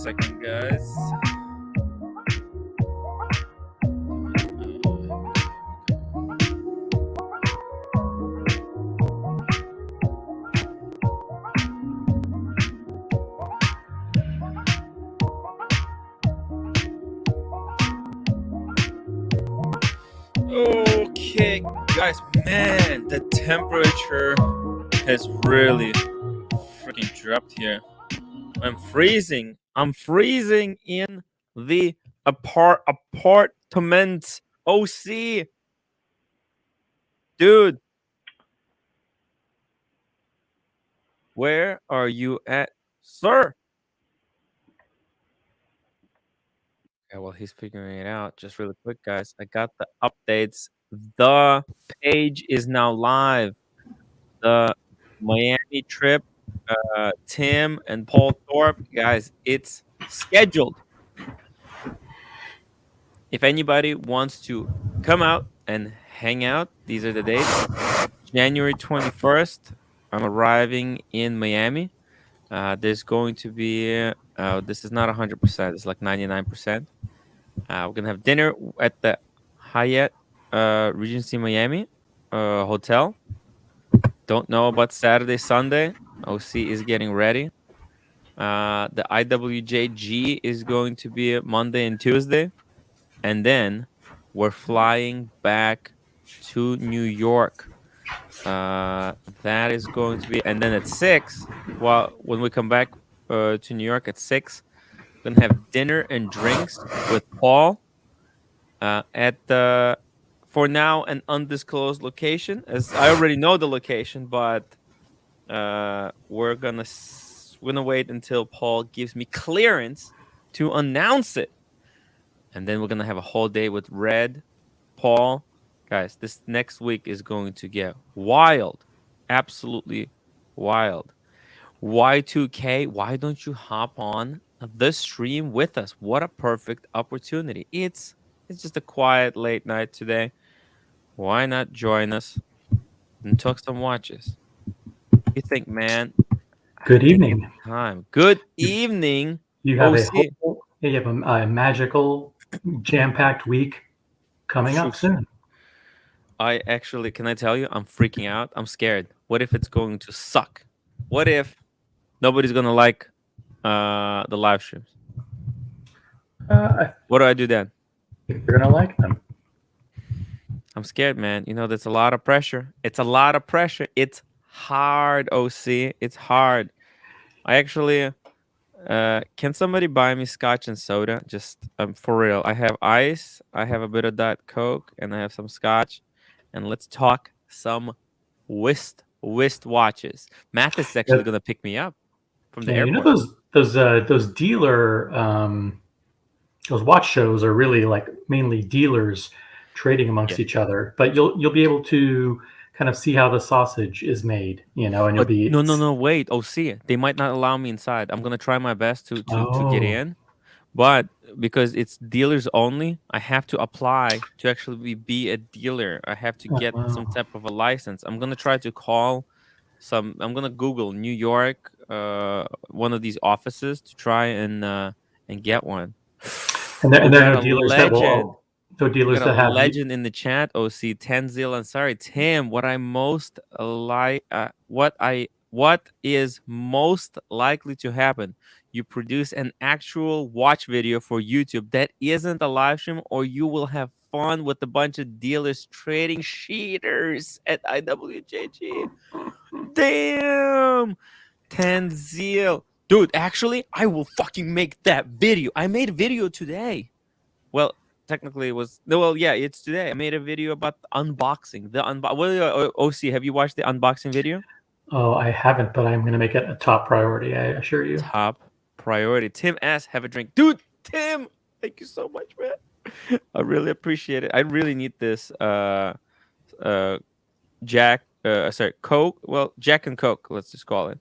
second, guys. Okay, guys, man, the temperature has really freaking dropped here. I'm freezing. I'm freezing in the apartment. OC, dude, where are you at, sir? Okay, well, he's figuring it out. Just really quick, guys. I got the updates. The page is now live. The Miami trip, Tim and Paul Thorpe, guys, it's scheduled. If anybody wants to come out and hang out, these are the dates. January 21st, I'm arriving in Miami. There's going to be, this is not 100%, it's like 99%. We're going to have dinner at the Hyatt Regency Miami hotel. Don't know about Saturday, Sunday. OC is getting ready. The IWJG is going to be Monday and Tuesday. And then we're flying back to New York. That is going to be, and then at 6, well, when we come back to New York at 6, we're gonna have dinner and drinks with Paul at the, for now, an undisclosed location. As I already know the location, but we're gonna wait until Paul gives me clearance to announce it, and then we're gonna have a whole day with Red, Paul. Guys, this next week is going to get wild. Absolutely wild. Y2K, why don't you hop on the stream with us? What a perfect opportunity. It's just a quiet late night today. Why not join us and talk some watches? You think, man? Good evening. Time. Good evening. You have OC. you have a magical, jam-packed week coming up soon. I actually, can I tell you, I'm freaking out. I'm scared. What if it's going to suck? What if nobody's gonna like the live streams? I What do I do then? think you're gonna like them. I'm scared, man. You know, that's a lot of pressure. It's a lot of pressure. It's hard, OC. It's hard. I actually, can somebody buy me scotch and soda? Just for real. I have ice, I have a bit of that Coke, and I have some scotch. And let's talk some whist watches. Matt is actually Yeah, gonna pick me up from the yeah, you know airport. those dealer those watch shows are really like mainly dealers trading Yeah. amongst each other. But you'll be able to kind of see how the sausage is made, and you'll But be no, wait. OC, they might not allow me inside. I'm gonna try my best to get oh in. But because it's dealers only, I have to apply to actually be a dealer. I have to get some wow. type of a license. I'm gonna try to call some. I'm gonna Google New York, one of these offices to try and get one. And We there are got no a dealers that will legend. no We dealers got a that have you. legend in the chat. OC Tenzil. I'm sorry, Tim. What I most like, what is most likely to happen? You produce an actual watch video for YouTube that isn't a live stream, or you will have fun with a bunch of dealers trading cheaters at IWJG. Damn, Tenzil. Dude, actually, I will fucking make that video. I made a video today. Well, technically, it was no. Well, yeah, it's today. I made a video about the unboxing. Well, OC, have you watched the unboxing video? Oh, I haven't, but I'm going to make it a top priority. I assure you. Top priority. Tim S, have a drink, dude. Tim, thank you so much, man. I really appreciate it. I really need this. Uh, Jack. Sorry, Coke. Well, Jack and Coke. Let's just call it.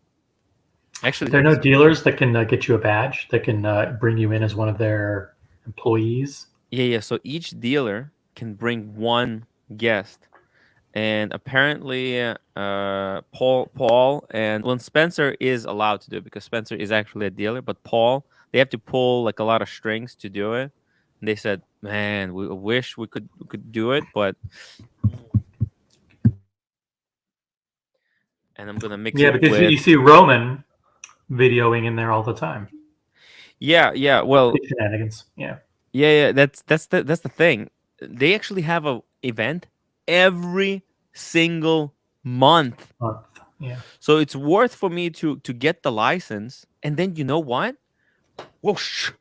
Actually, There are no dealers that can get you a badge that can bring you in as one of their employees. yeah. So each dealer can bring one guest. And apparently, Paul and, well, Spencer is allowed to do it because Spencer is actually a dealer. But Paul, they have to pull like a lot of strings to do it. And they said, "Man, we wish we could do it, but." And I'm gonna mix Yeah, it because with. you see Roman videoing in there all the time. Yeah, yeah. Well, His shenanigans. Yeah. yeah, yeah. That's the thing. They actually have a event every single month, Yeah. so it's worth for me to get the license. And then you know what? Whoosh!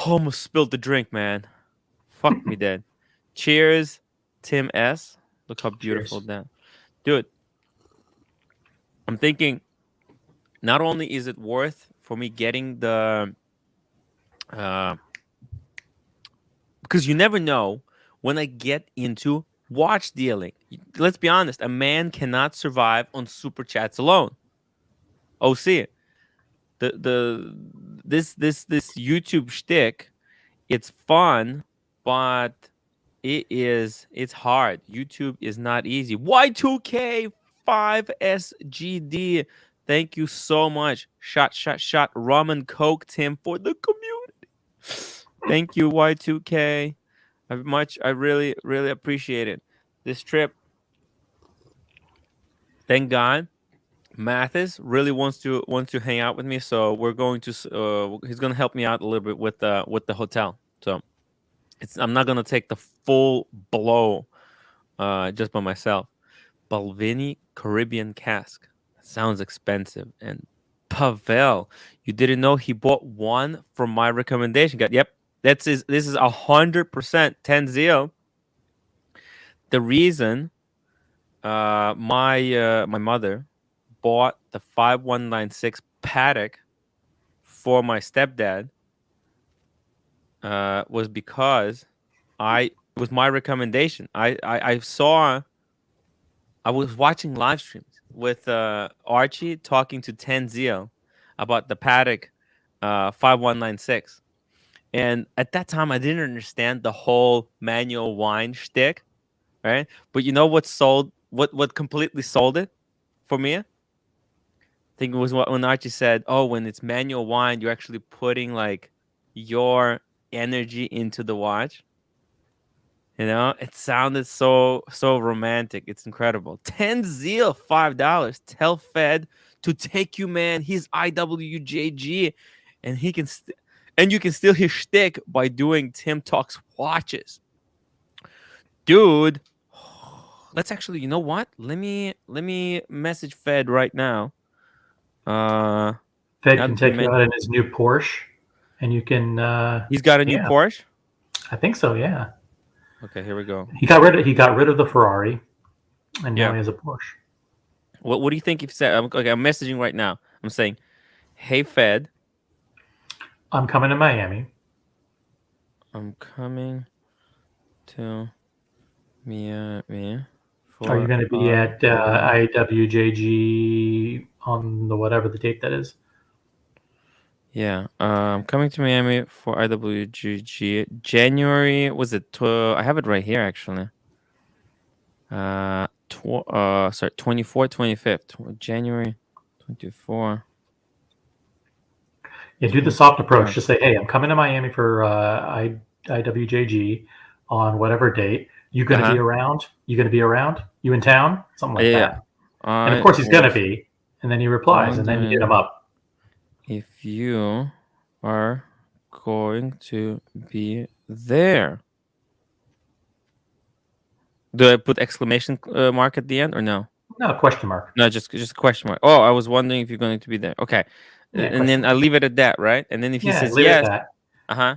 Almost spilled the drink, man. Fuck me dead. Cheers, Tim S. Look how beautiful Cheers. that, dude. I'm thinking. Not only is it worth for me getting the uh, because you never know when I get into watch dealing. Let's be honest, a man cannot survive on super chats alone. Oh, see, the this YouTube shtick, it's fun, but it's hard. YouTube is not easy. Y2K 5SGD. Thank you so much. Shot rum and coke, Tim, for the community. Thank you, Y2K. I really, really appreciate it. This trip, thank God, Mathis really wants to hang out with me. So we're going to he's gonna help me out a little bit with the hotel. So I'm not gonna take the full blow just by myself. Balvenie Caribbean cask. Sounds expensive. And Pavel, you didn't know he bought one from my recommendation. Yep, this is 100% 10 The reason my mother bought the 5196 paddock for my stepdad was because I it was my recommendation. I saw I was watching live streams with Archie talking to Tenzio about the paddock 5196. And at that time I didn't understand the whole manual wine shtick, right? But you know what completely sold it for me? I think it was when Archie said, "Oh, when it's manual wine, you're actually putting like your energy into the watch." It sounded so romantic. It's incredible. 10 zeal, $5. Tell Fed to take you, man. He's IWJG, and and you can steal his shtick by doing Tim Talks watches, dude. Let's actually, you know what? Let me message Fed right now. Uh, Fed Now can that you take you mentioned, out in his new Porsche, and you can. he's got a new Yeah, Porsche. I think so. Yeah, Okay, here we go. he got rid of the Ferrari, and now Yeah. he has a Porsche. What do you think if said? Okay, I'm messaging right now. I'm saying, "Hey Fed, I'm coming to Miami. I'm coming to Miami Are you for going to be at IW. IWJG on the whatever the date that is? Yeah, I'm coming to Miami for IWGG January. Was it? I have it right here actually. Sorry, 24th, 25th, January 24, Yeah, do the soft approach. 24. Just say, hey, I'm coming to Miami for IWJG on whatever date. You Uh going to be huh. around? You going to be around? You in town? Something like Yeah. that. And of I course he's going to was be. And then he replies, and then you hit him wondering up. if you are going to be there. Do I put exclamation mark at the end or no? No, question mark. No, just a question mark. Oh, I was wondering if you're going to be there. Okay, Yeah, and question then I mark. leave it at that, right? And then if he Yeah, says leave it at yes, that. uh huh.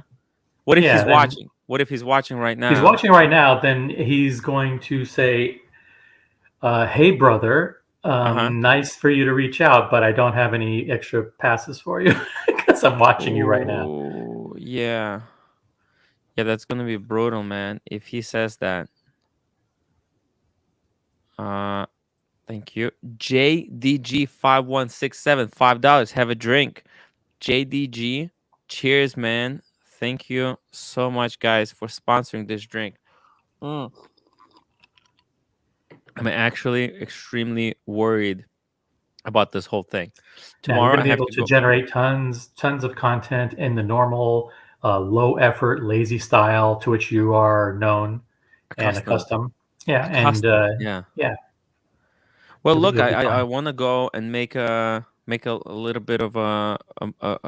What if Yeah, he's then watching? What if he's watching right he's now? watching right now. Then he's going to say, hey, brother, Uh huh. nice for you to reach out, but I don't have any extra passes for you because I'm watching you right now. Oh yeah, yeah. That's gonna be brutal, man. If he says that. Uh, Thank you. JDG 5167 $5. Have a drink. JDG. Cheers, man. Thank you so much, guys, for sponsoring this drink. Mm. I'm actually extremely worried about this whole thing. Now you're Tomorrow going to I be have able to to go generate tons of content in the normal, low effort, lazy style to which you are known and accustomed. accustomed. Yeah, and Accustomed. Yeah. yeah, Well, look, you'll be I fine. want to go and make a little bit of a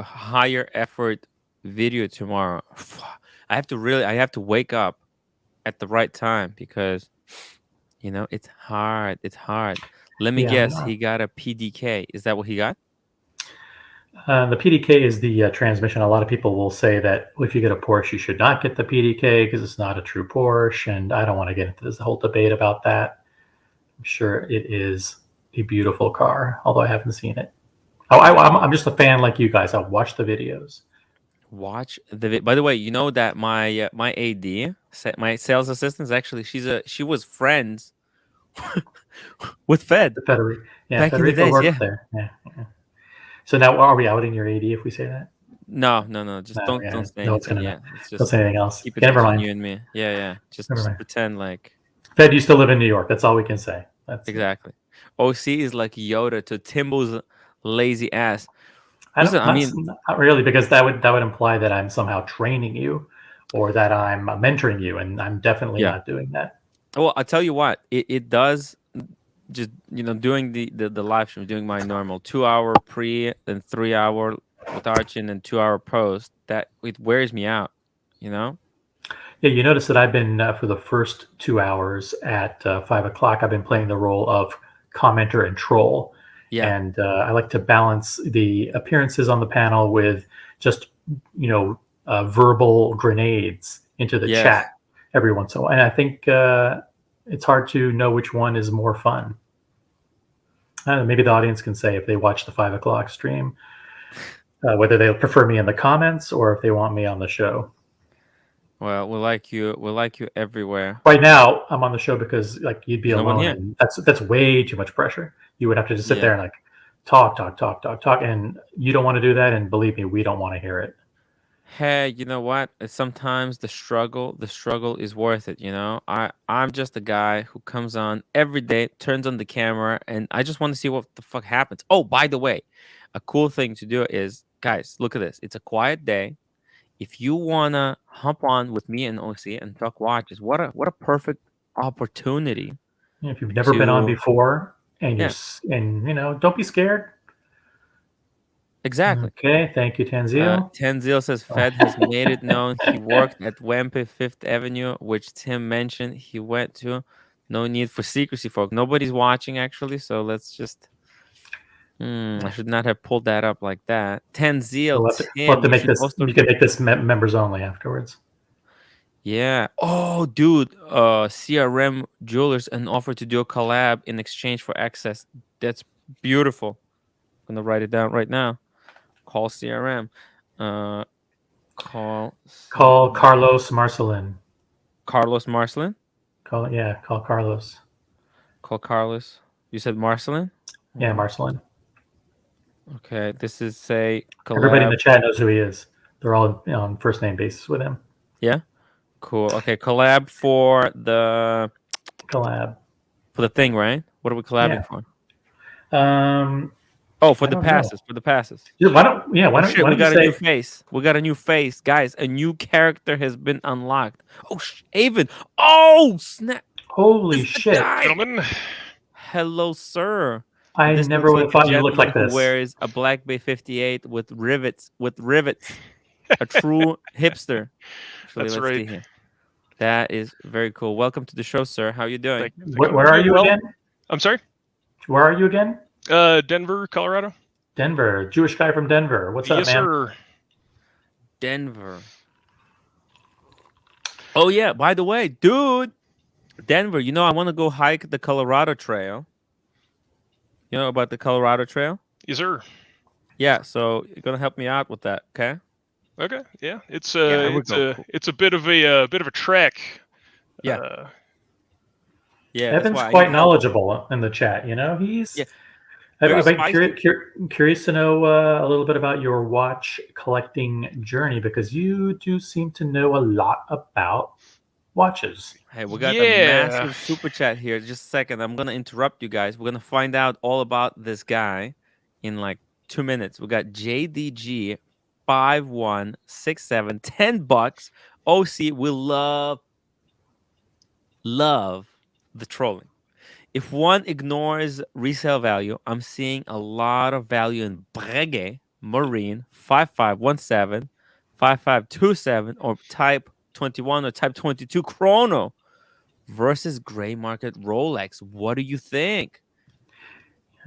higher effort video tomorrow. I have to wake up at the right time because it's hard. It's hard. Let me Yeah, guess. He got a PDK. Is that what he got? the PDK is the transmission. A lot of people will say that if you get a Porsche, you should not get the PDK because it's not a true Porsche. And I don't want to get into this whole debate about that. I'm sure it is a beautiful car, although I haven't seen it. I'm just a fan like you guys. I'll watch the videos. Watch By the way, you know that my AD, my sales assistant, actually she was friends with Fed The Federico, yeah, back in the Federico days. worked Yeah. there. Yeah, yeah. So now are we outing your AD if we say that? No, no, no. Just No, don't yeah, say no one's anything gonna know. yet. Let's Don't just say anything else. keep Okay, it never between mind. you and me. Yeah, yeah. Never Just mind. pretend like Fed, you still live in New York. That's all we can say. That's it. exactly. OC is like Yoda to Timbo's lazy ass. I Listen, don't I mean, not really because that would imply that I'm somehow training you, or that I'm mentoring you, and I'm definitely yeah. not doing that. Well, I tell you what, it does just doing the live stream, doing my normal 2 hour pre and 3 hour with Archie and 2 hour post. That it wears me out. You know? Yeah, you notice that I've been for the first 2 hours at 5 o'clock. I've been playing the role of commenter and troll, Yeah. and I like to balance the appearances on the panel with just verbal grenades into the Yes. chat every once in a while. And I think it's hard to know which one is more fun. I don't know, maybe the audience can say if they watch the 5 o'clock stream whether they prefer me in the comments or if they want me on the show. Well, we like you. We like you everywhere. Right now, I'm on the show because like you'd be There's no one alone, here. and that's way too much pressure. You would have to just sit Yeah. there and like talk, and you don't want to do that. And believe me, we don't want to hear it. Hey, you know what? Sometimes the struggle is worth it, you know? I'm just a guy who comes on every day, turns on the camera, and I just want to see what the fuck happens. Oh, by the way, a cool thing to do is, guys, look at this. It's a quiet day. If you wanna hop on with me and OC and talk watches, what a perfect opportunity If you've never been on to before, and yeah, don't be scared. exactly. Okay, thank you, Tanzil. Tenzil says Fed has made it known he worked at Wempe Fifth Avenue, which Tim mentioned he went to. No need for secrecy, folks. Nobody's watching actually, so let's just. I should not have pulled that up like that. Tenzil, We'll have Tim, to you make should this. also. You can make this members only afterwards. Yeah. Oh, dude. CRM Jewelers an offer to do a collab in exchange for access. That's beautiful. I'm gonna write it down right now. Call CRM. Uh, call Call CRM. Carlos Marcelin. Carlos Marcelin. Call Carlos. Call Carlos. You said Marcelin? Yeah, Marcelin. Okay, this is say Everybody in collab. the chat knows who he is. They're all on first name basis with him. Yeah, cool. Okay, collab Collab. for the thing, right? What are we Yeah. collabing for? Oh, for I the don't know. passes. For the passes. Yeah, Why don't yeah? Oh Why don't shit, Why we don't you got a say new face. We got a new face, guys. A new character has been unlocked. Oh, Avon. Oh snap! This holy is the shit? guy. Gentlemen, Hello, sir. I This never looks would like have a thought you looked gentleman like who this. wears a Black Bay 58 with rivets. With rivets. A true hipster. Actually, that's let's right. see here. That is very cool. Welcome to the show, sir. How you doing? Thank you. Where are Doing you well. again? I'm sorry. Where are you again? Denver, Colorado. Denver. Jewish guy from Denver. What's up, Yes, man? sir. Denver. Oh yeah, by the way, dude, Denver, I want to go hike the Colorado Trail. You know about the Colorado Trail? Yes, sir. Yeah, so you're gonna help me out with that, okay? Okay. Yeah. It's Yeah, we it's go. a Cool. it's a bit of a trek. Yeah. Yeah, that's Evan's why I quite need help. knowledgeable in the chat. He's Yeah, very I'd be spicy. curious to know a little bit about your watch collecting journey because you do seem to know a lot about watches. Hey, we got a Yeah. massive super chat here. Just a second. I'm gonna interrupt you guys. We're gonna find out all about this guy in like 2 minutes. We got JDG 5167, $10. OC, we love the trolling. If one ignores resale value, I'm seeing a lot of value in Breguet, Marine, 5517, 5527, or Type 21 or Type 22 Chrono versus gray market Rolex. What do you think?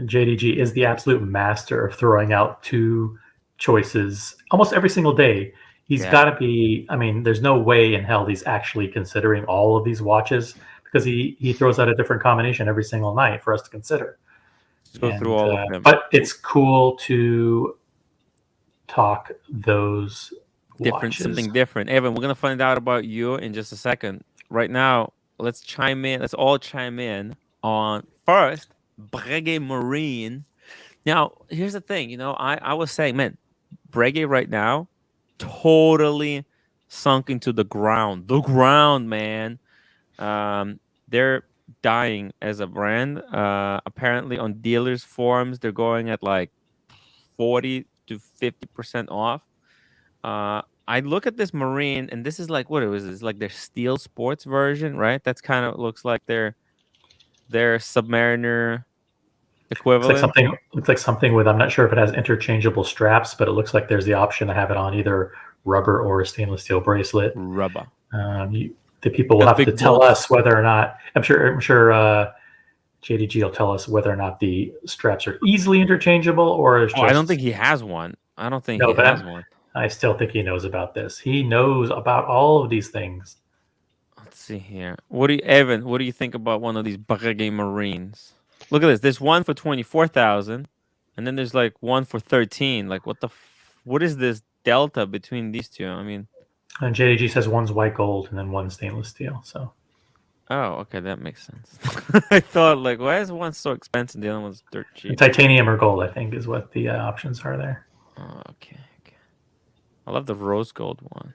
JDG is the absolute master of throwing out two choices almost every single day. He's Yeah. got to be, I mean, there's no way in hell he's actually considering all of these watches because he throws out a different combination every single night for us to consider. Let's go through And all of them. but it's cool to talk those watches. Something different. Evan, we're gonna find out about you in just a second. Right now, let's chime in. Let's all chime in on first Breguet Marine. Now, here's the thing. I was saying, man, Breguet right now, totally sunk into the ground. The ground, man. They're dying as a brand. Apparently, on dealers' forums, they're going at like 40 to 50% off. I look at this Marine, and this is like what it was. It's like their Steel Sports version, right? That's kind of looks like their Submariner equivalent. Looks like something with, I'm not sure if it has interchangeable straps, but it looks like there's the option to have it on either rubber or a stainless steel bracelet. Rubber. The people will A have to big tell boss. us whether or not. I'm sure JDG will tell us whether or not the straps are easily interchangeable or is Oh, I don't think he has one. I don't think No, he but has one. I still think he knows about this. He knows about all of these things. Let's see here. Evan? What do you think about one of these Breguet Marines? Look at this. There's one for 24,000, and then there's like one for 13. Like what is this delta between these two? I mean, And JDG says one's white gold and then one's stainless steel. So oh, okay, that makes sense. I thought like, why is one so expensive? The other one's dirt cheap. titanium or gold, I think, is what the options are there. Oh, okay. I love the rose gold one.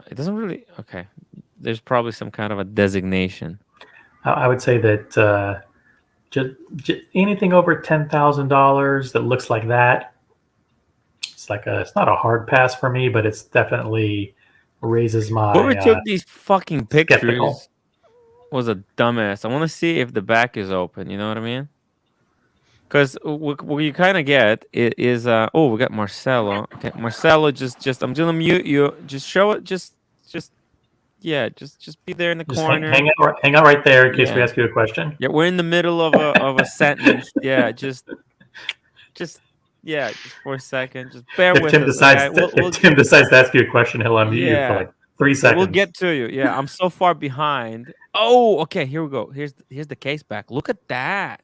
It doesn't really. Okay, there's probably some kind of a designation. I would say that just anything over $10,000 that looks like that, it's not a hard pass for me, but it's definitely raises my Whoever took these fucking pictures skeptical. was a dumbass. I want to see if the back is open. You know what I mean? Because what you kind of get is oh, we got Marcelo. Okay, Marcelo, just I'm gonna mute you. Just show it. Just yeah. Just be there in the Just corner. hang out right there in case we Yeah. ask you a question. Yeah, we're in the middle of a sentence. Yeah, just yeah, just for a second. Just bear If with Tim us. decides, Okay? if Tim decides to ask you a question, he'll unmute you for Yeah. like 3 Yeah, seconds. we'll get to you. Yeah, I'm so far behind. Oh, okay. Here we go. Here's the case back. Look at that.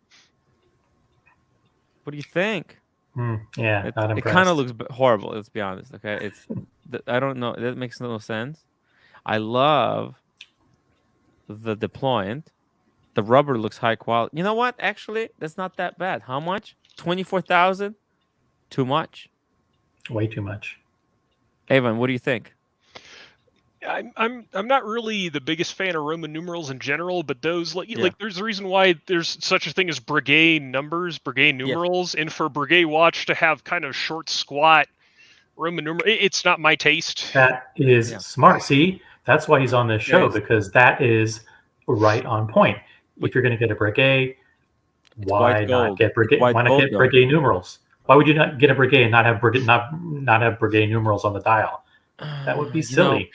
What do you think? Yeah, not It impressed. kind of looks horrible. Let's be honest. Okay, I don't know. That makes no sense. I love the deployant. The rubber looks high quality. You know what? Actually, that's not that bad. How much? 24,000. Too much. Way too much. Avon, what do you think? I'm not really the biggest fan of Roman numerals in general, but those Yeah. like there's a reason why there's such a thing as Breguet numbers, Breguet numerals, and for Breguet watch to have kind of short, squat Roman numeral, it's not my taste. That is Yeah. smart. See, that's why he's on this show, Yes. because that is right on point. If you're going to get a Breguet, why white not gold. get Breguet? White Why not gold, get though. Breguet numerals? Why would you not get a Breguet and not have Breguet numerals on the dial? That would be silly.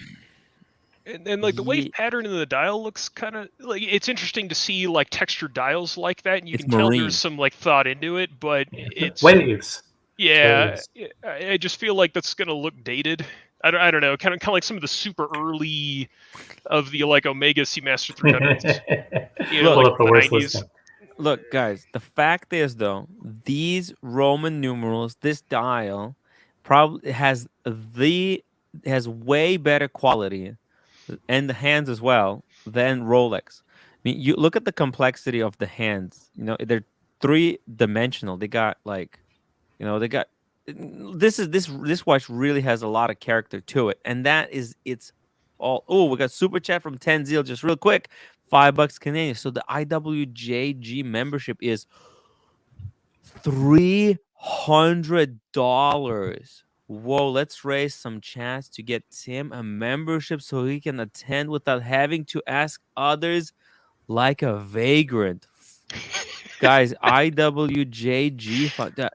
And like the wave pattern in the dial looks kind of like, it's interesting to see like textured dials like that, and you It's can tell marine. there's some like thought into it, but it's waves. yeah. Waves. I just feel like that's gonna look dated. I don't know, kind of like some of the super early of the like Omega Seamaster 300s. Pull like up the the worst 90s. listing. Look, guys, the fact is, though, these Roman numerals, this dial, probably has way better quality, and the hands as well, than Rolex. I mean, you look at the complexity of the hands. You know, they're 3-dimensional. They got like, this watch really has a lot of character to it, and that is its all. Oh, we got super chat from Tenzil, just real quick, $5 Canadian. So the IWJG membership is $300. Whoa, let's raise some chats to get Tim a membership so he can attend without having to ask others like a vagrant. Guys, IWJG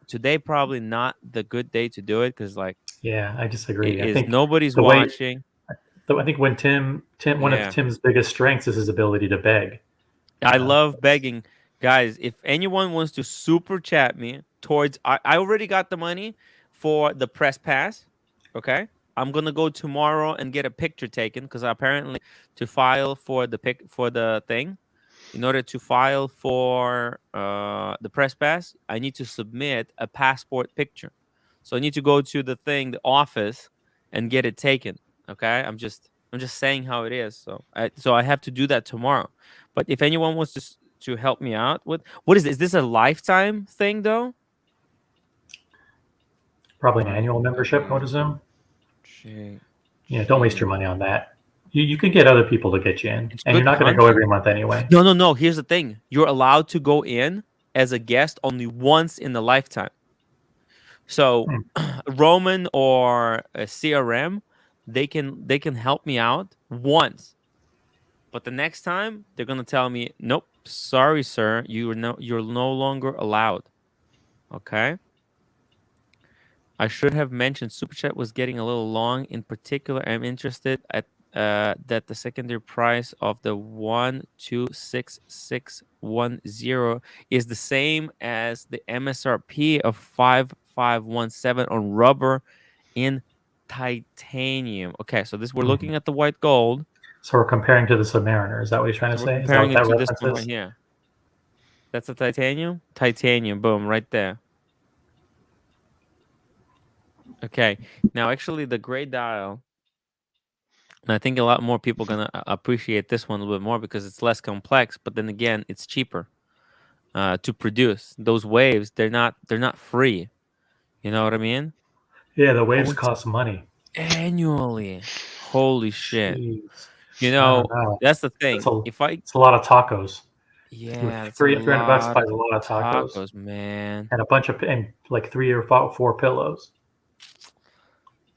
today probably not the good day to do it because like Yeah, I it disagree. I is think nobody's the way watching. I think when Tim one of Yeah. Tim's biggest strengths is his ability to beg. I love begging. Guys, if anyone wants to super chat me towards I already got the money for the press pass. Okay. I'm gonna go tomorrow and get a picture taken because apparently to file for the thing, in order to file for the press pass, I need to submit a passport picture. So I need to go to the office, and get it taken. Okay, I'm just saying how it is. So I have to do that tomorrow. But if anyone wants to help me out with what is this? Is this a lifetime thing though? Probably an annual membership, I would assume. Yeah, don't waste your money on that. You can get other people to get you in, It's and you're good not going to go content. every month anyway. No. Here's the thing: you're allowed to go in as a guest only once in a lifetime. So Hmm. Roman or a CRM, they can help me out once, but the next time they're gonna tell me, nope, sorry, sir, you're no longer allowed. Okay. I should have mentioned Super Chat was getting a little long. In particular, I'm interested at that the secondary price of the 126610 is the same as the MSRP of 5517 on rubber in titanium. Okay, so this we're Mhm. looking at the white gold. So we're comparing to the Submariner. Is that what you're trying So to we're say? Is that comparing what it that to this reference one right is? here. That's a titanium. Titanium. Boom, right there. Okay. Now, actually, the gray dial. And I think a lot more people gonna appreciate this one a little bit more because it's less complex. But then again, it's cheaper to produce. Those waves, they're not free. You know what I mean? Yeah, the Oh, waves it's cost money. annually. Holy shit! Jeez, You I don't know know. that's the That's thing. a If I it's a lot of tacos. With Yeah, that's a 300 bucks lot buys of a lot of tacos tacos, man. and a bunch of and like three or four pillows.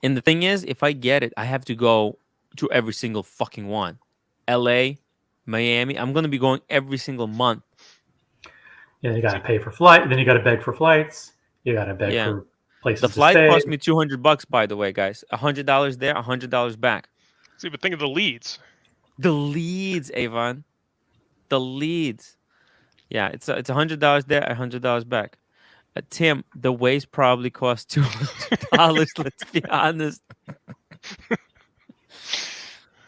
And the thing is, if I get it, I have to go to every single fucking one. LA, Miami. I'm gonna be going every single month. You know, you got to pay for flight. Then you got to beg for flights. You got to beg Yeah. for The places to flight stay. cost me $200, by the way, guys. $100 there, $100 back. See, but think of the leads. The leads, Avon. The leads. Yeah, it's $100 there, $100 back. Tim, the waste probably cost $200. Let's be honest.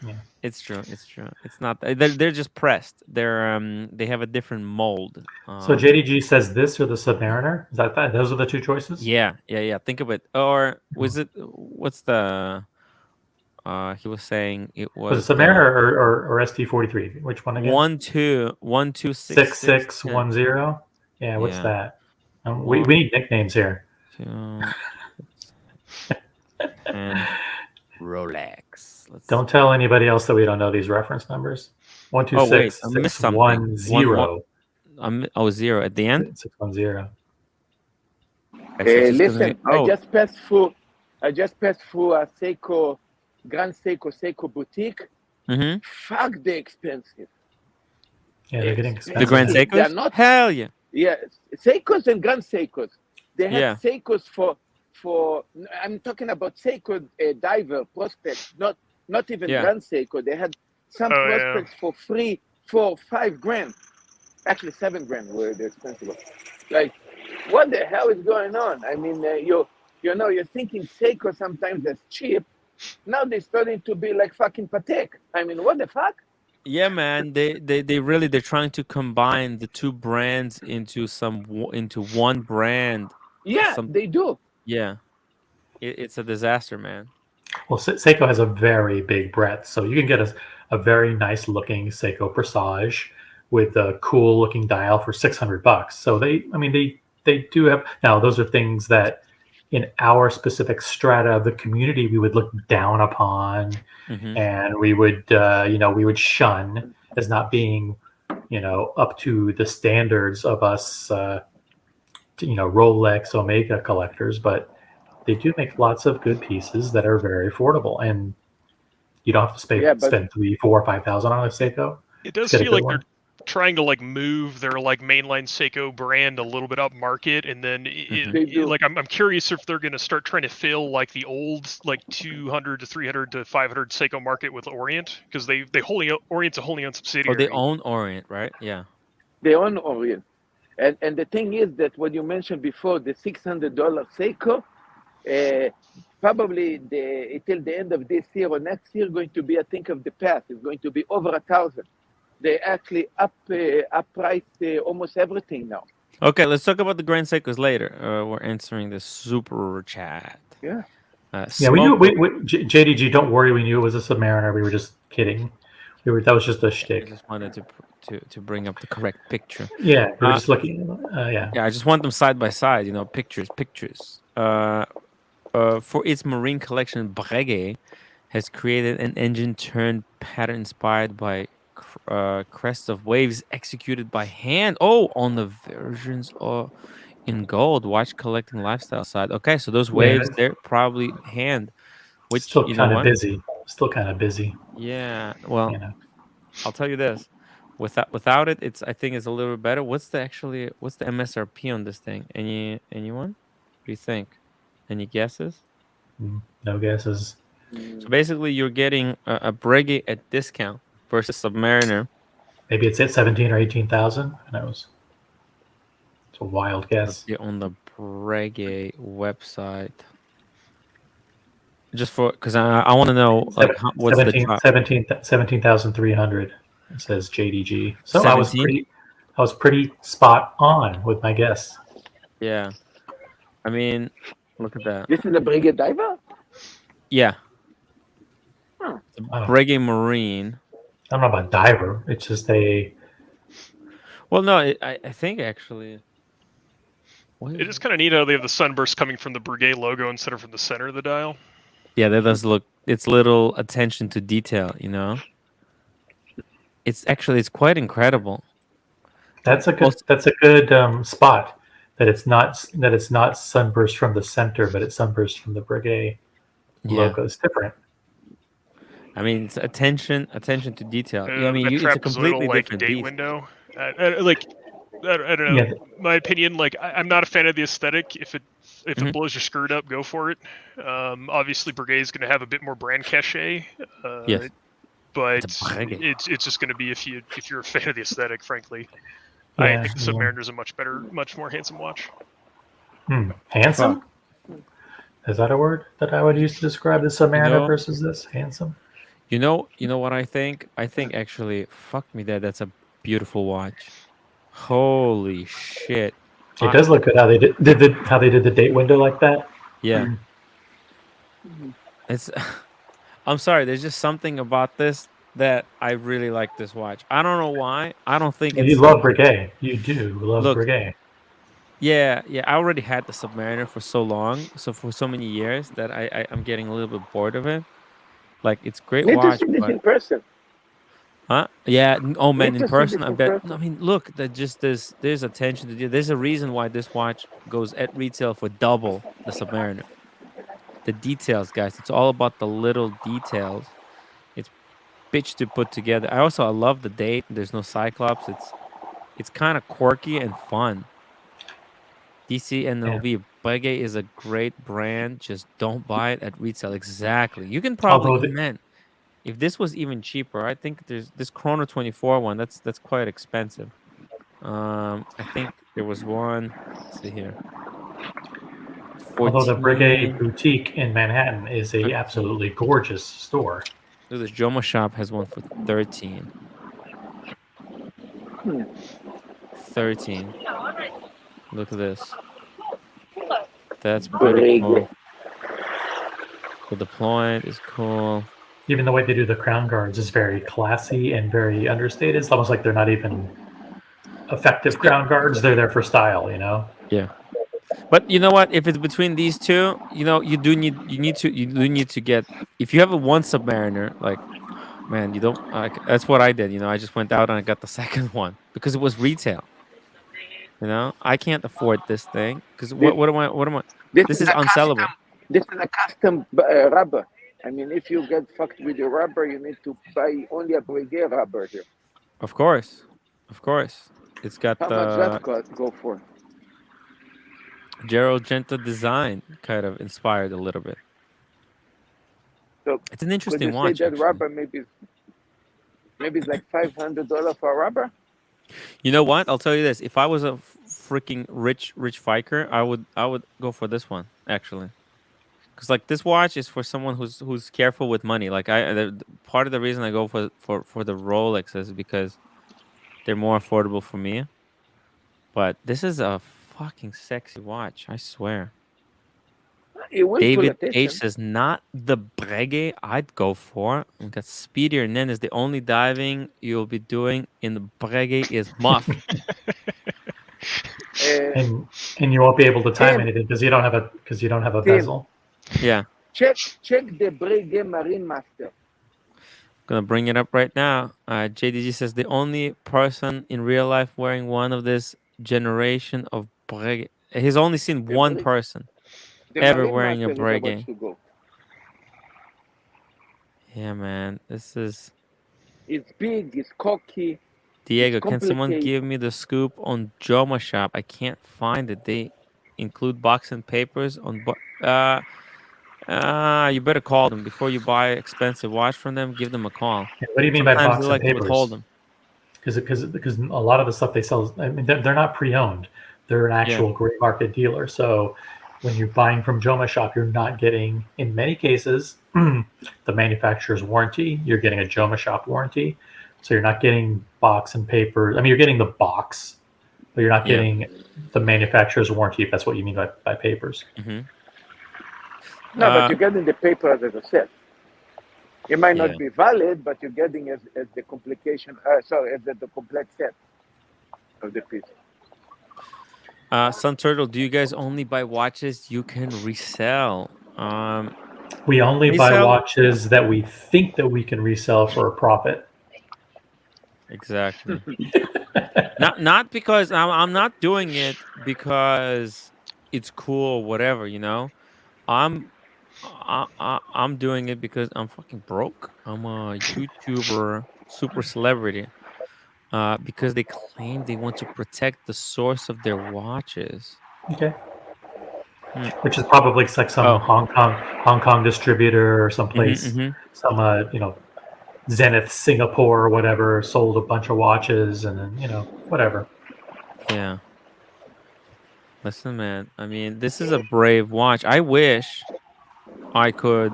Yeah. It's true. It's true. It's not. They're just pressed. They have a different mold. So JDG says this or the Submariner. Is that? Those are the two choices. Yeah. Think of it. Or was it? What's the? He was saying it Was was it Submariner the or ST43? Which one again? 1 2 1 2 6 6 10. 6610. Yeah. What's Yeah. that? We 1 need nicknames here. 2 and Rolex. Let's Don't see. tell anybody else that we don't know these reference numbers. One two Oh wait, six I missed six something. one 1 1. zero. Zero at the end. 610. Okay, so it's just gonna be, Listen, I just passed through a Seiko, Grand Seiko boutique. mm-hmm. Fuck, they expensive. Yeah, they're getting The expensive. Grand They're Seikos. not. Hell yeah. Yeah, Seikos and Grand Seikos. They had Yeah. Seikos for. I'm talking about Seiko diver prospects, not even Yeah. Grand Seiko. They had some Oh, yeah. prospects for free for $5,000. Actually, $7,000 were the expensive. Like, what the hell is going on? I mean, you're thinking Seiko sometimes that's cheap. Now they're starting to be like fucking Patek. I mean, what the fuck? Yeah, man. They're trying to combine the two brands into one brand. Yeah, Some they do. Yeah. It's a disaster, man. Well, Seiko has a very big breadth, so you can get a very nice looking Seiko Presage with a cool looking dial for $600. So they do have, now those are things that in our specific strata of the community we would look down upon, and we would we would shun as not being up to the standards of us Rolex Omega collectors. But they do make lots of good pieces that are very affordable, and you don't have to spend 3, 4, 5,000 on a Seiko. It does feel like they're trying to like move their like mainline Seiko brand a little bit up market, and then like I'm curious if they're going to start trying to fill like the old like 200 to 300 to 500 Seiko market with Orient, because Orient's a wholly owned subsidiary. Oh, they own Orient, right? Yeah, they own Orient, and the thing is that what you mentioned before, the $600 Seiko, probably till the end of this year or next year going to be a thing of the past. It's going to be over 1,000. They actually upright almost everything now. Okay, let's talk about the Grand Seikos later. We're answering the super chat. Yeah. We knew. JDG, don't worry. We knew it was a Submariner. We were just kidding. That was just a shtick. I just wanted to bring up the correct picture. Yeah, we were just looking. Yeah, I just want them side by side. Pictures. For its marine collection, Breguet has created an engine-turned pattern inspired by crests of waves executed by hand. Oh, on the versions in gold. Watch collecting lifestyle side. Okay, so those waves, they're probably hand. Which still kind of busy. Still kind of busy. Yeah. Well, I'll tell you this. Without it, I think it's a little bit better. What's the MSRP on this thing? Anyone? What do you think? Any guesses? No guesses. So basically, you're getting a Breguet at discount versus Submariner. Maybe it's at 17 or 18,000. Who knows? It's a wild guess. On the Breguet website, just because I want to know what's 17,300. It says JDG. So 17? I was pretty spot on with my guess. Yeah, I mean, look at that. This is a Breguet diver. Yeah. Huh. Breguet Marine. I don't know about diver. It's just a. Well, no, I think actually. It is kind of neat how they have the sunburst coming from the Breguet logo instead of from the center of the dial. Yeah, that does look. It's little attention to detail, It's quite incredible. That's a good spot. That it's not sunburst from the center, but it's sunburst from the Breguet logo. It's different. I mean, it's attention to detail. I mean, it's a completely different date window. I don't know. Yeah. My opinion, I'm not a fan of the aesthetic. If it blows your skirt up, go for it. Obviously, Breguet is going to have a bit more brand cachet. Yes. But it's just going to be if you're a fan of the aesthetic, frankly. Yeah, I think the Submariner is a much more handsome watch. Handsome? Is that a word that I would use to describe the Submariner versus this? Handsome? You know what I think? I think actually, fuck me, that's a beautiful watch. Holy shit! It does look good how they did the date window like that. Yeah. It's. I'm sorry. There's just something about this that I really like this watch. I don't know why. I don't think you love Breguet. You do love Breguet. Yeah. I already had the Submariner for so long, for so many years that I'm getting a little bit bored of it. Like, it's great watch. But... in person. Huh? Yeah. Oh man, in person, I bet. I mean, look, there's attention to detail. There's a reason why this watch goes at retail for double the Submariner. The details, guys. It's all about the little details. It's bitch to put together. I love the date. There's no Cyclops. It's kind of quirky and fun. DCNLV. Breguet is a great brand. Just don't buy it at retail. Exactly. You can probably if this was even cheaper, I think there's this Chrono 24 one. That's quite expensive. I think there was one. Let's see here. 14. Although the Breguet boutique in Manhattan is a absolutely gorgeous store. Look, this Joma shop has one for 13. 13. Look at this. That's pretty cool. The deployment is cool. Even the way they do the crown guards is very classy and very understated. It's almost like they're not even effective crown guards. They're there for style, Yeah. But you know what? If it's between these two, you do need to get. If you have a one Submariner, like, man, you don't. That's what I did. I just went out and I got the second one because it was retail. I can't afford this thing because This, what am I? this This is is a custom. unsellable. This is a custom rubber. I mean, if you get fucked with your rubber, you need to buy only a Breguet rubber here. Of course, of course. It's got How much that the go for? Gerald Genta design kind of inspired a little bit. So It's an could you interesting say watch, that actually. rubber maybe it's like $500 for a rubber? You know what? I'll tell you this: if I was a freaking rich biker, I would go for this one actually, because like this watch is for someone who's careful with money. Like part of the reason I go for the Rolex is because they're more affordable for me. But this is a fucking sexy watch, I swear. It will pull David H attention. says not the Breguet I'd go for. Because Speedier Nen is the only diving you'll be doing in the Breguet is muff. Uh, and you won't be able to time Tim, anything because you don't have a Tim, bezel. Yeah. check the Breguet Marine Master. Gonna bring it up right now. JDG says the only person in real life wearing one of this generation of Breguet. He's only seen The, one person the ever Marine wearing a Master is a watch Breguet. to go. Yeah, man. This is It's big, it's cocky, it's Diego. Can someone complicated. give me the scoop on Joma Shop? I can't find it. They include box and papers on. You better call them before you buy expensive watch from them. Give them a call. Yeah, what do you mean by Sometimes they box and like to withhold papers? them. Because a lot of the stuff they sell, I mean, they're not pre-owned. They're an Yeah. actual gray market dealer. So when you're buying from Joma Shop, you're not getting, in many cases, the manufacturer's warranty. You're getting a Joma Shop warranty. So you're not getting box and paper. I mean, you're getting the box, but you're not Yeah. getting the manufacturer's warranty, if that's what you mean by papers. Mm-hmm. No, but you're getting the paper as a set. It might Yeah. not be valid, but you're getting as the complication. As the complete set of the piece. Sun Turtle, do you guys only buy watches you can resell? We only buy Resell? watches that we think that we can resell for a profit. Exactly. Not because I'm not doing it because it's cool or whatever, I'm I'm doing it because I'm fucking broke. I'm a YouTuber, super celebrity. Because they claim they want to protect the source of their watches. Okay. Hmm. Which is probably like some Oh. Hong Kong distributor or someplace, Mm-hmm. some Zenith Singapore or whatever sold a bunch of watches and then whatever. Yeah. Listen, man. I mean, this is a brave watch. I wish I could.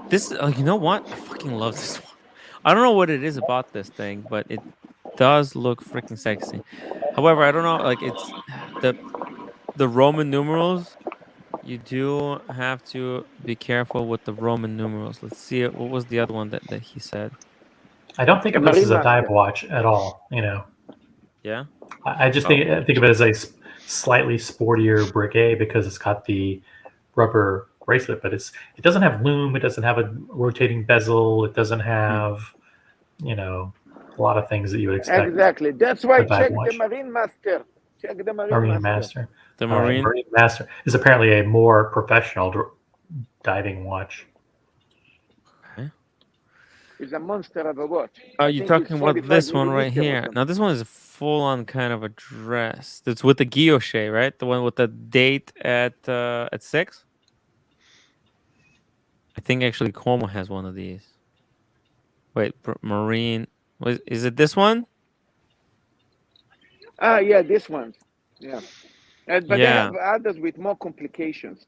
This, you know what? I fucking love this one. I don't know what it is about this thing, but it does look freaking sexy. However, I don't know. Like it's the Roman numerals. You do have to be careful with the Roman numerals. Let's see. What was the other one that he said? I don't think The of this as Marine a dive Master. watch at all. Yeah. I just Oh. think of it as a slightly sportier Breguet because it's got the rubber bracelet, but it doesn't have lume. It doesn't have a rotating bezel. It doesn't have a lot of things that you would expect Exactly. That's why a dive check the watch. Marine Master. Check the Marine Marine Master. Master. The All right, Marine. Marine Master is apparently a more professional diving watch. Okay. It's a monster of a watch. Are I you think it's talking about 45 this one right millimeter or here? something. Now, this one is a full-on kind of a dress. It's with the guilloche, right? The one with the date at 6. I think actually Como has one of these. Wait, Marine. Is it this one? Yeah, this one. Yeah. But they Yeah. have others with more complications.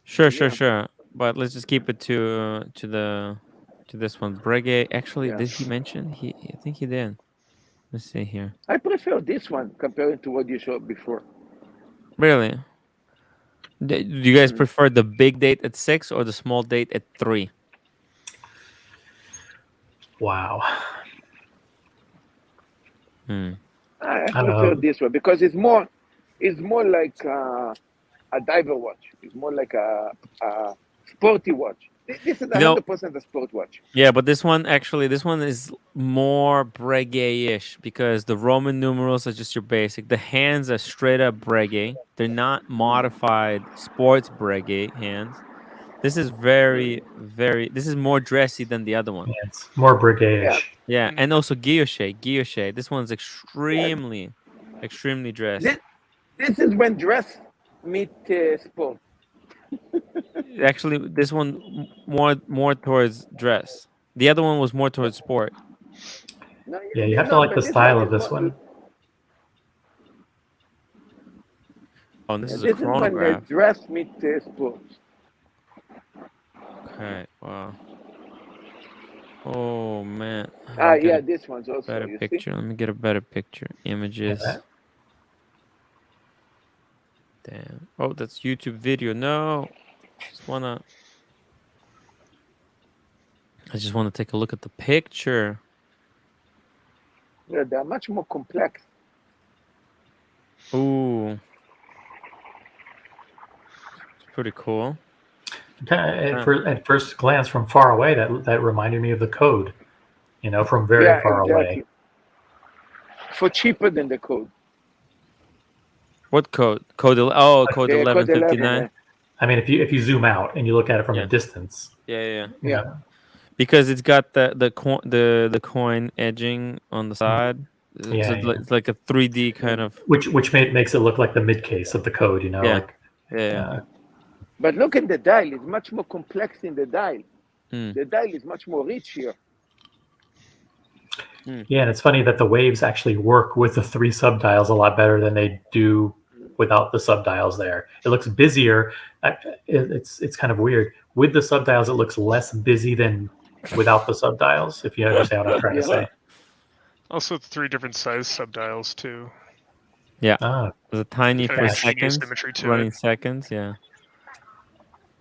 Sure. Yeah. But let's just keep it to this one. Breguet. Actually, Yeah. did he mention? I think he did. Let's see here. I prefer this one compared to what you showed before. Really? Do you guys prefer the big date at 6 or the small date at 3? Wow. I I don't prefer know. this one because it's more like a diver watch. It's more like a sporty watch. This is You know, 100% a sport watch. yeah, but this one is more Breguet-ish because the Roman numerals are just your basic. The hands are straight up Breguet. They're not modified sports Breguet hands. This is this is more dressy than the other one. Yeah, it's more Yeah, brigade-ish. Yeah, and also guilloche. This one's yeah. extremely dressy. This is when dress meet sport. Actually, this one more towards dress. The other one was more towards sport. No, Yeah, you have to no, like but the this style one of is this more. one. Oh, and this is a This is when the chronograph. dress meet sport. Okay, wow. Oh man, let Ah, me get yeah, a this one's also. better You see? picture. Let me get a better picture. Yeah, Images. Damn. Oh, that's YouTube video. No, I just wanna take a look at the picture. Yeah, they're much more complex. Ooh, it's pretty cool. At first glance, from far away, that reminded me of the code. From very Yeah, far away. exactly. For cheaper than the code. What code? Code The 1159. I mean, if you zoom out and you look at it from Yeah. a distance, Yeah. Yeah. Because it's got the coin edging on the side. Yeah, It's like a 3D kind of. which makes it look like the mid case of the code. Yeah. Like Yeah. But look at the dial. It's much more complex in the dial. Mm. The dial is much more rich here. Yeah, and it's funny that the waves actually work with the 3 subdials a lot better than they do without the subdials there. It looks busier. It's kind of weird. With the subdials, it looks less busy than without the subdials, if you understand what I'm trying to say. Also, 3 different size subdials too. Yeah. Ah, There's a tiny Kind for of ingenious seconds. imagery to Running it. seconds. Yeah.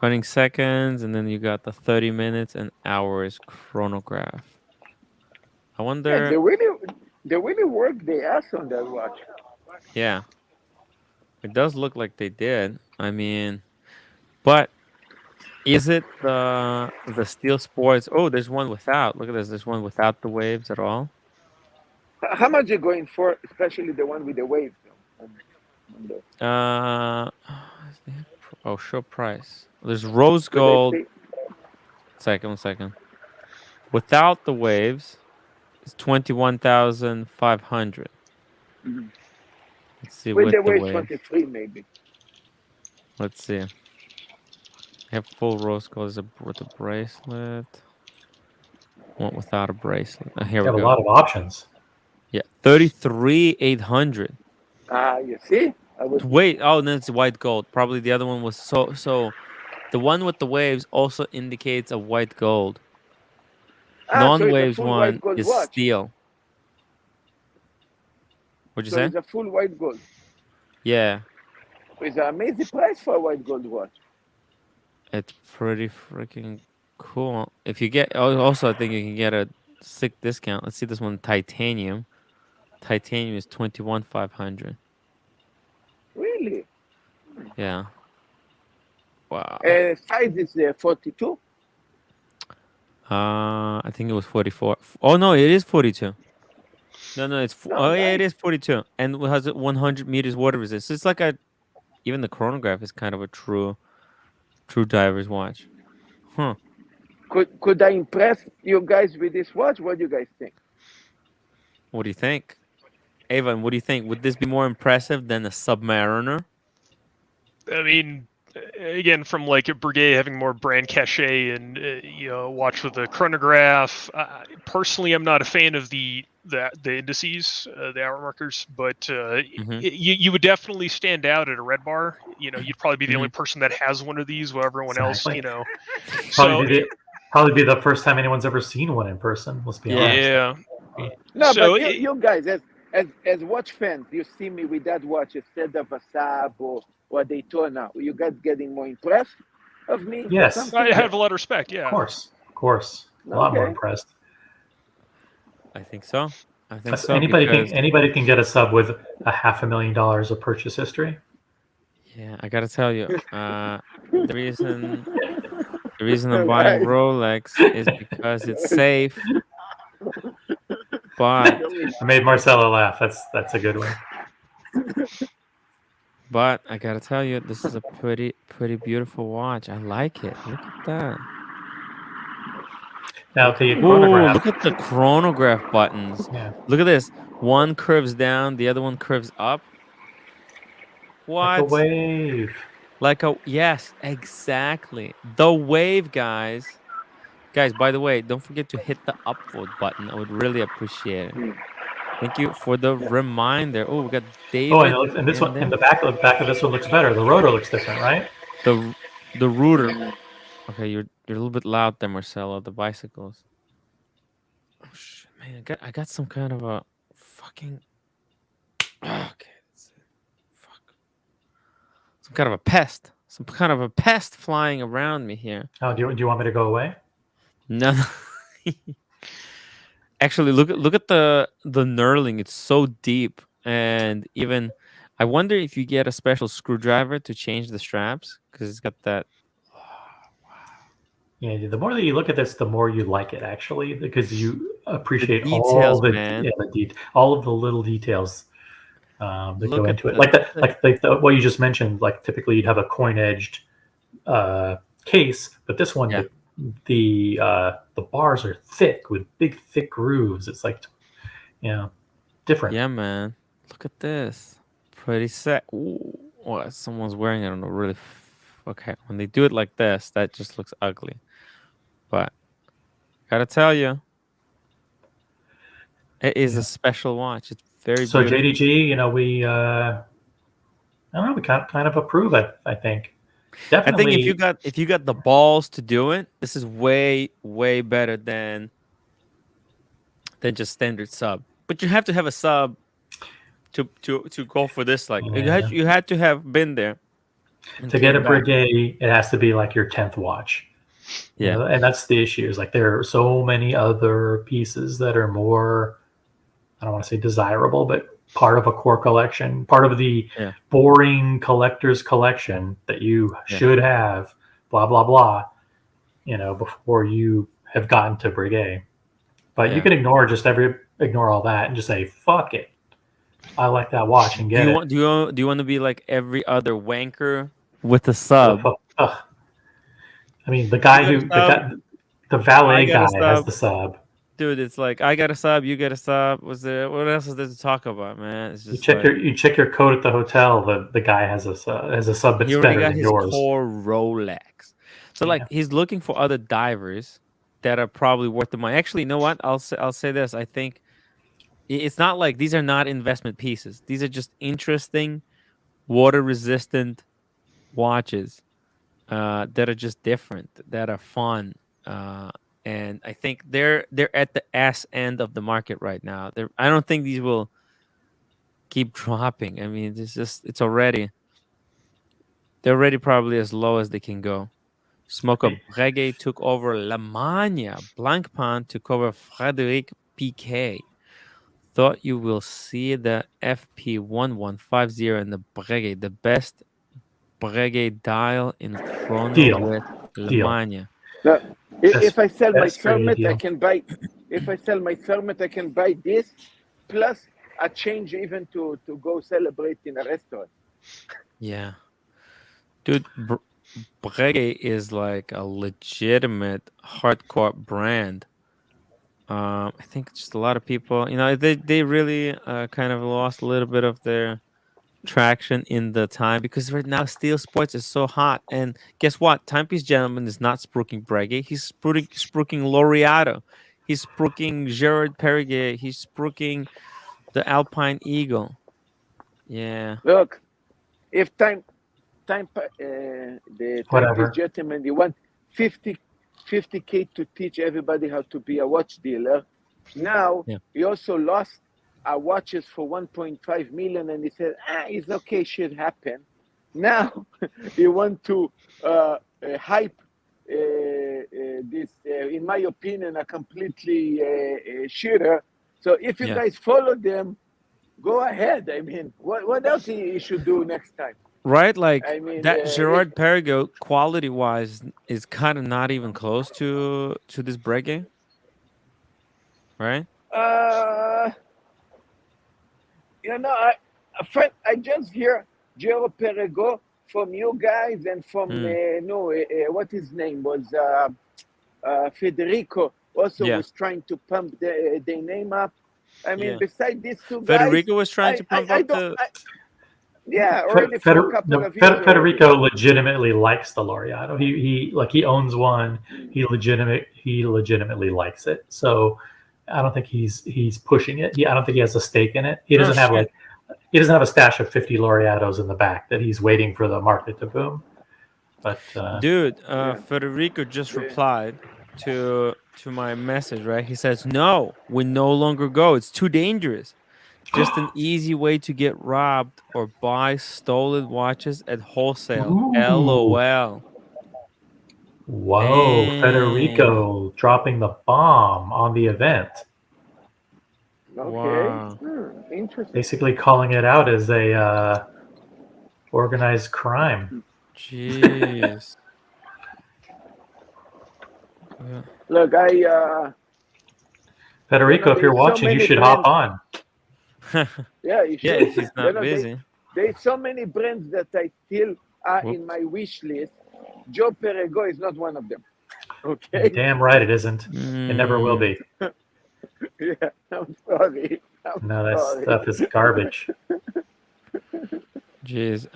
Running seconds, and then you got the 30 minutes and hours chronograph. I Yeah, wonder. they really work the ass on that watch. Yeah. It does look like they did. I mean, but is it the Steel Sports? Oh, there's one without. Look at this. There's one without the waves at all. How much are you going for, especially the one with the wave? Oh, show price. There's rose gold. One second. Without the waves, it's 21,500. Mhm. Let's see With with the the wave, wave. 23 maybe. Let's see. I have full rose gold with a bracelet. One without a bracelet. Here you we have a go. lot of options. Yeah, 33,800. Ah, you see? Wait, oh, no, it's white gold. Probably the other one was so. The one with the waves also indicates a white gold. So it's a Non-waves full white one gold is watch. steel. What'd you So say? it's a full white gold. Yeah, It's an amazing price for a white gold watch. it's pretty freaking cool. If you get, also I think you can get a sick discount. Let's see this one, titanium. Titanium is 21,500. Really? Yeah. Wow. Size is 42. I think it was 44. Oh no, it is 42. No, it's No, yeah, it nice. is 42, and it has 100 meters water resist. It's like even the chronograph is kind of a true diver's watch. Huh? Could I impress you guys with this watch? What do you guys think? What do you think, Avon? What do you think? Would this be more impressive than a Submariner? I mean, again, from like a Breguet having more brand cachet and watch with the chronograph. Personally, I'm not a fan of the indices, the hour markers, but you would definitely stand out at a red bar. You'd probably be the only person that has one of these, while everyone Exactly. else, Probably be the first time anyone's ever seen one in person. Let's be honest. Yeah. No, So but you guys, as watch fans, you see me with that watch instead of a Saab or Daytona. You guys getting more impressed of me? Yes. I have a lot of respect. Yeah. Of course. A lot more impressed. I think so. Anybody can get a sub with $500,000 of purchase history. Yeah, I gotta tell you, the reason the reason I'm buying Right. Rolex is because it's safe, but I made Marcella laugh. That's a good one. I gotta tell you, this is a pretty beautiful watch. I like it. Look at that. Now the Ooh, chronograph. look at the chronograph buttons. Yeah, Look at this. One curves down, the other one curves up. like a What? wave. Like a yes, exactly. The wave, guys. Guys, by the way, don't forget to hit the upvote button. I would really appreciate it. Thank you for the reminder. Oh, we got Oh, David and this in one in there. the back of this one looks better. The rotor looks different, right? The the router. Okay, you're a little bit loud there, Marcelo. The bicycles. Oh shit, man! I got some kind of a fucking. Okay, that's it. Fuck. Some kind of a pest. Some kind of a pest flying around me here. Oh, do you want me to go away? No. Actually, look at the knurling. It's so deep, and even I wonder if you get a special screwdriver to change the straps because it's got that. Yeah, the more that you look at this, the more you like it actually, because you The appreciate all details, man. all of the little details that go Look at into it. the look at Like the what you just mentioned. Like typically you'd have a coin edged case, but this one yeah the bars are thick with big thick grooves. It's like different. yeah man. Look at this. Pretty set. Ooh, what someone's wearing it on a really. Okay, when they do it like this, that just looks ugly. But gotta tell you, it is Yeah. a special watch. It's very So beautiful. JDG, I don't know, we kind of approve it. I think I think definitely. if you got the balls to do it, this is way better than just standard sub. But you have to have a sub to go for this. Like Yeah. you had to have been there and To get a came back. brigade, it has to be like your 10th watch. Yeah, And that's the issue. Is like there are so many other pieces that are more, I don't want to say desirable, but part of a core collection, part of the yeah, boring collector's collection that you yeah, should have, blah blah blah, before you have gotten to brigade. But you yeah. can ignore all that and just say fuck it. I like that watch and Do get you it. want do you want to be like every other wanker with a Ugh, sub? ugh, ugh. I mean, You got a sub. the I valet got a guy has sub. the sub. Dude, it's like I got a sub, you get a sub. What else is there to talk about, man? It's just like You check your coat at the hotel. The guy has a sub he that's already better got than his yours. core Rolex. So like Yeah, he's looking for other divers that are probably worth the money. Actually, you know what? I'll say this. I think it's not like these are not investment pieces. These are just interesting water resistant watches that are just different, that are fun. Uh, and I think they're at the S end of the market right now. I don't think these will keep dropping. I mean, they're already probably as low as they can go. Smoker Breguet took over La Magna. Blancpain took over Frédéric Piquet. Thought you will see the FP1150 and the Breguet, the best Breguet dial in chrono deal, with La deal. Magna. Now, Best if I sell my best Brady thermit, I deal. can buy. If I sell my thermit, I can buy this plus a change even to go celebrate in a restaurant. Yeah. Dude, Breguet is like a legitimate hardcore brand. I think just a lot of people, they really kind of lost a little bit of their traction in the time because right now steel sports is so hot. And guess what? Timepiece Gentleman is not spruiking Breguet. He's spruiking Laureato. He's spruiking Gerard Perregay. He's spruiking the Alpine Eagle. Yeah. Look, if the timepiece Whatever. gentleman, you want 50 50K to teach everybody how to be a watch dealer. Now Yeah. he also lost watches for 1.5 million, and he said, it's okay, shit happen. Now he want to hype this, in my opinion, a completely shitter. So if you Yeah. guys follow them, go ahead. I mean, what else he should do next time? right? Like I mean, that Gerard Perregaux, quality wise, is kind of not even close to this Breguet, right? uh, I just hear Gero Perego from you guys and from Mm, what his name was Federico also yeah, was trying to pump their name up. I mean, yeah. besides these two guys, Federico was trying to pump I up don't. the. Yeah, already for a couple of years already. Federico legitimately likes the Laureato. He owns one. He legitimately likes it. So I don't think he's pushing it. I don't think he has a stake in it. Oh shit, He doesn't have a stash of 50 Laureatos in the back that he's waiting for the market to boom. But dude! Yeah. Federico just Yeah. replied to my message. Right? He says, "No, we no longer go. It's too dangerous. Just an easy way to get robbed or buy stolen watches at wholesale. ooh, LOL." whoa, Damn. Federico dropping the bomb on the event, Okay. Wow. Interesting. basically calling it out as a organized crime. Jeez. Yeah. Look, Federico, if you're there's so watching, you many should hop brands. on. Yeah, you Yeah, should. if he's not busy. There's so many brands that I still are Whoop. in my wish list. Joe Perego is not one of them. You're Okay. damn right it isn't. It never will Mm, be. Yeah, I'm sorry. I'm No, that sorry. stuff is garbage. jeez.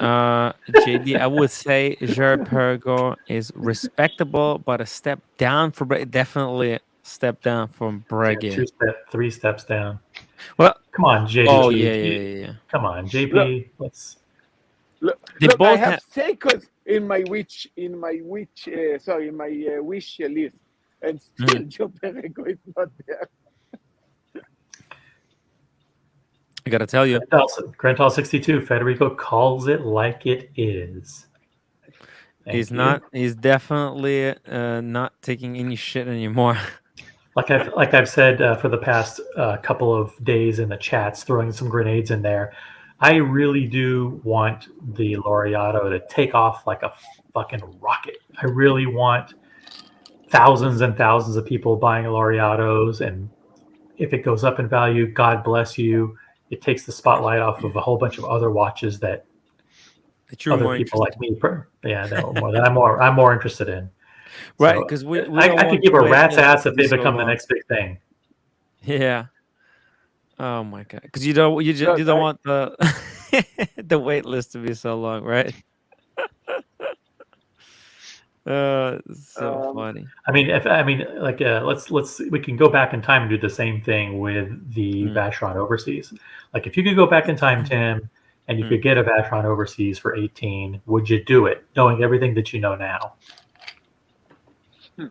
JD, I would say Jared Pergo is respectable, but a step down for definitely a step down from Yeah, Breguet. three steps down. Well, Come on, oh JDP. yeah, yeah, yeah, yeah. Come on, Look, JP. Let's. They look. I both have have. Seikos in my wish list, and still Joe Perego is not there. I gotta tell you, Grantal 62. Federico calls it like it is. he's Thank you. not. He's definitely not taking any shit anymore. Like I've said for the past couple of days in the chats, throwing some grenades in there. I really do want the Laureato to take off like a fucking rocket. I really want thousands and thousands of people buying Laureatos, and if it goes up in value, God bless you. It takes the spotlight off of a whole bunch of other watches that That you're other more people interested, like me, I'm more interested in. right? So Because we don't I could want give to a wait rat's this ass to if be they so become the long. next big thing. Yeah. Oh my god. Because you Look, don't want the the wait list to be so long, right? It's so um, funny. let's we can go back in time and do the same thing with the Mm, Vacheron Overseas. Like if you could go back in time, Tim, and you mm. could get a Vacheron Overseas for 18, would you do it, knowing everything that you know now?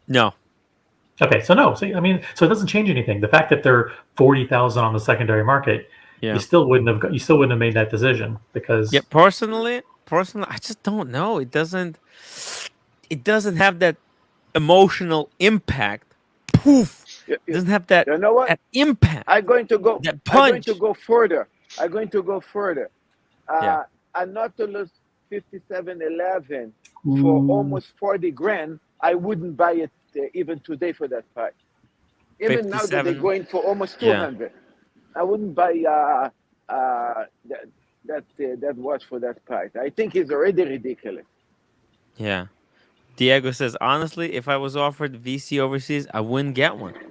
No. Okay, so no. So I mean, so it doesn't change anything. The fact that they're 40,000 on the secondary market, Yeah. you still wouldn't have made that decision Yeah. because Personally, I just don't know. It doesn't. It doesn't have that emotional impact. Poof. you, It you, doesn't have that you know what? impact. I'm going to go. That I'm going to punch. go further. I'm going to go further. Yeah. A Nautilus 5711 for ooh, almost 40 grand. I wouldn't buy it even today for that price. Even now that they're 57. going for almost Yeah. 200, I wouldn't buy that watch for that price. I think it's already ridiculous. Yeah. Diego says, honestly, if I was offered VC overseas, I wouldn't get one. That's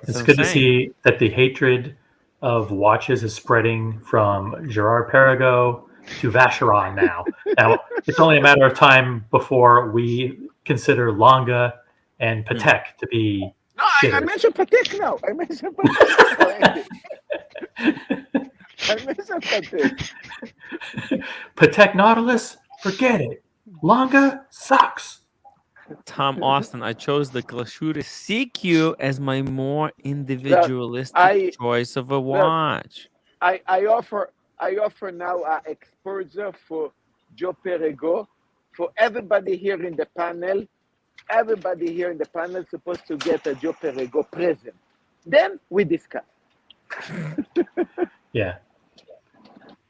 what it's I'm good to saying. see that the hatred of watches is spreading from Gerard Perregaux to Vacheron now. Now it's only a matter of time before we consider Longa and Hmm. Patek to be No, I shitters. mentioned Patek now. I mentioned Patek already. I mentioned Patek. Patek Nautilus, forget it. Longa sucks. Tom Austin, I chose the Glashütte CQ as my more Look, individualistic I choice of a look. watch. I offer now exposure for Joe Perego for everybody here in the panel. Everybody here in the panel is supposed to get a Joe Perego present. Then we discuss. Yeah.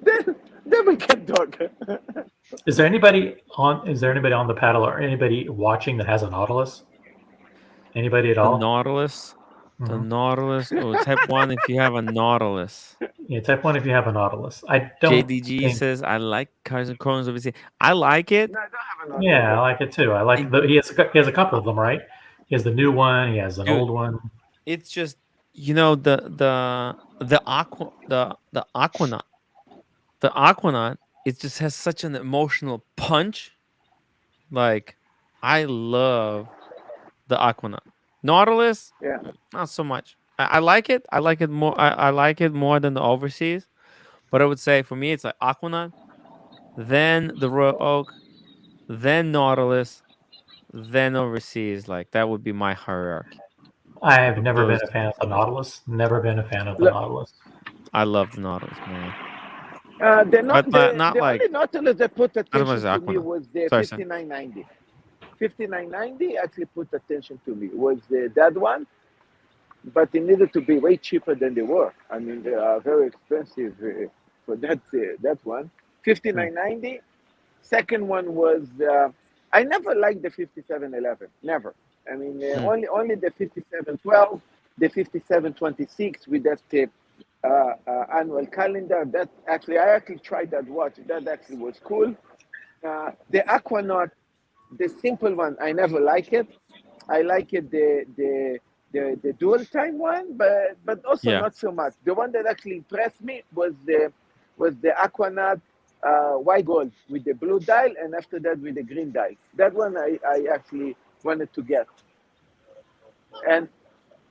Then Then we can talk. Is there anybody on? Is there anybody on the paddle or anybody watching that has a Nautilus? Anybody at The all? Nautilus. The Mhm. Nautilus. Oh, type 1 if you have a Nautilus. Yeah, type 1 if you have a Nautilus. I don't JDG think. says, I like cars and chronos overseas. I like it. No, I don't have an Yeah, I auto. like it too. I like the. He has a couple of them, right? He has the new one. He has an Dude, old one. it's just, the Aquanaut. The Aquanaut, it just has such an emotional punch. Like, I love the Aquanaut. Nautilus, Yeah. not so much. I like it. I like it more. I like it more than the overseas. But I would say for me, it's like Aquanaut, then the Royal Oak, then Nautilus, then overseas. Like that would be my hierarchy I have of never been those. a fan of the Nautilus. Never been a fan of the Look, Nautilus. I love the Nautilus, man. not But not the like only Nautilus that put not as much attention as to me Aquanaut. was the Sorry, sir. 5990. 5990 actually put attention to me. Was that one, but it needed to be way cheaper than they were. I mean, they are very expensive for that one. 5990. Second one was I never liked the 5711. Never. I mean, Hmm. only the 5712, the 5726 with that annual calendar. That actually, I actually tried that watch. That actually was cool. The Aquanaut, the simple one, I never like it. I like it the dual time one, but also Yeah. not so much. The one that actually impressed me was the Aquanaut white gold with the blue dial, and after that with the green dial. That one I actually wanted to get. And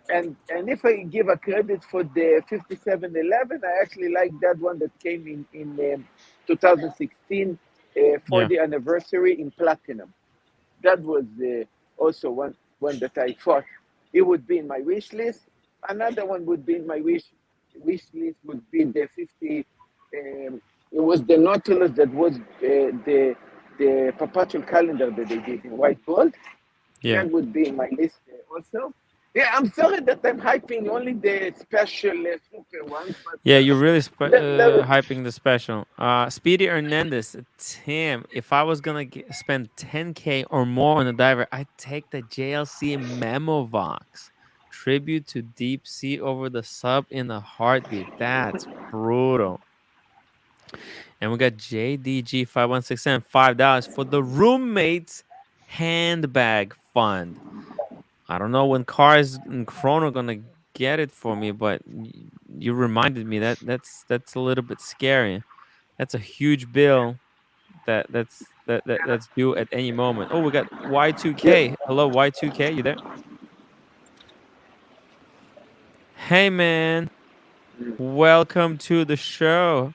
and if I give a credit for the 5711, I actually like that one that came in 2016 for Yeah. the anniversary in platinum. That was also one that I thought it would be in my wish list. Another one would be in my wish list would be the 50. It was the Nautilus that was the perpetual calendar that they did in white gold. Yeah. That would be in my list also. Yeah, I'm sorry that I'm hyping only the special super ones, but Yeah, you're really that, hyping the special. Speedy Hernandez, Tim. If I was gonna spend 10K or more on a diver, I'd take the JLC Memovox. Tribute to Deep Sea over the sub in a heartbeat. That's brutal. And we got JDG 5167 $5 for the roommate's handbag fund. I don't know when Cars and Chrono gonna get it for me, but you reminded me that's a little bit scary. That's a huge bill that's due at any moment. Oh, we got yeah, Y2K. Hello, Y2K. You there? Hey, man. Welcome to the show.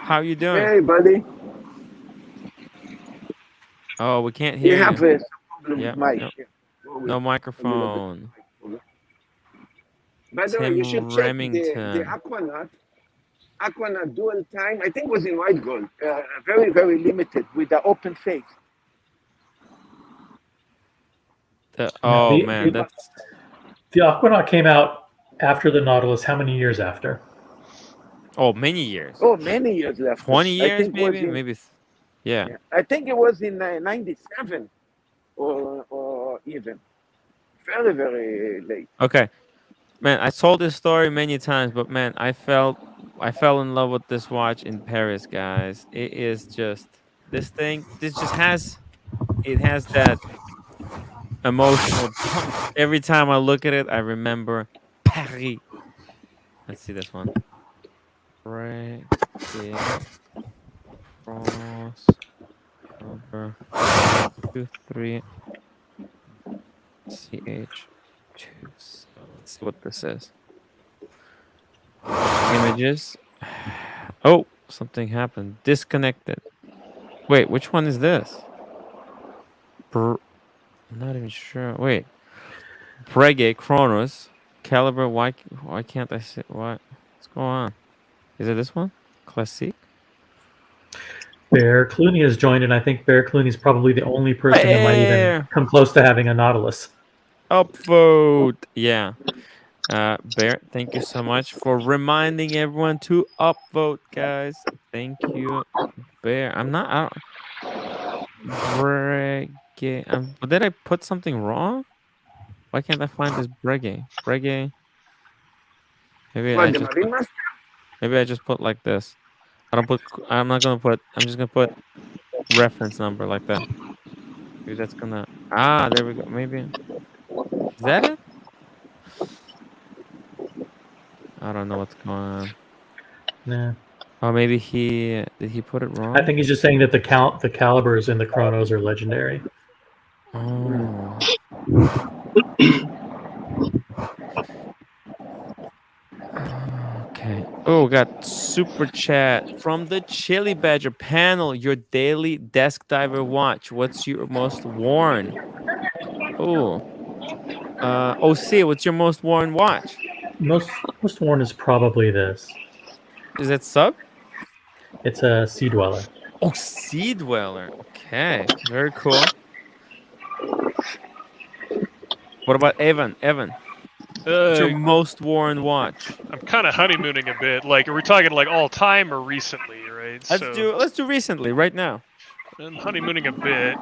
How you doing? hey buddy, Oh, we can't you hear have you. some problem Yeah, with mic. no, Yeah. Go with no a little bit. microphone. By the way, you should Tim check the Remington. Aquanaut dual time. I think it was in white gold. Very very limited with the open face. Now, Oh man, that's the Aquanaut came out after the Nautilus. How many years after? many years. Oh, many years left. 20 I years think was maybe, in yeah. yeah, I think it was in 97 or even very very late. Okay. Man, I told this story many times, but man, I fell in love with this watch in Paris, guys. It is just this just has it has that emotional punch. Every time I look at it, I remember Paris. Let's see this one. Right cross over 23 CH 2. Let's see what this is. Images. Oh, something happened. Disconnected. Wait, which one is this? I'm not even sure. Wait. Breguet Chronos. Caliber. Why can't I see what? What's going on? Is it this one? Classic? Bear Clooney has joined, and I think Bear Clooney is probably the only person who might even Bear! come close to having a Nautilus. Upvote. Yeah. Bear, thank you so much for reminding everyone to upvote, guys. Thank you, Bear. I'm not. I Brege. Did I put something wrong? Why can't I find this Brege? Brege. Maybe I What, the just Marine put. Master? Maybe I just put like this. I don't put. I'm not gonna put. I'm just gonna put reference number like that. Maybe that's gonna. Ah, there we go. Maybe is that it? I don't know what's going on. Nah. Oh, maybe he did he put it I wrong? think he's just saying that the calibers in the chronos are legendary. Oh. Okay. Oh, got super chat from the Chili Badger panel. Your daily desk diver watch. What's your most worn? Oh. OC, what's your most worn watch? Most worn is probably this. Is it sub? It's a Sea Dweller. Oh, Sea Dweller. Okay. Very cool. What about Evan? Evan, what's your most worn watch? I'm kind of honeymooning a bit. Like, are we talking like all time or recently, right? Let's do recently, right now. I'm honeymooning a bit.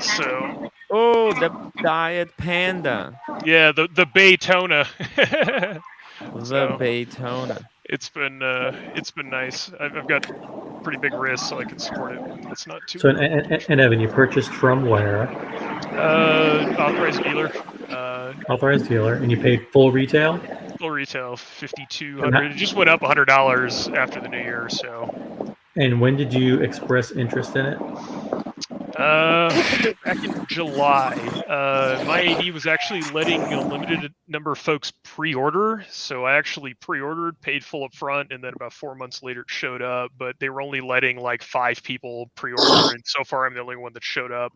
So Oh, the Diet Panda. yeah, the Baytona. The So Baytona. it's been nice. I've got pretty big wrists, so I can sport it. It's not too So, and Evan, you purchased from where? authorized dealer. Authorized dealer, and you paid full retail. Full retail, $5,200. It just went up $100 after the new year. So. And when did you express interest in it? Back in July, my AD was actually letting a limited number of folks pre-order, so I actually pre-ordered, paid full up front, and then about 4 months later it showed up. But they were only letting like 5 people pre-order, and so far I'm the only one that showed up.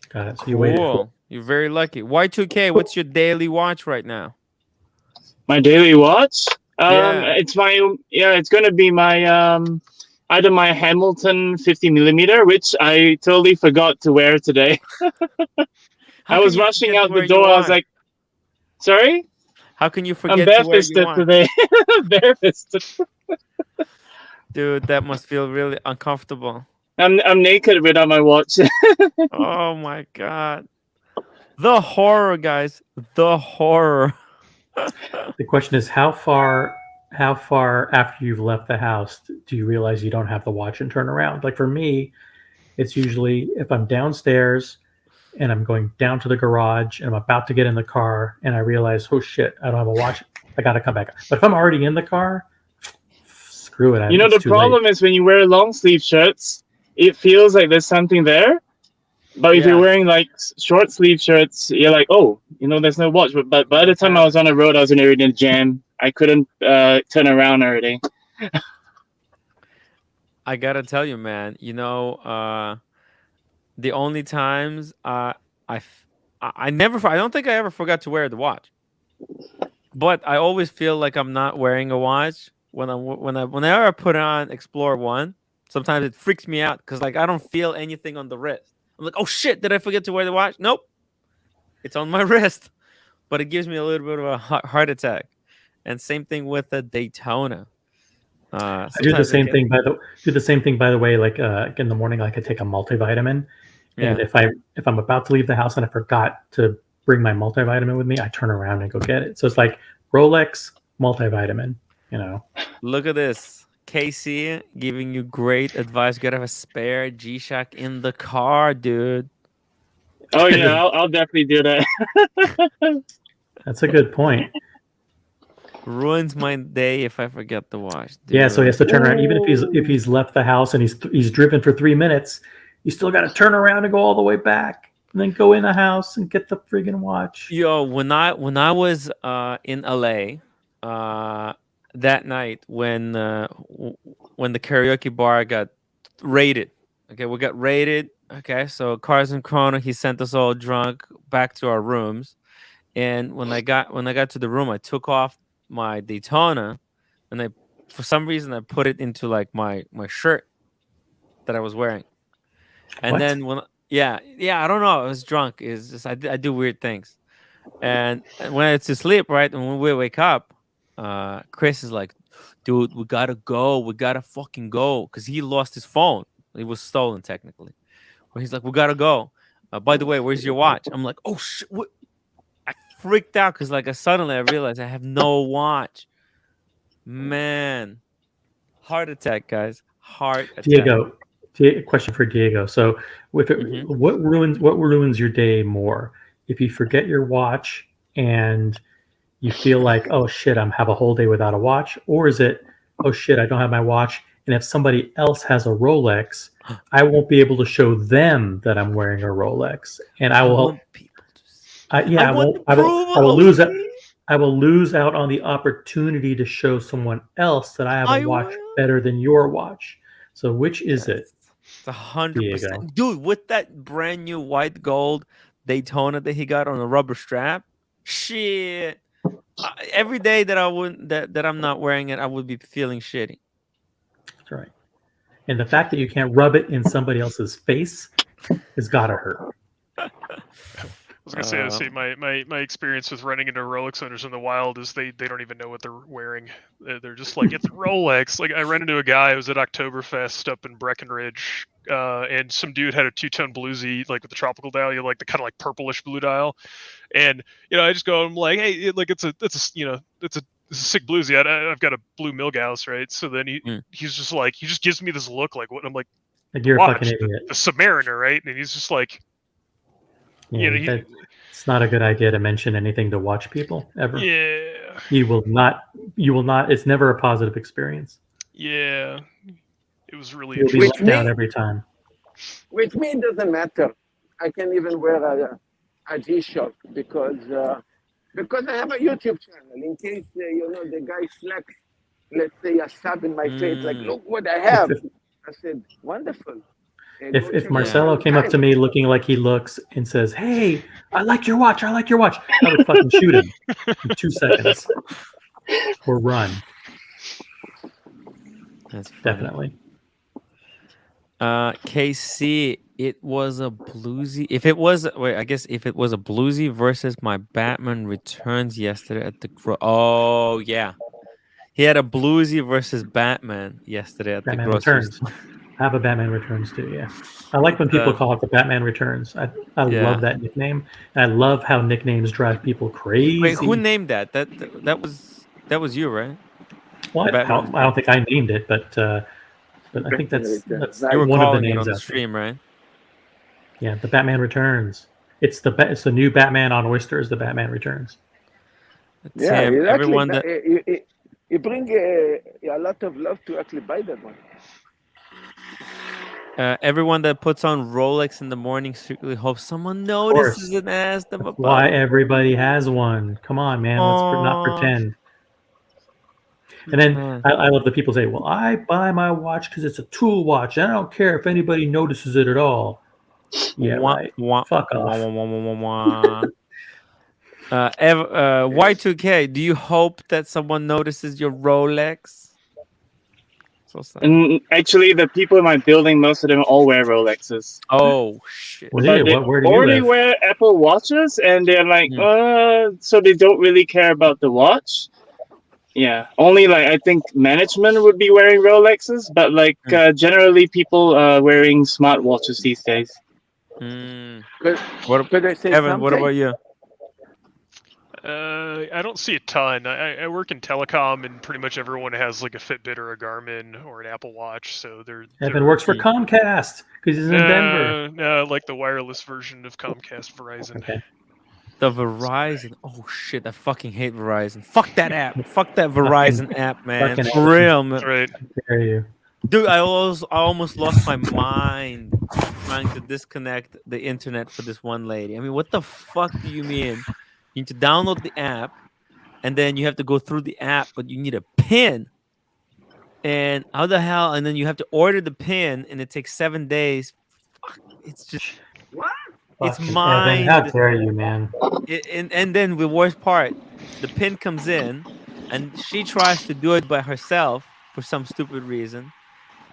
Got it. So you waited. Cool. You're very lucky. Y2K, what's your daily watch right now? My daily watch? Yeah. It's gonna be my either my Hamilton 50mm, which I totally forgot to wear today. I was rushing out the door. I was like, sorry? How can you I'm forget to wear your barefisted watch? today. Barefisted. Dude, that must feel really uncomfortable. I'm naked without my watch. Oh my god. The horror, guys. The horror. The question is, how far after you've left the house do you realize you don't have the watch and turn around? Like for me, it's usually if I'm downstairs and I'm going down to the garage and I'm about to get in the car and I realize, oh shit, I don't have a watch. I got to come back. But if I'm already in the car, screw it. You know, the problem is when you wear long sleeve shirts, it feels like there's something there. But if you're wearing like short sleeve shirts, you're like, oh, there's no watch. But by the time I was on the road, I was already in the jam. I couldn't turn around already. I gotta tell you, man. The only times I don't think I ever forgot to wear the watch, but I always feel like I'm not wearing a watch whenever I put on Explore One. Sometimes it freaks me out because like I don't feel anything on the wrist. I'm like, oh shit, did I forget to wear the watch? Nope, it's on my wrist, but it gives me a little bit of a heart attack. And same thing with the Daytona. I do the same thing by the way. Like in the morning, like I take a multivitamin, and if I'm about to leave the house and I forgot to bring my multivitamin with me, I turn around and go get it. So it's like Rolex multivitamin. Look at this. Casey giving you great advice. You gotta have a spare G-Shock in the car, dude. Oh yeah, I'll definitely do that. That's a good point. Ruins my day if I forget the watch. Dude. Yeah, so he has to turn around. Even if he's left the house and he's driven for 3 minutes, you still got to turn around and go all the way back, and then go in the house and get the friggin' watch. Yo, when I was in LA, that night when the karaoke bar got raided. Okay, we got raided. Okay, so Cars and Chrono, he sent us all drunk back to our rooms, and when I got to the room, I took off my Daytona, and for some reason I put it into like my shirt that I was wearing, and then I don't know, I was drunk. It's just I do weird things, And when it's asleep, right, and when we wake up, Chris is like, "Dude, we gotta go. We gotta fucking go," because he lost his phone. It was stolen technically. But he's like, "We gotta go." By the way, where's your watch? I'm like, "Oh shit!" I freaked out because like suddenly I realized I have no watch. Man, heart attack, guys. Heart attack. Diego, question for Diego. So, Hmm. what ruins your day more? If you forget your watch and you feel like, oh shit, I'm have a whole day without a watch, or is it, oh shit, I don't have my watch, and if somebody else has a Rolex, I won't be able to show them that I'm wearing a Rolex, and I I will, want people to see. I yeah, I want won't, I approval will of lose it. me. I will lose out on the opportunity to show someone else that I have a I watch will. better than your watch. So which is Yes, it, it's 100%, Diego? dude. With that brand new white gold Daytona that he got on a rubber strap, shit. Every day that I wouldn't that I'm not wearing it, I would be feeling shitty. That's right. And the fact that you can't rub it in somebody else's face has got to hurt. I was gonna say, my experience with running into Rolex owners in the wild is they don't even know what they're wearing. They're just like, it's Rolex. Like I ran into a guy who was at Oktoberfest up in Breckenridge, and some dude had a two-tone bluesy like with the tropical dial, like the kind of like purplish blue dial, and I just go, I'm like, hey, like it's a it's a sick bluesy. I've got a blue Milgauss, right? So then Mm. he's just like, he just gives me this look like, what? And I'm like, Like the you're a fucking watch, idiot. the Submariner, right? And he's just like, Yeah, it's not a good idea to mention anything to watch people ever. yeah, You will not. You will not. It's never a positive experience. yeah. It was really You'll be With interesting. let down me, every time. it doesn't matter. I can even wear a G-Shock because I have a YouTube channel. In case the guy slacks, let's say a stab in my face, like, Mm. look what I If have. if, I said, wonderful. if, Go if check it Yeah. out Marcelo came up to anytime. me looking like he looks and says, "Hey, I like your watch. I like your watch," I would fucking shoot him in 2 seconds or run. That's funny. Definitely. KC, it was a bluesy. If it was, wait, I guess if it was a bluesy versus my Batman Returns yesterday at the oh yeah, he had a bluesy versus Batman yesterday at the Batman grocery Returns. store. I have a Batman Returns too. Yeah, I like It's when people call it the Batman Returns. I love yeah. that nickname, and I love how nicknames drive people Wait, who crazy. named that? That was you, right? Well, Batman I don't Returns. think I named it, but I think Batman that's Returns. You Nice. were one of the calling it names on the out there. stream, right? Yeah, the Batman Returns. It's the new Batman on Oysters. The Batman Returns. Yeah, Tim, it actually everyone that it bring a lot of love to actually buy that one. everyone that puts on Rolex in the morning secretly hopes someone Of notices course, and asks them that's about why it. everybody has one. Come on, man. Let's not Oh pretend. And then man. I love the people say, "Well, I buy my watch because it's a tool watch. And I don't care if anybody notices it at all." Yeah, Wah, right. wah, Fuck wah, off. wah, wah, wah, wah, wah. Y2K, do you hope that someone notices your Rolex? So sad. And actually, the people in my building, most of them all wear Rolexes. Oh shit. Really? But they Where do you only live? wear Apple Watches, and they're like, Hmm. so they don't really care about the watch. Yeah, only like I think management would be wearing Rolexes, but like generally people are wearing smartwatches these days. Mm. Could, What, could I say Kevin? What about something? you? I don't see a ton. I work in telecom, and pretty much everyone has like a Fitbit or a Garmin or an Apple Watch. So Evan works for Mm. Comcast because he's in Denver. no, like the wireless version of Comcast, Verizon. Okay. The Verizon. Oh shit! I fucking hate Verizon. Fuck that app. Fuck that Fucking, Verizon app, man. fucking For Evan. real, man. Right. Dare you? Dude, I almost lost my mind trying to disconnect the internet for this one lady. I mean, what the fuck do you mean? You need to download the app, and then you have to go through the app, but you need a pin. And how the hell? And then you have to order the pin, and it takes 7 days. Fuck, it's just What? it's Fucking Evan, how mind. dare you, man? And then the worst part, the pin comes in, and she tries to do it by herself for some stupid reason.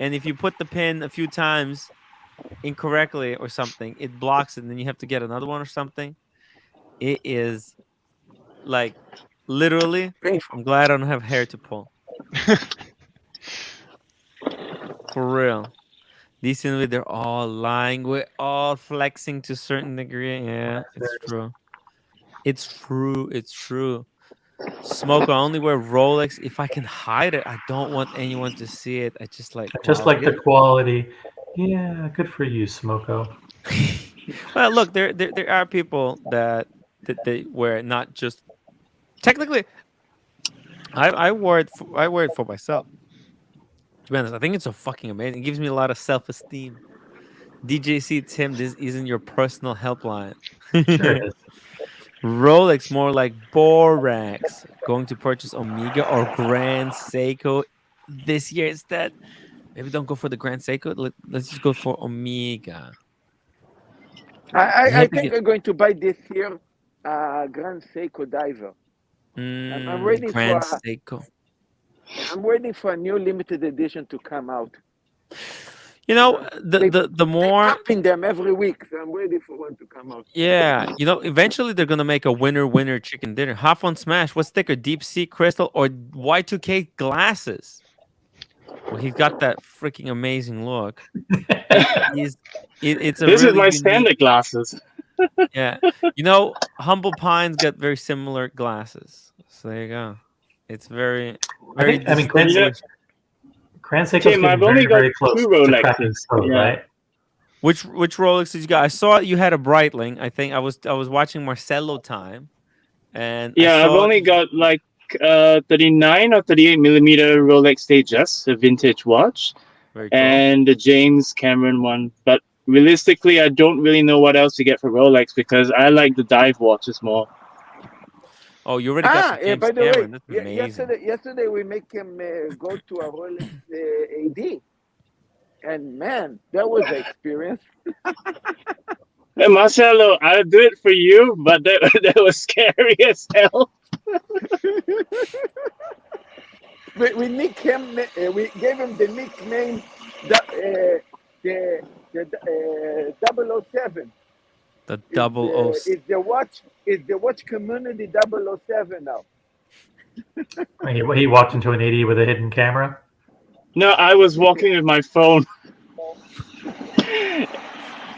And if you put the pin a few times incorrectly or something, it blocks it, and then you have to get another one or something. It is Like literally, Painful. I'm glad I don't have hair to pull. For real. Decently, they're all lying. We're all flexing to a certain degree. Yeah, it's true. It's true. It's true. Smoke. I only wear Rolex if I can hide it. I don't want anyone to see it. I just like I just like the quality. Yeah, good for you, Smoko. Well, look, there are people that they wear it, not just technically. I wore it. I wear it for myself. To be honest, I think it's so fucking amazing. It gives me a lot of self esteem. DJC Tim, this isn't your personal helpline. Sure it is. Rolex, more like Borax. Going to purchase Omega or Grand Seiko this year instead. Maybe don't go for the Grand Seiko. Let's just go for Omega. I think I'm going to buy this year Grand Seiko diver. I'm waiting Grand for Seiko. I'm waiting for a new limited edition to come out. You know, the more dropping them every week, so I'm waiting for one to come out. yeah, you know, eventually they're gonna make a winner chicken dinner. Half on Smash. What's thicker, deep sea crystal or Y2K glasses? Well, he's got that freaking amazing look. It's a This really is my unique, standard glasses. yeah. You know, Humble Pines got very similar glasses. So there you go. It's very I mean, Grand distinguished. Seiko's Tim, getting I've only very, very got close two to cracking Rolexes. code, Yeah. right? Which Rolex did you got? I saw you had a Breitling. I think I was watching Marcelo Time, and I Yeah, I've saw only got like 39 or 38 millimeter Rolex Stages, a vintage watch, very cool. and the James Cameron one. But realistically, I don't really know what else to get for Rolex because I like the dive watches more. Oh, you already got the James by the Cameron. way, That's amazing. yesterday we make him go to a Rolex AD, and man, that was an experience. Hey, Marcelo, I'll do it for you, but that was scary as hell. we nick him. We gave him the nickname the 007. The 007. Is the watch community 007 now? He walked into an 80 with a hidden camera. No, I was walking with my phone.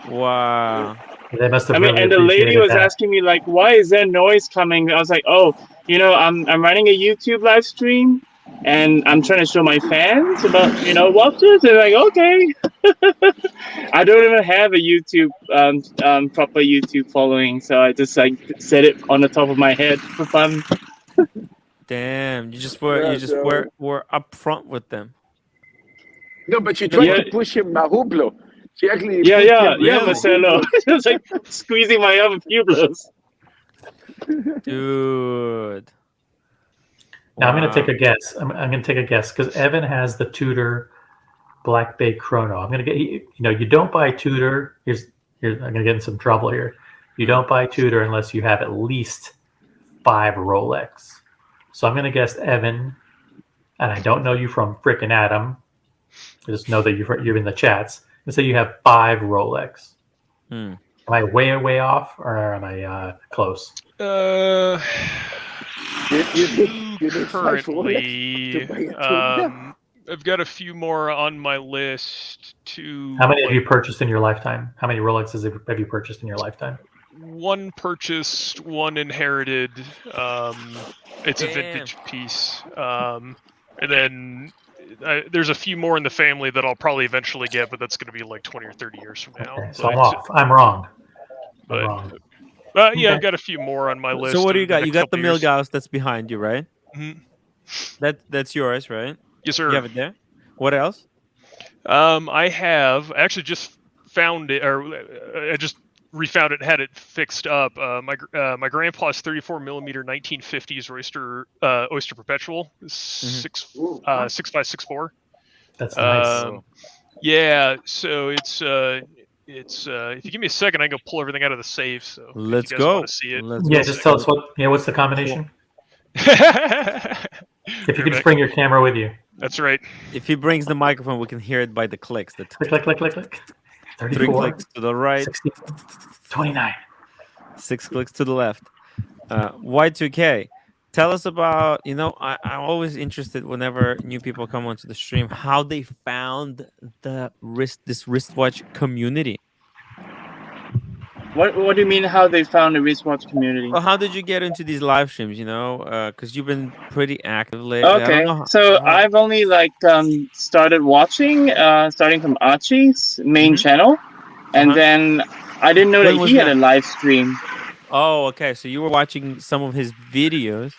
Wow. They must have. I mean, really and the lady appreciated was that. asking me like, "Why is there noise coming?" I was like, "Oh, you know, I'm running a YouTube live stream, and I'm trying to show my fans about watches." And like, okay, I don't even have a YouTube proper YouTube following, so I just like said it on the top of my head for fun. Damn, you just were upfront with them. No, but she tried to push him Mahublo. She actually yeah, Marcelo. Just like squeezing my other pubes. Dude. Now I'm going to take a guess. I'm going to take a guess because Evan has the Tudor Black Bay Chrono. I'm going to get you don't buy Tudor. Here's I'm going to get in some trouble here. You don't buy Tudor unless you have at least 5 Rolex. So I'm going to guess Evan, and I don't know you from frickin' Adam. I just know that you're in the chats. And say you have 5 Rolex. Am I way off, or am I close? Currently, I've got a few more on my list. How many have you purchased in your lifetime? How many Rolexes have you purchased in your lifetime? One purchased, one inherited. It's a vintage piece, and then there's a few more in the family that I'll probably eventually get, but that's going to be like 20 or 30 years from now. Okay, so I'm off. I'm wrong. Yeah, I've got a few more on my list. So what do you got? You got the Milgauss that's behind you, right? Mm-hmm. That's yours, right? Yes, sir. You have it there. What else? I actually just found it, or I just refound it, had it fixed up. My grandpa's 34 millimeter 1950s Oyster Perpetual, 6x6.4. That's nice. Yeah, so it's if you give me a second, I can go pull everything out of the safe. So let's if you guys go. Want to see it. Just tell us what's the combination. If you could just bring your camera with you. That's right. If he brings the microphone, we can hear it by the clicks. The click. 34, 3 clicks to the right. 60, 29. 6 clicks to the left. Y2K. Tell us about, I'm always interested whenever new people come onto the stream, how they found this wristwatch community. What do you mean? How they found the wristwatch community? Well, how did you get into these live streams? Because you've been pretty active lately. I don't Okay, know so how. I've only started watching, starting from Archie's main Mhm. channel, and Uh-huh. then I didn't know that When was he had a that? live stream. Oh, okay. So you were watching some of his videos,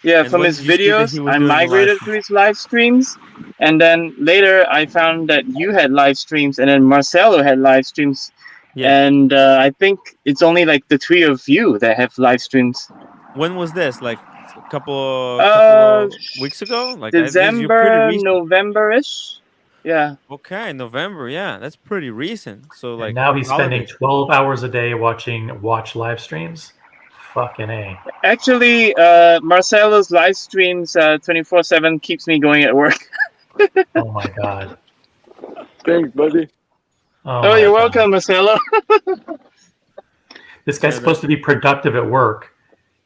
Yeah, and from when his did you see that videos, he was I doing a live migrated to stream? his live streams, and then later I found that you had live streams, and then Marcelo had live streams, Yes. and I think it's only like the three of you that have live streams. When was this? Like a couple Uh, of weeks ago? Like you're pretty December, recent. November-ish. Yeah. Okay, November. Yeah, that's pretty recent. So And like now he's spending holidays. 12 hours a day watching watch live streams. Fucking A. Actually, Marcelo's live streams 24/7 keeps me going at work. Oh my God. Thanks, buddy. Oh, my you're God. welcome, Marcelo. This guy's Yeah, supposed to be productive at work,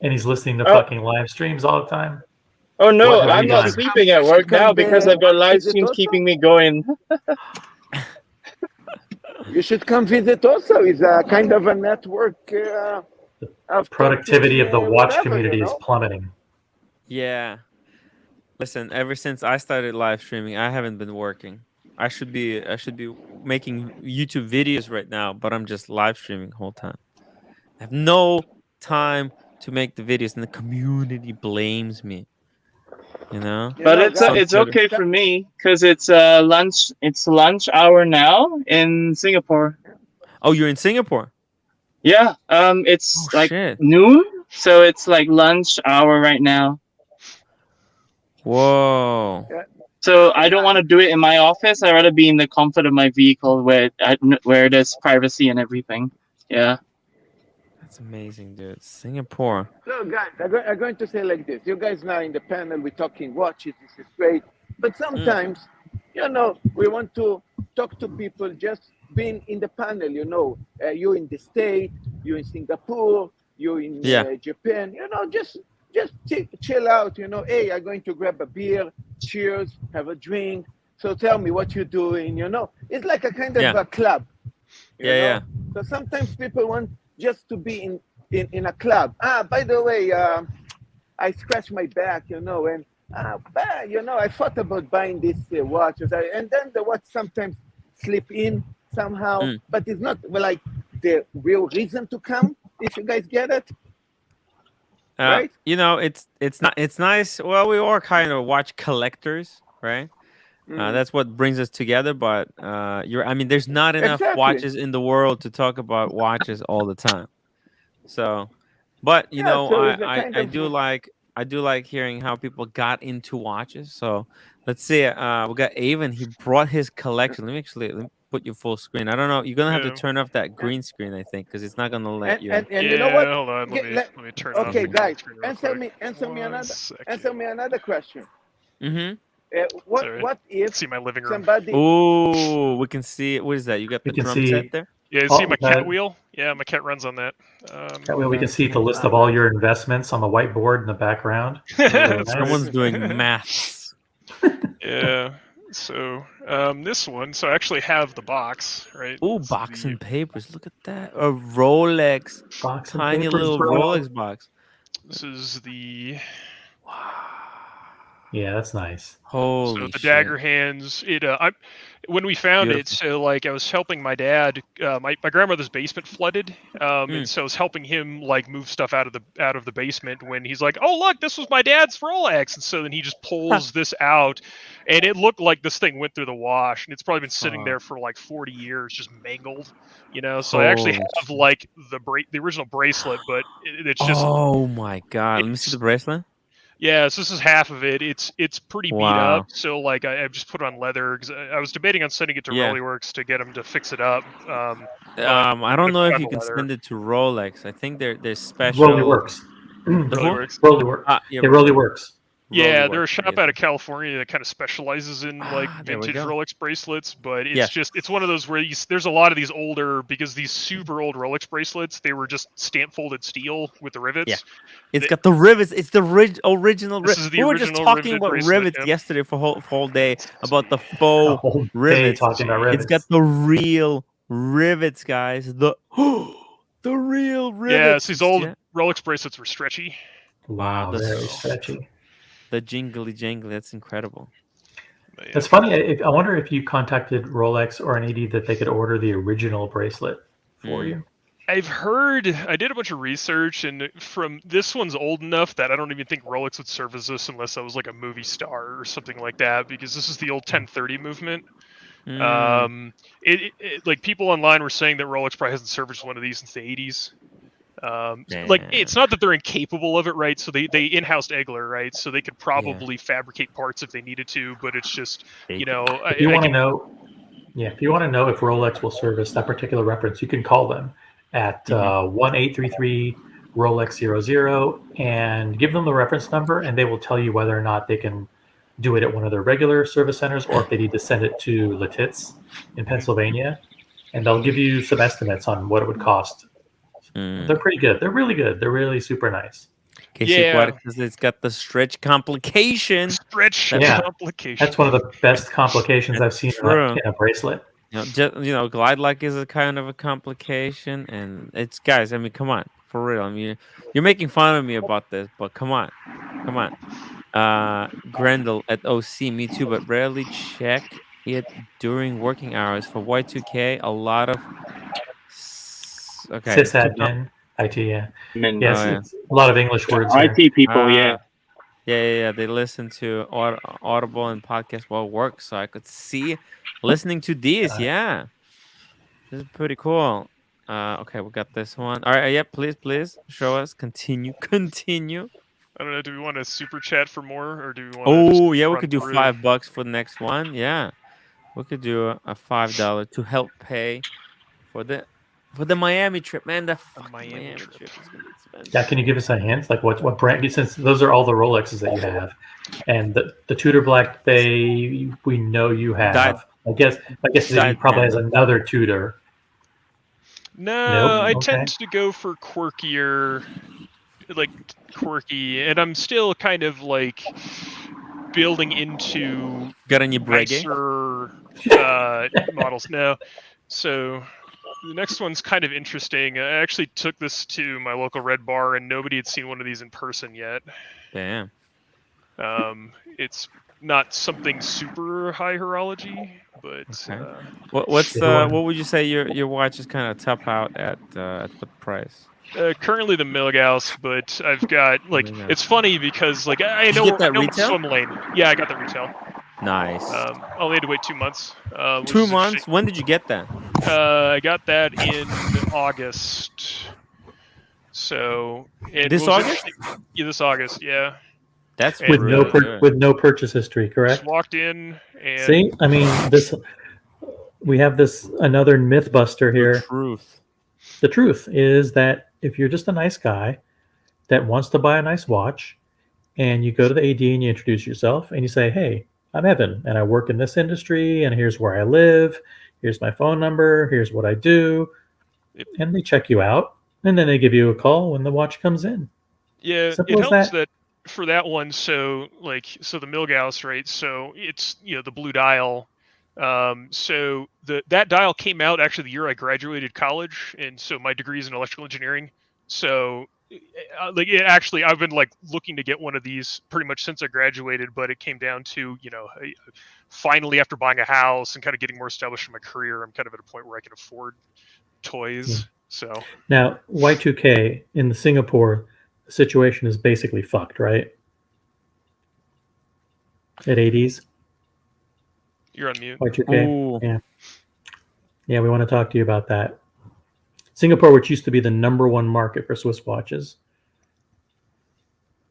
and he's listening to fucking live streams all the time. Oh no, What have I'm we not done? sleeping at work now because I've got live visit streams also? keeping me going. You should come visit also. It's a kind of a network. Of Productivity of the talking, watch whatever, community is plummeting. Yeah. Listen, ever since I started live streaming, I haven't been working. I should be making YouTube videos right now, but I'm just live streaming the whole time. I have no time to make the videos, and the community blames me. But it's guys, okay for me because it's lunch. It's lunch hour now in Singapore. Oh, you're in Singapore? Yeah. It's like shit. noon, so it's like lunch hour right now. Whoa. So I don't want to do it in my office. I'd rather be in the comfort of my vehicle where there's privacy and everything. Yeah. That's amazing, dude. Singapore. So, guys, I'm going to say like this. You guys now in the panel, we're talking watches. This is great. But sometimes, we want to talk to people just being in the panel, you in the States, you in Singapore, you in Japan, just chill out, hey, I'm going to grab a beer, cheers, have a drink. So tell me what you're doing, It's like a kind of a club. You know? So sometimes people want just to be in a club. By the way, I scratched my back, and I thought about buying this watch, and then the watch sometimes slip in somehow, but it's not like the real reason to come. If you guys get it, right? It's nice. Well, we are kind of watch collectors, right? That's what brings us together. But there's not enough watches in the world to talk about watches all the time. So, but I do like hearing how people got into watches. So let's see. We got Avon. He brought his collection. Let me put you full screen. I don't know. You're gonna have to turn off that green screen, I think, because it's not gonna let you. And you know what? Hold on. Let me turn off. Okay, guys, answer me me another question. Mm-hmm. What if see my living room? somebody? Oh, we can see. What is that? You got the drum set there? Yeah, see my cat wheel? Yeah, my cat runs on that. That way we can see the list of all your investments on the whiteboard in the background. Someone's doing maths. Yeah. So this one, so I actually have the box, right? Oh, box and papers. Look at that. A Rolex. Tiny little Rolex box. This is the... Yeah, that's nice. Holy so the shit. dagger hands. When we found it, so like I was helping my dad. My grandmother's basement flooded, and so I was helping him like move stuff out of the basement. When he's like, "Oh look, this was my dad's Rolex," and so then he just pulls this out, and it looked like this thing went through the wash, and it's probably been sitting there for like 40 years, just mangled. So I actually have like the original bracelet, but it's just. Oh my god! Let me see the bracelet. Yeah, so this is half of it. It's pretty beat up. So like I've just put it on leather because I was debating on sending it to Roleworks to get them to fix it up. I don't know if you can send it to Rolex. I think there's special. Roleworks. Roleworks. Roleworks. It really works. Yeah, Rolex they're a shop bracelet. out of California that kind of specializes in like There we vintage go. Rolex bracelets, but it's Yes. just it's one of those where there's a lot of these older because these super old Rolex bracelets they were just stamp folded steel with the rivets. Yeah. It's They- got the rivets. It's the original. This is the We were just original talking riveted about bracelet, rivets yep. yesterday for whole day about the A faux whole day rivets. talking about It's got rivets. the real rivets, guys. The real rivets. Yeah, it's these old Yeah. Rolex bracelets were stretchy. Wow, the very s- stretchy. The jingly jangly. That's incredible. But yeah. It's funny. I wonder if you contacted Rolex or an AD that they could order the original bracelet for you. I've heard. I did a bunch of research, and from this one's old enough that I don't even think Rolex would service this unless I was like a movie star or something like that, because this is the old 1030 movement. Like people online were saying that Rolex probably hasn't serviced one of these since the 80s. Like it's not that they're incapable of it, right? So they in-housed Egler, right? So they could probably fabricate parts if they needed to, but it's just They If you want to know, if you want to know if Rolex will service that particular reference, you can call them at 1-833 Rolex 00 and give them the reference number, and they will tell you whether or not they can do it at one of their regular service centers or if they need to send it to Lititz in Pennsylvania, and they'll give you some estimates on what it would cost. They're pretty good. They're really good. They're really super nice. Because it's got the stretch complication. Complication. That's one of the best complications I've seen in a bracelet. Glide lock is a kind of a complication, and it's guys. I mean, come on, for real. I mean, you're making fun of me about this, but come on. Grendel at OC, me too, but rarely check it during working hours. For Y2K, a lot of Sysadmin, IT, yeah. Yes, it's a lot of English words here. IT people, yeah. Yeah. They listen to Audible and podcast while work, so I could see listening to these. Yeah, this is pretty cool. Okay, we got this one. All right, yeah, please show us. Continue. I don't know. Do we want to super chat for more, or do we want? Oh yeah, we could do $5 for the next one. Yeah, we could do a $5 to help pay for the Miami trip, man. The Miami trip is gonna be expensive. Yeah, can you give us a hint? Like what brand? Since those are all the Rolexes that you have, and the Tudor Black Bay, we know you have. I guess that he probably has another Tudor. No, I tend to go for quirky, and I'm still kind of like building into nicer models now. So the next one's kind of interesting. I actually took this to my local Red Bar, and nobody had seen one of these in person yet. Damn. It's not something super high horology, but what would you say your watch is kind of top out at what price? Currently the Milgauss, but I've got it's funny because I know swim lane. Yeah, I got the retail. Nice. I only had to wait 2 months. 2 months? When did you get that? I got that in August. So this August? Yeah, this August. Yeah. That's with no purchase history, correct? Just walked in and see. I mean, we have another myth buster here. The truth is that if you're just a nice guy that wants to buy a nice watch, and you go to the AD and you introduce yourself and you say, "Hey, I'm Evan, and I work in this industry, and here's where I live. Here's my phone number. Here's what I do," and they check you out, and then they give you a call when the watch comes in. Yeah, Simple it helps that for that one. So the Milgauss, right? So it's the blue dial. So that dial came out actually the year I graduated college, and so my degree is in electrical engineering. So I've been looking to get one of these pretty much since I graduated, but it came down to finally after buying a house and kind of getting more established in my career, I'm kind of at a point where I can afford toys. Yeah. So now Y2K in Singapore, the situation is basically fucked, right? At 80s. You're on mute. Y2K. Yeah, we want to talk to you about that. Singapore, which used to be the #1 market for Swiss watches.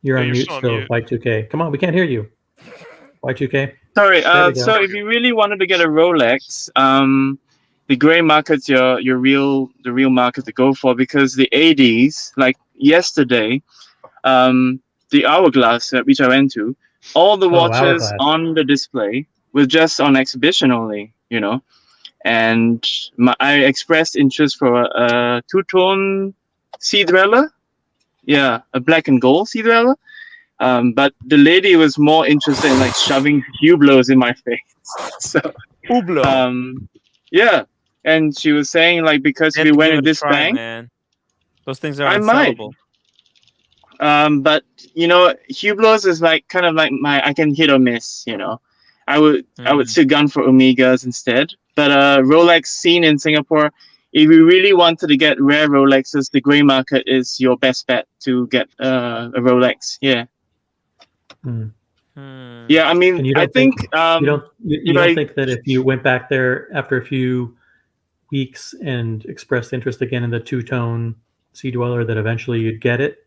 You're on mute still, Y2K. Come on, we can't hear you. Y2K. Sorry. So if you really wanted to get a Rolex, the gray market's the real market to go for, because the 80s, like yesterday, the Hourglass which I went to, all the watches hourglass. on the display were just on exhibition only, and I expressed interest for a two-tone sea dweller, a black and gold sea dweller. But the lady was more interested in like shoving Hublots in my face. So, Hublot. yeah, and she was saying like because You have we to went give in it a this try, bank, man. Those things are I might. unsellable. But Hublots is like kind of like I can hit or miss. I would still gun for Omegas instead. But Rolex scene in Singapore, if you really wanted to get rare Rolexes, the grey market is your best bet to get a Rolex. Yeah. Yeah, I mean, And you I don't think think you don't think that if you went back there after a few weeks and expressed interest again in the two-tone Sea Dweller that eventually you'd get it?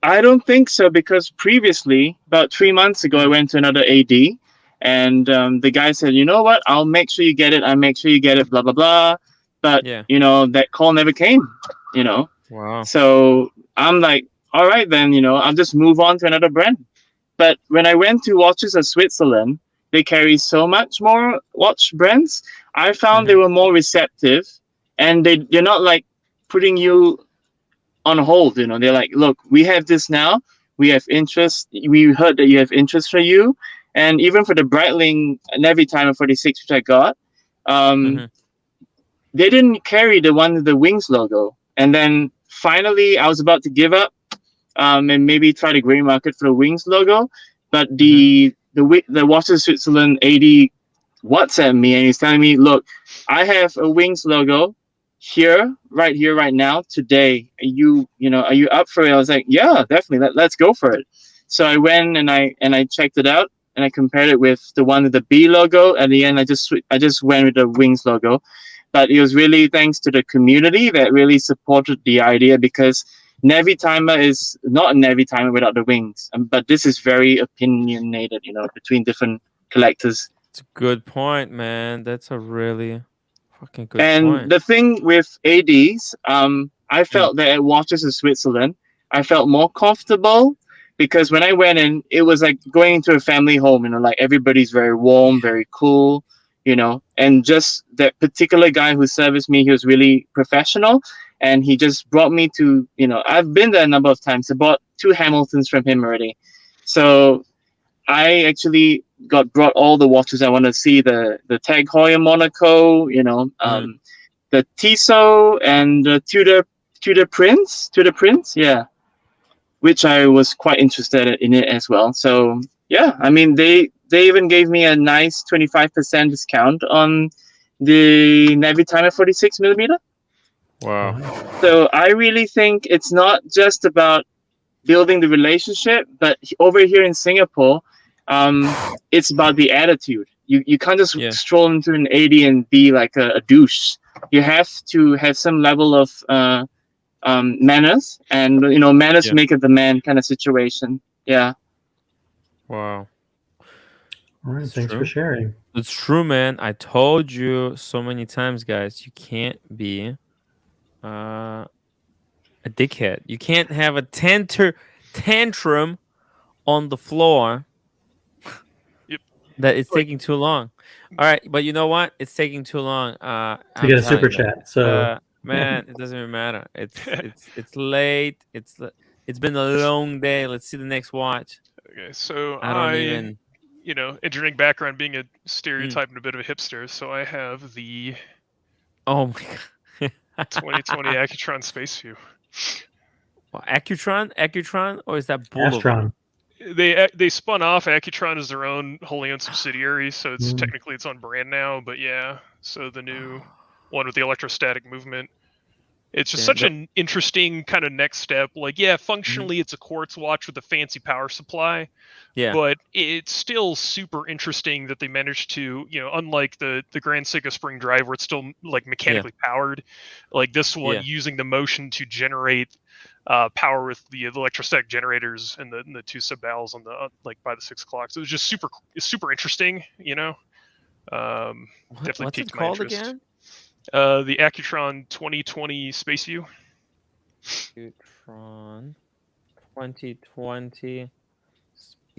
I don't think so, because previously, about 3 months ago, I went to another AD, and the guy said, "You know what? I'll make sure you get it. I'll make sure you get it. Blah blah blah." But Yeah. that call never came. Wow. So I'm like, all right then. I'll just move on to another brand. But when I went to Watches of Switzerland, they carry so much more watch brands. I found they were more receptive, and they're not like putting you on hold. They're like, look, we have this now. We have interest. We heard that you have interest for you, and even for the Breitling Navitimer 46, which I got, they didn't carry the one with the Wings logo. And then finally, I was about to give up, and maybe try the grey market for the Wings logo, but the Watches Switzerland AD WhatsApp me, and he's telling me, look, I have a Wings logo right here, right now, today. Are you up for it? I was like, yeah, definitely. Let's go for it. So I went and I checked it out, and I compared it with the one with the B logo. At the end, I just went with the Wings logo. But it was really thanks to the community that really supported the idea, because Navitimer is not a Navitimer without the wings. But this is very opinionated, between different collectors. It's a good point, man. That's a really fucking good And point. the thing with ADs, I felt that at Watches of Switzerland, I felt more comfortable, because when I went in, it was like going into a family home. Like everybody's very warm, very cool. And just that particular guy who serviced me, he was really professional, and he just brought me to, I've been there a number of times. I bought 2 Hamiltons from him already. So I actually brought all the watches I want to see, the Tag Heuer Monaco, the Tissot, and the Tudor Prince, yeah, which I was quite interested in it as well. So yeah, I mean, they even gave me a nice 25% discount on the Navitimer 46mm. Wow. So I really think it's not just about building the relationship, but over here in Singapore, it's about the attitude. You can't just stroll into an AD and be like a douche. You have to have some level of manners, and manners make it the man kind of situation. Yeah. Wow. All right, It's thanks true. for sharing. It's true, man. I told you so many times, guys. You can't be a dickhead. You can't have a tantrum on the floor. Yep. That it's taking too long. All right, but you know what? It's taking too long. To I'm get a telling super you, chat. So man, it doesn't even matter. It's late. It's been a long day. Let's see the next watch. Okay, so I don't even. engineering background, being a stereotype and a bit of a hipster, so I have the Oh my god. 2020 Accutron Space View. Well, Accutron, or is that Boulevard? Astron. They spun off. Accutron as their own wholly owned subsidiary, so it's technically its own brand now. But yeah, so the new one with the electrostatic movement. It's just such an interesting kind of next step. Like, yeah, functionally it's a quartz watch with a fancy power supply. Yeah. But it's still super interesting that they managed to, unlike the Grand Seiko Spring Drive, where it's still like mechanically powered, like this one using the motion to generate power with the electrostatic generators and the 2 sub valves on the by the 6 o'clock. So it was just super interesting, definitely What's piqued it my called interest. again? The Accutron 2020 Space View. Accutron 2020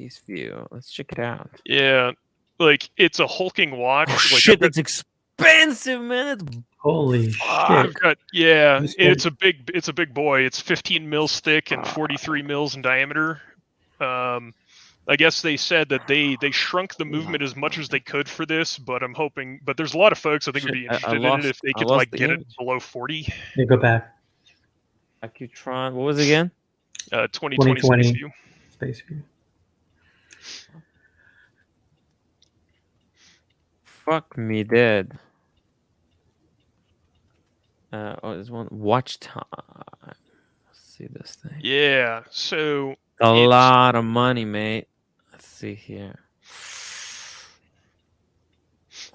Space View. Let's check it out. Yeah, like it's a hulking watch. Oh like, shit, it's expensive, man. It's Holy fuck. shit! It's a big boy. It's 15 mils thick and 43 mils in diameter. I guess they said that they shrunk the movement as much as they could for this, but I'm hoping. But there's a lot of folks I think would be interested in it if they could like get it below 40. You go back. Accutron. What was it again? 2020 Space View. Space View. Fuck me dead. There's one watch time. Let's see this thing. Yeah, so a lot of money, mate. Let's see here.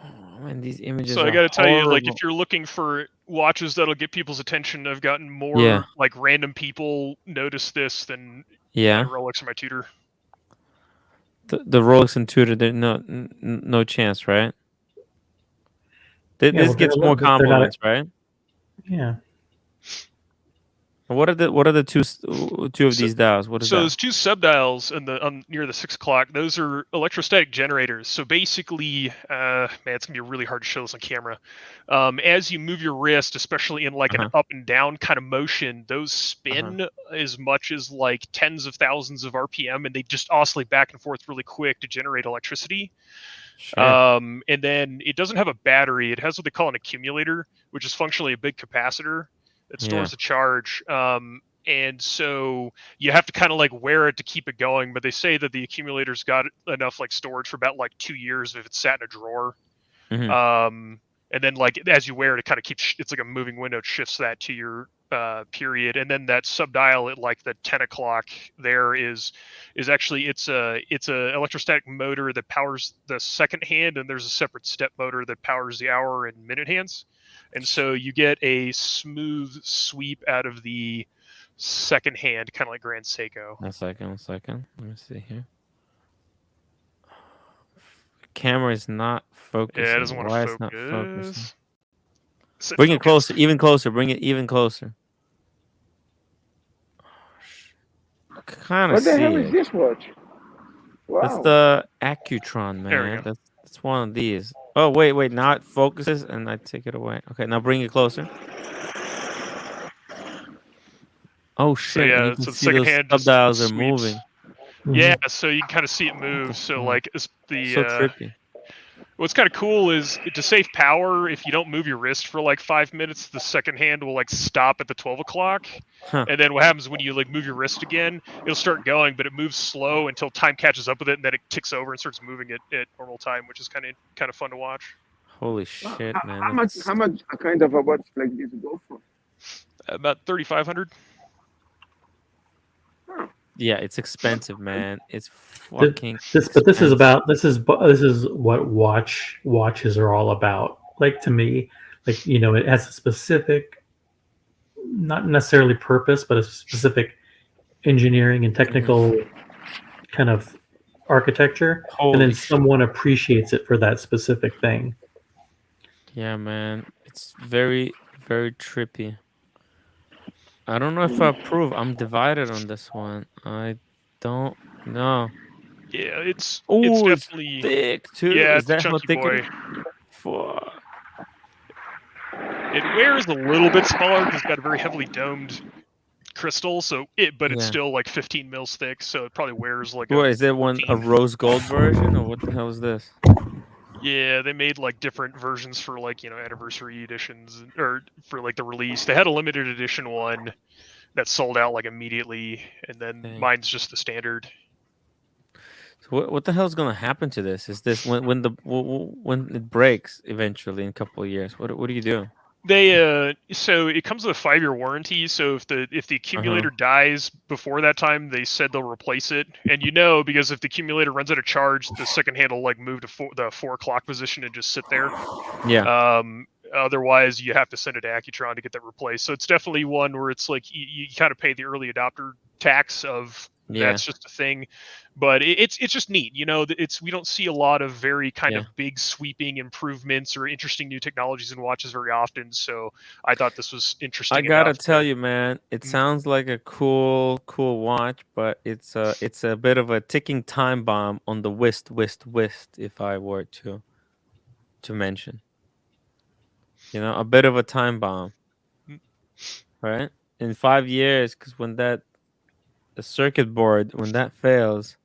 Oh, man, these images. So I gotta tell you, like, if you're looking for watches that'll get people's attention, I've gotten more like random people notice this than my Rolex or my Tudor. The Rolex and Tudor, there's no chance, right? This gets more compliments, right? Yeah. What are the two of these dials? What is that? So there's two sub-dials near the 6 o'clock. Those are electrostatic generators. So basically, man, it's gonna be really hard to show this on camera. As you move your wrist, especially in like an up and down kind of motion, those spin as much as like tens of thousands of RPM, and they just oscillate back and forth really quick to generate electricity. Sure. And then it doesn't have a battery. It has what they call an accumulator, which is functionally a big capacitor that stores the charge. And so you have to kind of like wear it to keep it going. But they say that the accumulator's got enough like storage for about like 2 years if it's sat in a drawer. And then like as you wear it, it kind of keeps, it's like a moving window. It shifts that to your period. And then that sub-dial at like the 10 o'clock there is actually, it's a electrostatic motor that powers the second hand, and there's a separate step motor that powers the hour and minute hands. And so you get a smooth sweep out of the second hand, kind of like Grand Seiko. One second. Let me see here. Camera is not focusing. Yeah, it doesn't want to focus. Not focusing? Bring it closer, even closer. Bring it even closer. Kind of see it. What the hell is this watch? Wow. That's the Accutron, man. That's one of these. Oh, wait. Now it focuses, and I take it away. Okay, now bring it closer. Oh, shit. So, yeah, you can see those sub-dials are moving. Yeah, so you can kind of see it move. So, like, so trippy. What's kind of cool is to save power, if you don't move your wrist for like 5 minutes, the second hand will like stop at the 12 o'clock. And then what happens when you like move your wrist again, it'll start going, but it moves slow until time catches up with it, and then it ticks over and starts moving at normal time, which is kind of fun to watch. Holy shit, man. How much a kind of a watch like this go for? About $3,500. Yeah, it's expensive, man. It's fucking. This is what watches are all about. Like, to me, like, you know, it has a specific, not necessarily purpose, but a specific engineering and technical kind of architecture, and then someone appreciates it for that specific thing. Yeah, man, it's very, very trippy. I don't know if I approve. I'm divided on this one. I don't know. Yeah, it's definitely thick too. Yeah, is that how thick boy. it is? It wears a little bit smaller because it's got a very heavily domed crystal, but it's still like 15 mils thick, so it probably wears like. What is there a rose gold version, or what the hell is this? Yeah, they made like different versions for like, you know, anniversary editions or for like the release. They had a limited edition one that sold out like immediately, and then mine's just the standard. So what the hell's gonna happen to this? Is this when it breaks eventually in a couple of years? What do you do? So it comes with a 5-year warranty. So if the accumulator dies before that time, they said they'll replace it. And you know, because if the accumulator runs out of charge, the second hand will like move to the 4 o'clock position and just sit there. Yeah. Otherwise, you have to send it to Accutron to get that replaced. So it's definitely one where it's like you kind of pay the early adopter tax of That's just a thing. But it's just neat, you know. We don't see a lot of very kind of big sweeping improvements or interesting new technologies in watches very often. So I thought this was interesting. I gotta tell you, man, it sounds like a cool watch, but it's a bit of a ticking time bomb on the whist, if I were to mention. You know, a bit of a time bomb, right? In 5 years, because when the circuit board, when that fails,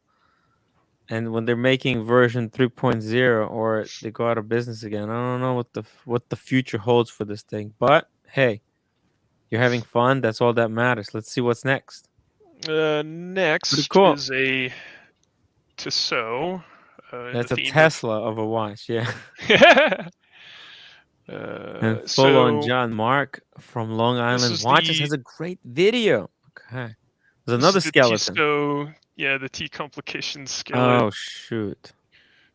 and when they're making version 3.0 or they go out of business again, I don't know what the future holds for this thing. But hey, you're having fun. That's all that matters. Let's see what's next. Next cool. is a Tissot. That's a Tesla of a watch, yeah. And full on John Mark from Long Island Watches has a great video. Okay. There's another skeleton. Tissot, the T complication skillet. Oh shoot.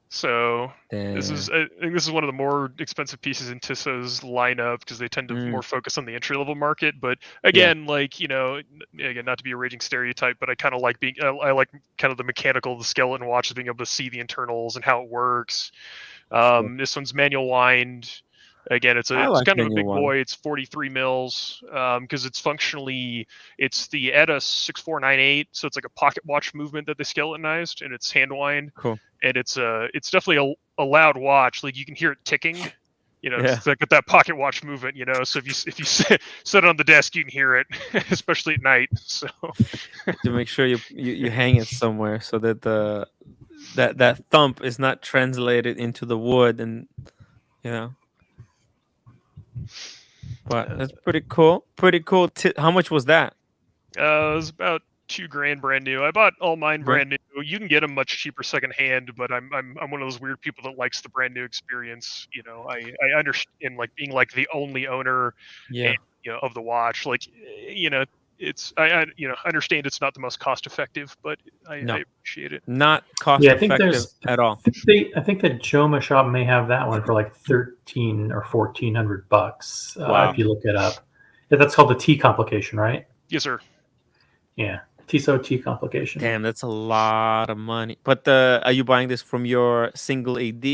So I think this is one of the more expensive pieces in Tissot's lineup because they tend to more focus on the entry level market. But again, like, you know, again, not to be a raging stereotype, but I kind of like I like kind of the mechanical of the skeleton watches, being able to see the internals and how it works. This one's manual wind. Again, it's kind of a big boy. It's 43 mils because it's functionally, it's the ETA 6498, so it's like a pocket watch movement that they skeletonized, and it's hand wind. Cool. And it's definitely a loud watch. Like you can hear it ticking. You know, it's like that pocket watch movement. You know, so if you set it on the desk, you can hear it, especially at night. So to make sure you hang it somewhere so that that thump is not translated into the wood, and you know. But that's pretty cool. Pretty cool. How much was that? It was about $2,000 brand new. I bought all mine brand new. You can get them much cheaper secondhand, but I'm one of those weird people that likes the brand new experience. You know, I understand like being like the only owner, and, you know, of the watch. Like, you know, I understand it's not the most cost effective, but I appreciate it. Not cost effective at all. I think that Joma shop may have that one for like $1,300 or $1,400. Wow. If you look it up. Yeah, that's called the T complication, right? Yes, sir. Yeah, Tissot T complication. Damn, that's a lot of money. But are you buying this from your single AD?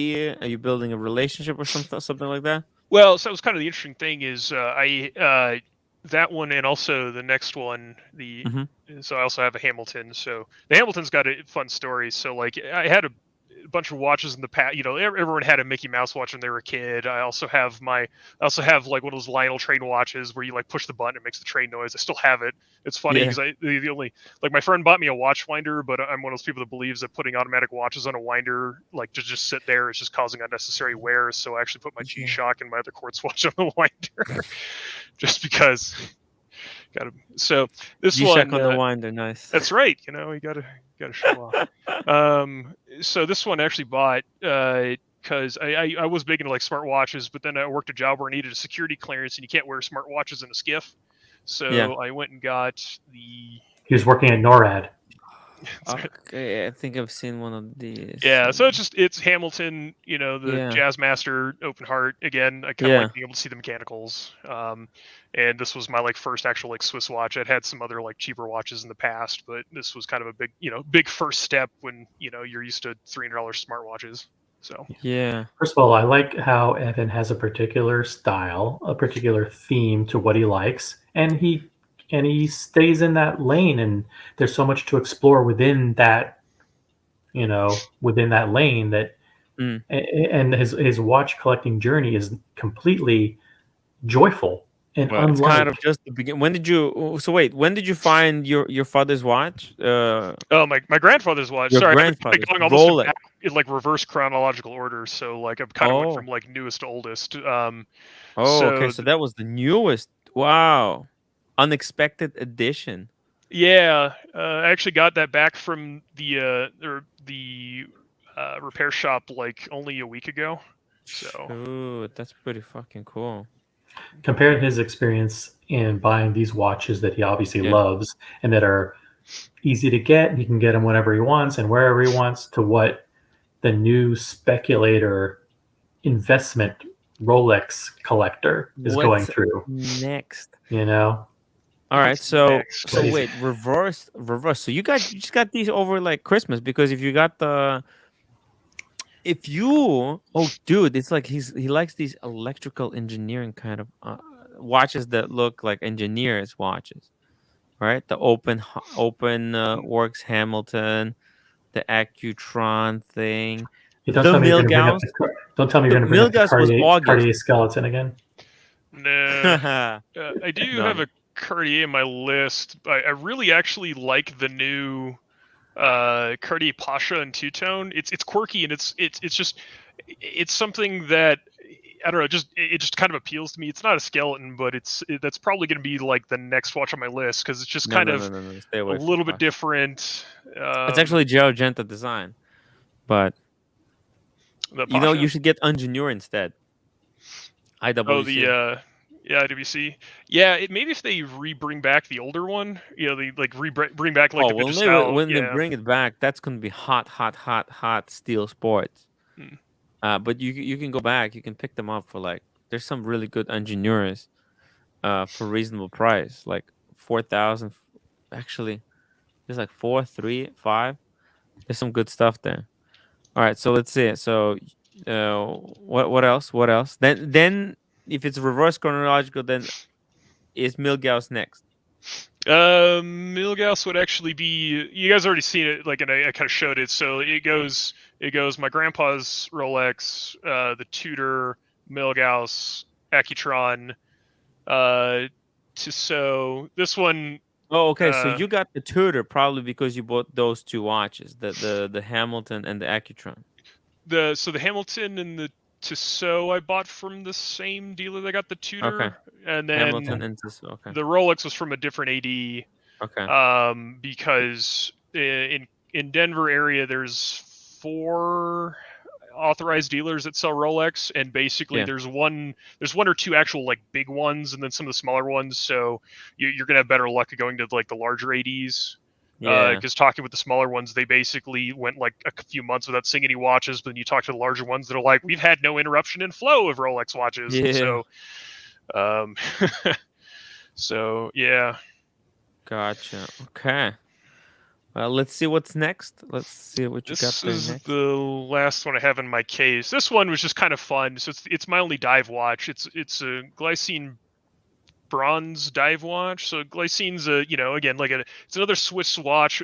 Are you building a relationship or something like that? Well, so that was kind of the interesting thing is that one, and also the next one, so I also have a Hamilton. So the Hamilton's got a fun story. So like I had a bunch of watches in the past. You know, everyone had a Mickey Mouse watch when they were a kid. I also have like one of those Lionel train watches where you like push the button, it makes the train noise. I still have it. It's funny because the only, like, my friend bought me a watch winder, but I'm one of those people that believes that putting automatic watches on a winder, like, to just sit there, is just causing unnecessary wear. So I actually put my G-Shock and my other quartz watch on the winder, just because. So this G-Shock one on the winder, nice. That's right. You know, you gotta show off. So this one I actually bought because I was big into like smart watches, but then I worked a job where I needed a security clearance, and you can't wear smart watches in a skiff. So I went and got the. He was working at NORAD. Okay, I think I've seen one of these. Yeah, so it's Hamilton, you know, the Jazzmaster Open Heart. Again, I kind of like being able to see the mechanicals. And this was my like first actual like Swiss watch. I'd had some other like cheaper watches in the past, but this was kind of a big first step when, you know, you're used to $300 smartwatches. So First of all, I like how Evan has a particular style, a particular theme to what he likes, and he stays in that lane, and there's so much to explore within that, you know, within that lane that, and his watch collecting journey is completely joyful and unlike. It's kind of just the beginning. When did you find your father's watch? My grandfather's watch. Your Sorry, grandfather's I'm going almost Rolex. in like reverse chronological order. So like I've kind of went from like newest to oldest. Okay, so that was the newest. Wow. Unexpected addition. Yeah, I actually got that back from the repair shop like only a week ago. So ooh, that's pretty fucking cool. Compare his experience in buying these watches that he obviously loves and that are easy to get. He can get them whenever he wants and wherever he wants, to what the new speculator investment Rolex collector is going through next. You know, All right, so next? so Crazy. wait, reverse. So you just got these over like Christmas, because if you got the if you oh dude, it's like he likes these electrical engineering kind of watches that look like engineers watches, right? The open works Hamilton, the Accutron thing, You don't the tell me you're going to bring up Milgauss. the don't tell me you're The going to bring up the Milgauss was August. Cartier skeleton again. No, I do have No. a Cartier in my list. I really actually like the new Cartier Pasha and two tone. It's quirky, and it's just it's something that I don't know. It just kind of appeals to me. It's not a skeleton, but that's probably going to be like the next watch on my list because it's just No, kind no, no, of no, no. Stay a away from little bit Pasha. different. It's actually Gio Genta design, but The you know Pasha. you should get Ingenieur instead. IWC. Oh, the yeah, IWC. Yeah, maybe if they bring back the older one, they like bring back like the well, vintage style. when they Yeah. bring it back, that's gonna be hot steel sports. Hmm. But you can go back, you can pick them up for like there's some really good engineers, for reasonable price, like 4,000. Actually, there's like 4, 3, 5. There's some good stuff there. All right, so let's see. So, what else? What else? Then if it's reverse chronological, then is Milgauss next? Milgauss would actually be. You guys already seen it, like, and I kind of showed it. So it goes my grandpa's Rolex, the Tudor, Milgauss, Accutron, Tissot. This one. Oh, okay. So you got the Tudor probably because you bought those two watches, the Hamilton and the Accutron. The Hamilton and the Tissot I bought from the same dealer that got the Tudor, Okay. and then Hamilton and Tissot. Okay. the Rolex was from a different AD. Okay. Because in Denver area there's 4 authorized dealers that sell Rolex, and basically Yeah. there's one or two actual like big ones, and then some of the smaller ones. So you're gonna have better luck of going to like the larger ADs. Yeah. Because talking with the smaller ones, they basically went like a few months without seeing any watches. But then you talk to the larger ones that are like, we've had no interruption in flow of Rolex watches. Yeah. So, so yeah. Gotcha. Okay. Let's see what's next. Let's see what you got This there is next. the last one I have in my case. This one was just kind of fun. So it's my only dive watch. It's a Glycine bronze dive watch. So Glycine's again like it's another Swiss watch.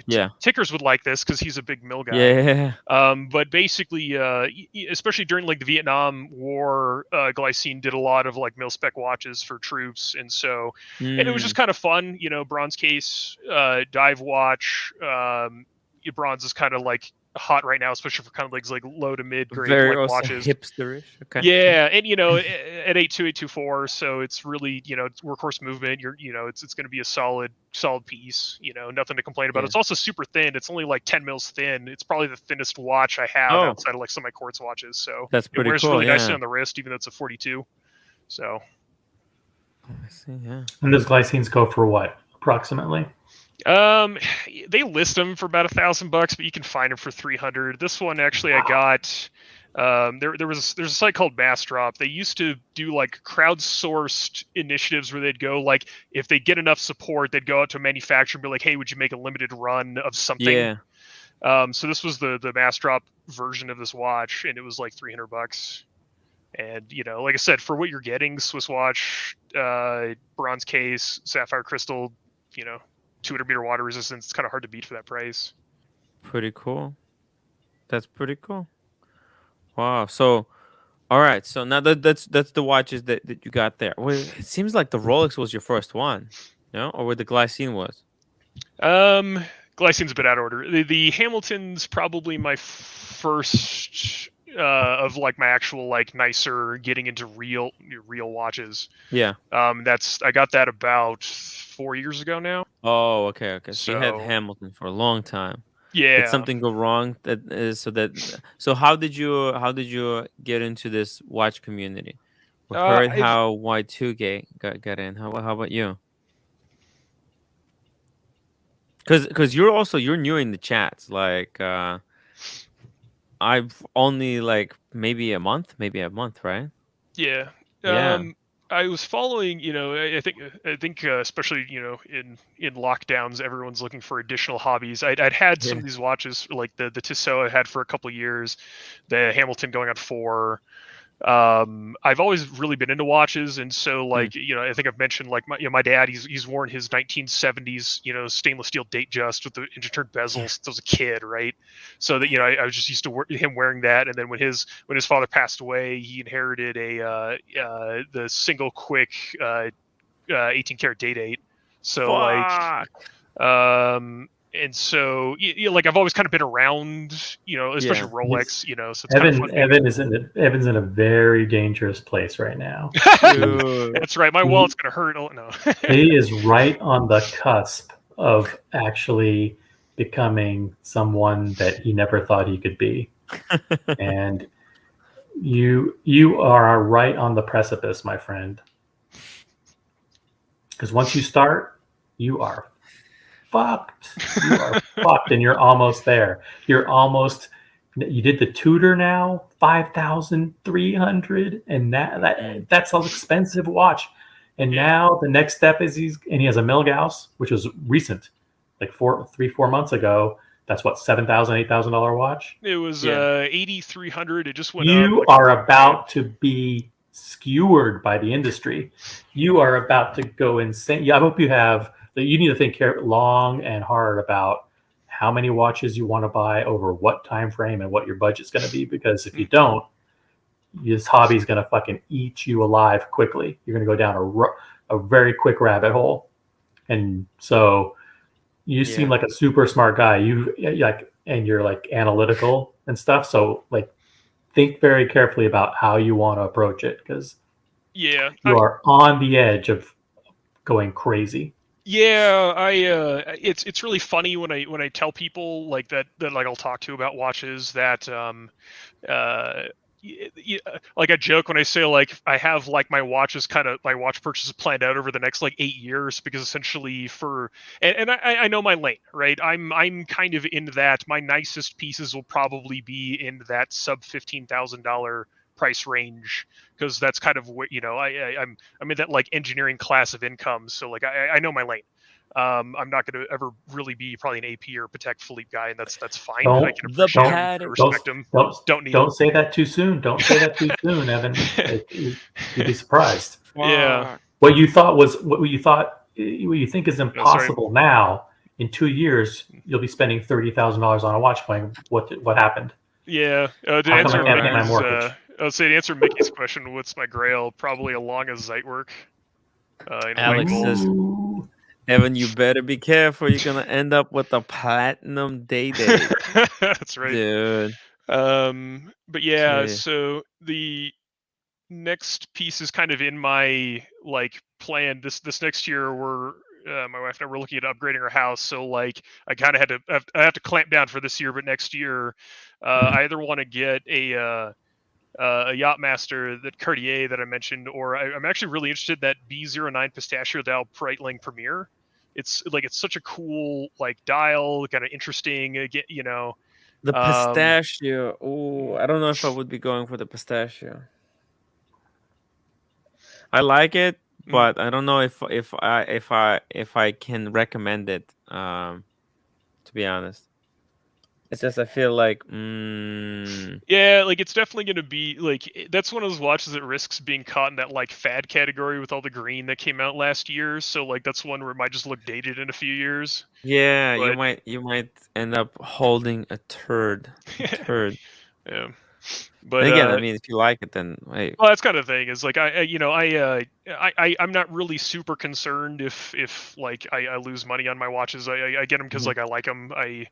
Yeah. Tickers would like this because he's a big mill guy. Yeah. But basically, especially during like the Vietnam War, Glycine did a lot of like mil spec watches for troops, and so and it was just kind of fun. Bronze case, dive watch. Bronze is kind of like hot right now, especially for kind of like low to mid grade Very like also watches. hipsterish. Okay. Yeah, and at 82824, so it's really it's workhorse movement. It's going to be a solid piece. Nothing to complain about. Yeah. It's also super thin. It's only like 10 mils thin. It's probably the thinnest watch I have outside of like some of my quartz watches. So that's pretty it wears cool. really Yeah. nicely on the wrist, even though it's a 42. So. I see. Yeah. And those glycines go for what approximately? They list them for about $1,000, but you can find them for 300. This one actually I got. There's a site called Mass Drop. They used to do like crowdsourced initiatives where they'd go like if they get enough support, they'd go out to a manufacturer and be like, hey, would you make a limited run of something? Yeah. So this was the Mass Drop version of this watch, and it was like $300. And like I said, for what you're getting, Swiss watch, bronze case, sapphire crystal, 200 meter water resistance, it's kind of hard to beat for that price. Pretty cool. That's pretty cool. Wow. So, all right. So now that's the watches that you got there. Well, it seems like the Rolex was your first one, or the Glycine was. Glycine's a bit out of order. The Hamilton's probably my first of like my actual like nicer getting into real watches. Yeah. I got that about 4 years ago now. Oh, okay. So you had Hamilton for a long time. Yeah. Did something go wrong? So how did you get into this watch community? We heard how Y2K got in. How about you? Because you're new in the chats. Like I've only like maybe a month, right? Yeah. Yeah. I was following, I think especially, in lockdowns, everyone's looking for additional hobbies. I'd had some Yeah. of these watches, like the Tissot I had for a couple of years, the Hamilton going on 4. I've always really been into watches, and so like I think I've mentioned like my dad, he's worn his 1970s stainless steel date just with the interturned bezels since I was a kid, right? So that I was just used to him wearing that, and then when his father passed away, he inherited the single quick 18 karat date. So Fuck. and so like I've always kind of been around, especially Rolex, so it's kind of fun. Evan's in a very dangerous place right now. Dude. That's right. My wallet's gonna hurt. Oh, no. He is right on the cusp of actually becoming someone that he never thought he could be. And you are right on the precipice, my friend. Because once you start, you are fucked. You are fucked, and you're almost there. You did the Tudor now, 5,300, and that's an expensive watch. And now the next step is he has a Milgauss, which was recent, like 4 months ago. That's what, $7,000, $8,000 watch. It was 8,300. It just went up. You are about to be skewered by the industry. You are about to go insane. Yeah, I hope you need to think long and hard about how many watches you want to buy over what time frame and what your budget's going to be, because if you don't, this hobby is going to fucking eat you alive quickly. You're going to go down a very quick rabbit hole. And so you seem like a super smart guy. And you're like analytical and stuff. So like, think very carefully about how you want to approach it, because you are on the edge of going crazy. Yeah, it's really funny when I tell people like that like I'll talk to about watches that like I joke when I say like I have like my watch purchases planned out over the next like 8 years, because essentially and I know my lane, right? I'm kind of in that. My nicest pieces will probably be in that sub $15,000 price range, because that's kind of what I'm in that like engineering class of income. So like I know my lane. I'm not going to ever really be probably an AP or Patek Philippe guy, and that's fine. I can appreciate him, I respect him. Don't say that too soon. Don't say that too soon, Evan. You'd be surprised. Yeah. What you think is impossible now, in 2 years you'll be spending $30,000 on a watch. Going, what happened? Yeah. To answer Mickey's question, what's my grail? Probably along a Zeitwerk. Alex says, Evan, you better be careful. You're gonna end up with a platinum day. That's right, dude. But yeah, so the next piece is kind of in my like plan. This next year, my wife and I were looking at upgrading our house. So like I kind of I have to clamp down for this year, but next year, I either want to get a Yachtmaster, that Cartier that I mentioned, or I'm actually really interested in that B09 Pistachio dial Breitling Premier. It's such a cool like dial, kind of interesting. The pistachio. Oh, I don't know if I would be going for the pistachio. I like it, but I don't know if I can recommend it. To be honest. It's just I feel like yeah, like it's definitely going to be like, that's one of those watches that risks being caught in that like fad category with all the green that came out last year. So like that's one where it might just look dated in a few years. Yeah, but you might end up holding a turd. Yeah. But again, I mean, if you like it, then hey. Well, that's kind of the thing. Is like I'm not really super concerned if like I lose money on my watches. I get them because like I like them. I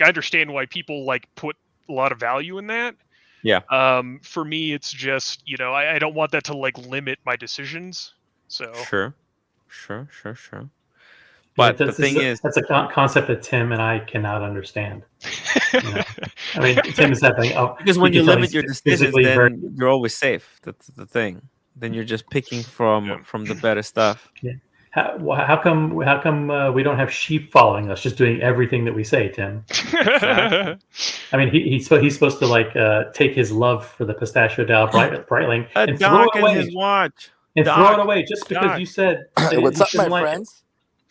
understand why people like put a lot of value in that. Yeah. For me, it's just I don't want that to like limit my decisions. So sure. But the thing is, that's a concept that Tim and I cannot understand. I mean, Tim is that thing. Because when you limit your decisions, then you're always safe. That's the thing. Then you're just picking from the better stuff. Yeah. How come we don't have sheep following us, just doing everything that we say, Tim? Exactly. I mean, he's supposed to like take his love for the pistachio Dial Breitling A and throw Doc it and his away, watch. Doc, just because Doc, you said that What's you up, my shouldn't like it. friends?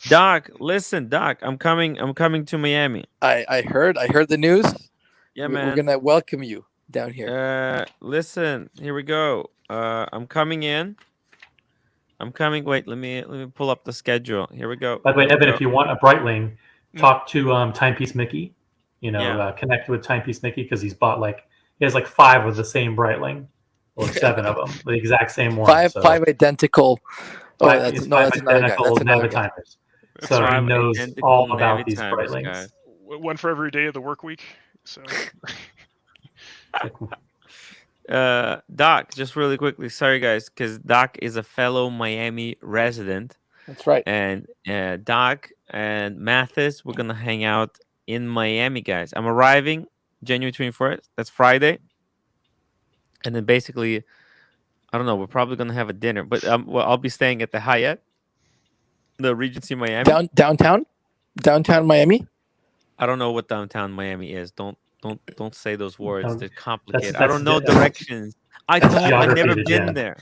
Doc. Listen, Doc. I'm coming to Miami. I heard the news. Yeah, We're man. gonna welcome you down here. Listen. Here we go. I'm coming in. I'm coming. Wait. Let me pull up the schedule. Here we go. By the way, Here we Evan, go. if you want a Breitling, talk to Timepiece Mickey. Yeah. Connect with Timepiece Mickey because he has like 5 of the same Breitling, or 7 of them, the exact same one. Five identical. Oh, Five that's another guy. identical That's another guy. Navitimers. So he 5 knows identical all about these Navitimers, Breitlings. guys. One for every day of the work week. So Doc, just really quickly. Sorry, guys, because Doc is a fellow Miami resident. That's right. And Doc and Mathis, we're gonna hang out in Miami, guys. I'm arriving January 21st. That's Friday, and then basically, I don't know. We're probably gonna have a dinner, but well, I'll be staying at the Hyatt, the Regency Miami. Downtown Miami. I don't know what downtown Miami is. Don't say those words. They're complicated. I that's don't know the- directions. I've never geography, been yeah. there.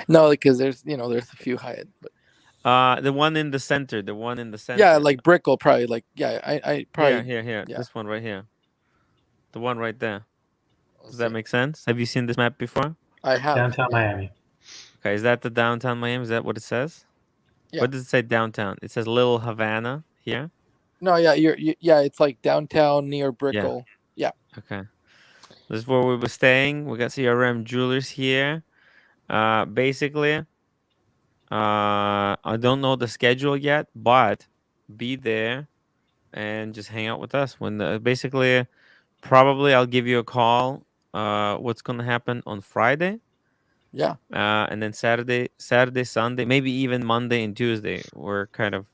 No, because there's a few Hyatt. But The one in the center. The one in the center. yeah, like Brickell, probably. Like I probably. Here. yeah. This one right here. The one right there. Does that make sense? Have you seen this map before? I have Downtown Miami. Okay, is that the downtown Miami? Is that what it says? Yeah. What does it say downtown? It says Little Havana here. No, yeah, it's like downtown near Brickell. Yeah. Okay. This is where we were staying. We got CRM Jewelers here. Basically, I don't know the schedule yet, but be there and just hang out with us. Basically, probably I'll give you a call. What's gonna happen on Friday? Yeah. And then Saturday, Sunday, maybe even Monday and Tuesday. We're kind of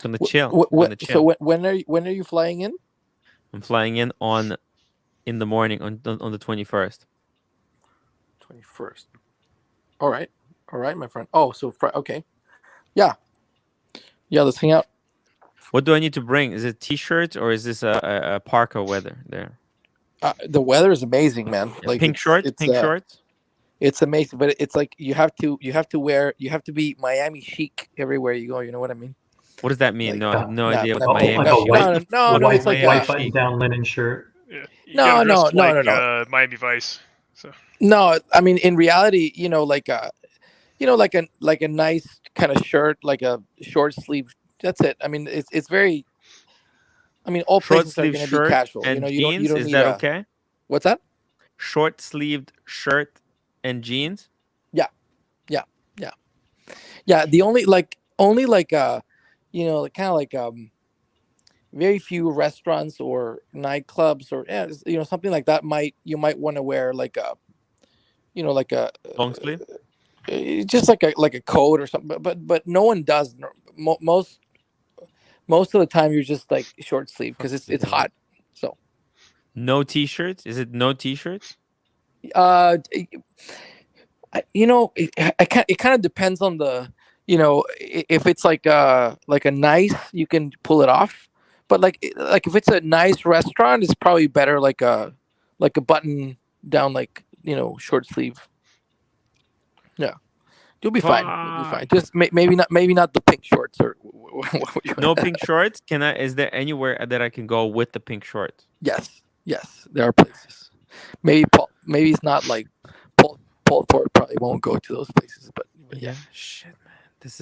gonna chill. So when are you flying in? I'm flying in in the morning on the 21st. 21st. All right, my friend. Oh, so okay. Yeah. Let's hang out. What do I need to bring? Is it t-shirts or is this a parka weather there? The weather is amazing, man. Like pink shorts. It's amazing, but it's like you have to be Miami chic everywhere you go. You know what I mean? What does that mean? Like, I have no idea what like Miami a chic white, no, it's like white button-down linen shirt. yeah. You No, gotta dress no, like, no. Miami Vice. So No, I mean in reality, like a nice kind of shirt, like a short sleeve. That's it. I mean, it's very. I mean, all short places are sleeve going to shirt be casual. and You jeans. don't Is need that okay? What's that? Short sleeved shirt and jeans. Yeah, the only kind of like very few restaurants or nightclubs or something like that you might want to wear like a Long sleeve. just like a coat or something, but no one does. Most of the time you're just like short sleeve because it's hot. So No t-shirts. Is it no t-shirts? it kind of depends on the if it's like a nice, you can pull it off, but like if it's a nice restaurant, it's probably better like a button down, like short sleeve. Yeah, you'll be fine. You'll be fine. Just maybe not the pink shorts or No pink shorts. Is there anywhere that I can go with the pink shorts? Yes, there are places. Maybe it's not like Paul Ford probably won't go to those places, but yeah. Shit, man. This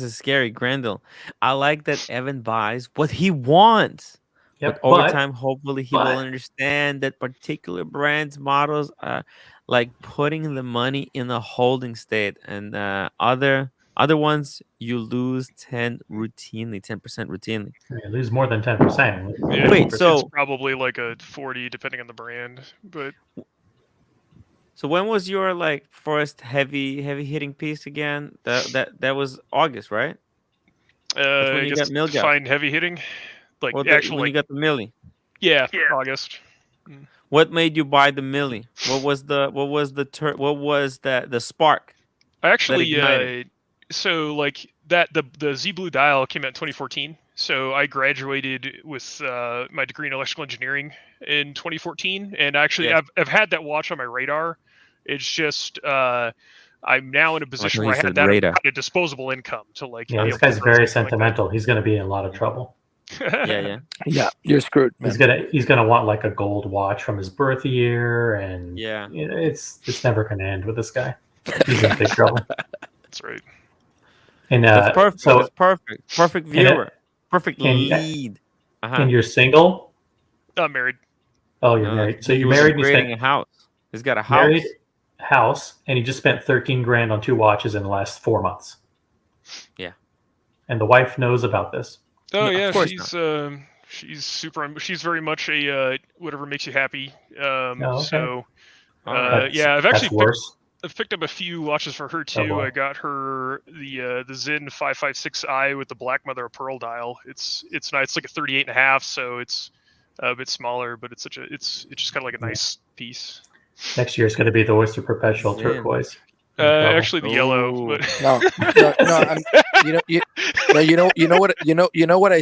is scary, Grendel. I like that Evan buys what he wants. Yep, but over time, hopefully, he will understand that particular brands, models are like putting the money in a holding state, and other ones you lose 10% routinely. You lose more than 10%. yeah, Wait, it's so probably like a 40 depending on the brand, but. So when was your like first heavy hitting piece again? That was August, right? That's when I you guess got Milga. fine heavy hitting, like When actually, you got the milli. yeah, August. What made you buy the milli? What was the spark? I actually ignited? So like that the Z Blue dial came out in 2014. So I graduated with my degree in electrical engineering in 2014, and actually Yes. I've had that watch on my radar. It's just I'm now in a I like position how where you I had said that radar. kind of disposable income to like Yeah, be this able to guy's throw very something sentimental. He's going to be in a lot of trouble. like that. Yeah, yeah, Yeah, you're screwed, man. He's gonna want like a gold watch from his birth year, and yeah. it's never going to end with this guy. He's in big trouble. That's right. And That's perfect. so That's perfect. Perfect and viewer. Perfect and lead. and you're single. I'm married. Oh, you're No, married. So he you're was married. And you upgrading spent a house. He's got a married house. house, and he just spent 13 grand on 2 watches in the last 4 months. Yeah. And the wife knows about this. Oh No, yeah, of course she's super. She's very much a whatever makes you happy. Oh, okay. So All right. yeah, That's worse. I've picked up a few watches for her Oh, too. boy. I got her the Zin 556i with the black mother of pearl dial. It's nice. It's like a 38 and a half, so it's a bit smaller, but it's just kind of like a nice piece. Next year is going to be the Oyster Perpetual Zen. turquoise. No trouble. Actually, the yellow, Ooh. but No. You know what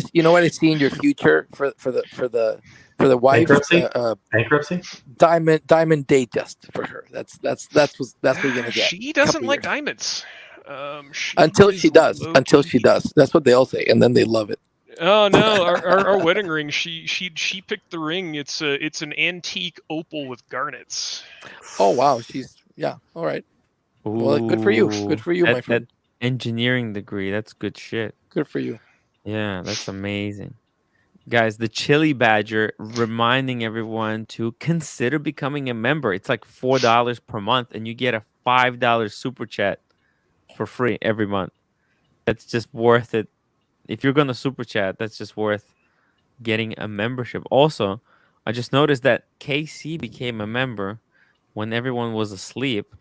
I see in your future for the wife. Bankruptcy? Bankruptcy? Diamond Datejust for her. That's what you're gonna get. she doesn't Couple like years. diamonds. Until is she does. low Until key. she does. That's what they all say, and then they love it. Oh no, our wedding ring. She picked the ring. It's an antique opal with garnets. Oh wow, all right. Well, good for you. Good for you, my friend. That engineering degree. That's good shit. Good for you. Yeah, that's amazing. Guys, the Chili Badger reminding everyone to consider becoming a member. It's like $4 per month, and you get a $5 super chat for free every month. That's just worth it. If you're gonna super chat, that's just worth getting a membership. Also, I just noticed that KC became a member when everyone was asleep.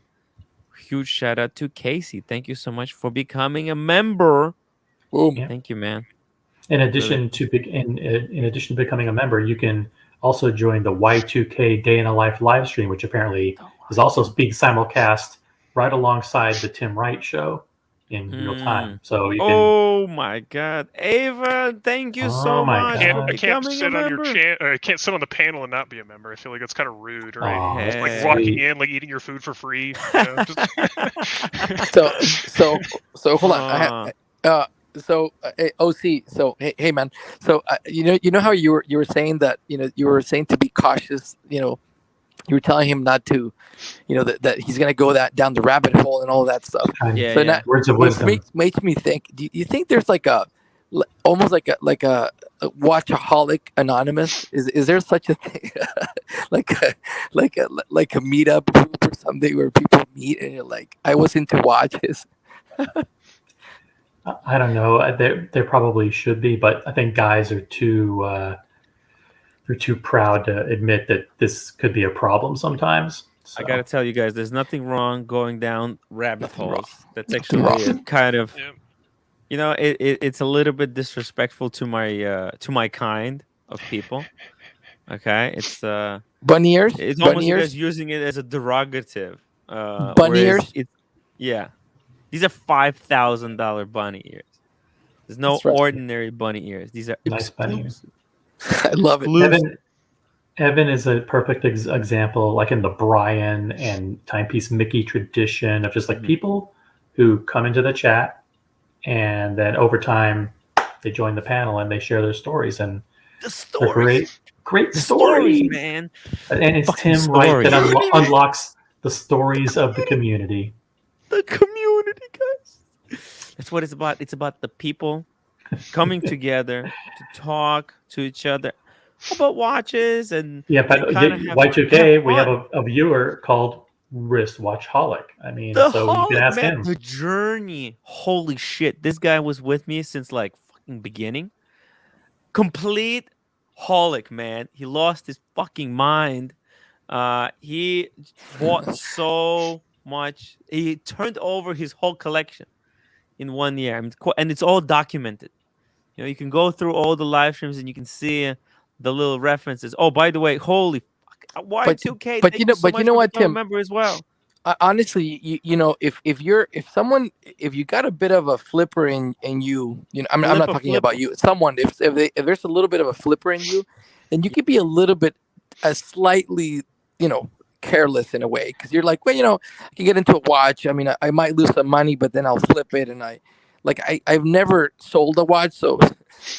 Huge shout out to Casey. Thank you so much for becoming a member. Boom. Yeah. Thank you, man. In addition to in addition to becoming a member, you can also join the Y2K Day in a Life live stream, which apparently is also being simulcast right alongside the Tim Wright show in real time. So you can. Oh my God, Ava! Thank you so Oh my much God. for I can't becoming a sit on your member. I can't sit on the panel and not be a member. I feel like that's kind of rude, right? Oh, Just like Hey. walking in, like eating your food for free. You know, So hold on. OC. So hey man. So you know how you were saying that you were saying to be cautious. You were telling him not to, that he's gonna go down the rabbit hole and all that stuff. Yeah, So yeah. now, Words of which wisdom. makes me think. Do you think there's like almost like a watchaholic anonymous? Is there such a thing? like a meetup group or something where people meet and you're like, I was into watches. I don't know. There probably should be, but I think guys are too they're too proud to admit that this could be a problem sometimes. So. I gotta tell you guys, there's nothing wrong going down rabbit Nothing holes. wrong. That's Nothing actually wrong. a kind of, yeah. it's a little bit disrespectful to my kind of people. Okay, it's Bunny ears. it's Bunny almost you ears. guys using it as a derogative. Bunny Whereas ears. yeah, these are $5,000 bunny ears. There's no That's right. ordinary bunny ears. These are Nice bunny ears. exclusive. I love it. Evan is a perfect example, like in the Brian and Timepiece Mickey tradition of just like people who come into the chat and then over time they join the panel and they share their stories and The they're stories. great The stories, stories, man. And it's Fucking Tim Wright stories. that unlocks the stories of the community. The community, guys. That's what it's about. It's about the people coming together to talk to each other about watches and Yeah, but kind of have Y2K, we have fun. a viewer called Wristwatch Holic. I mean, The so you can holic, ask man, him. the journey. Holy shit. This guy was with me since like fucking beginning. Complete holic, man. He lost his fucking mind. He bought so much. He turned over his whole collection in 1 year. And it's all documented. You can go through all the live streams and you can see the little references. Oh, by the way, holy fuck, Y2K. But thank you know so but much you know for what, becoming a Tim? member as well. honestly, if you got a bit of a flipper in you, I'm not Flipper, talking flipper. about you. Someone, if there's a little bit of a flipper in you, then you could be a little bit, slightly, careless in a way, because you're like, well, I can get into a watch. I mean, I might lose some money, but then I'll flip it, and I've never sold a watch, so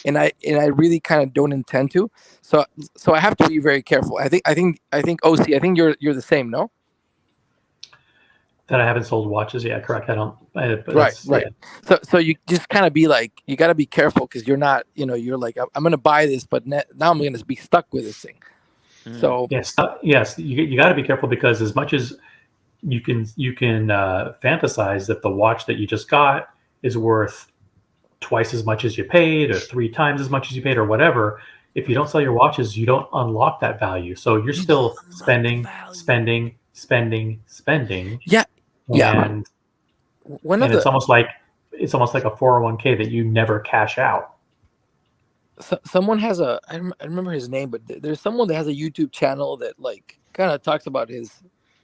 and I really kind of don't intend to. So I have to be very careful. I think OC. I think you're the same, no? That I haven't sold watches. Yeah, correct. I don't. But Right, that's right. yeah. So you just kind of be like, you got to be careful, because you're not, you're like, I'm going to buy this, but now I'm going to be stuck with this thing. Mm. So Yes, yes. You got to be careful, because as much as you can fantasize that the watch that you just got is worth twice as much as you paid, or three times as much as you paid, or whatever. If you don't sell your watches, you don't unlock that value. So you're You don't still unlock the spending, value. spending, spending, spending, yeah, yeah. and One of and the it's almost like a 401k that you never cash out. someone has I remember his name, but there's someone that has a YouTube channel that like kind of talks about his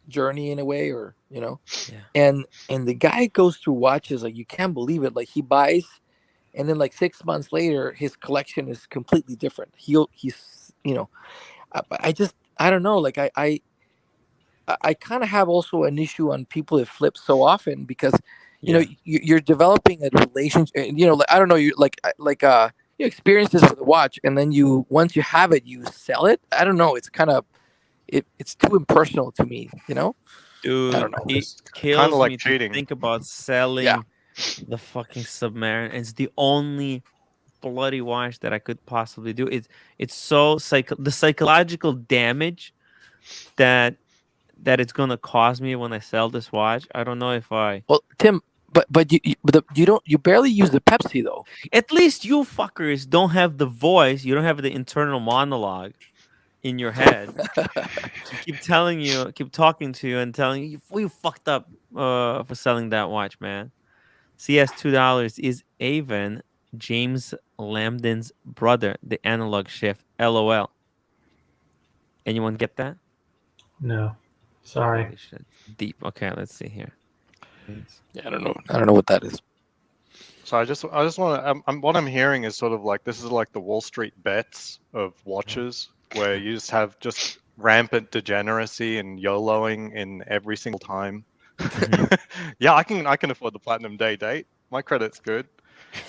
journey in a way, or Yeah. and the guy goes through watches like you can't believe it. Like he buys, and then like 6 months later, his collection is completely different. He's I don't know. Like I kind of have also an issue on people that flip so often, because Yeah. you're developing a relationship. Like I don't know, you you experience this with a watch, and then once you have it, you sell it. I don't know. It's kind of it's too impersonal to me. I Dude, don't know. it Kind of kills like me to cheating. think about Yeah. selling the fucking Submariner. It's the only bloody watch that I could possibly do. It's so the psychological damage that it's gonna cause me when I sell this watch. I don't know if I. Well, Tim, you barely use the Pepsi though. At least you fuckers don't have the voice. You don't have the internal monologue in your head to keep talking to you and telling you you fucked up for selling that watch, man. CS $2 is Avon, James Lambden's brother, the analog shift. LOL. Anyone get that? No, sorry. Holy shit. Deep. Okay, let's see here. Yeah, I don't know. I don't know what that is. So I just want to. What I'm hearing is sort of like this is like the Wall Street bets of watches, where you just have just rampant degeneracy and YOLOing in every single time. Yeah, I can afford the platinum day date. My credit's good.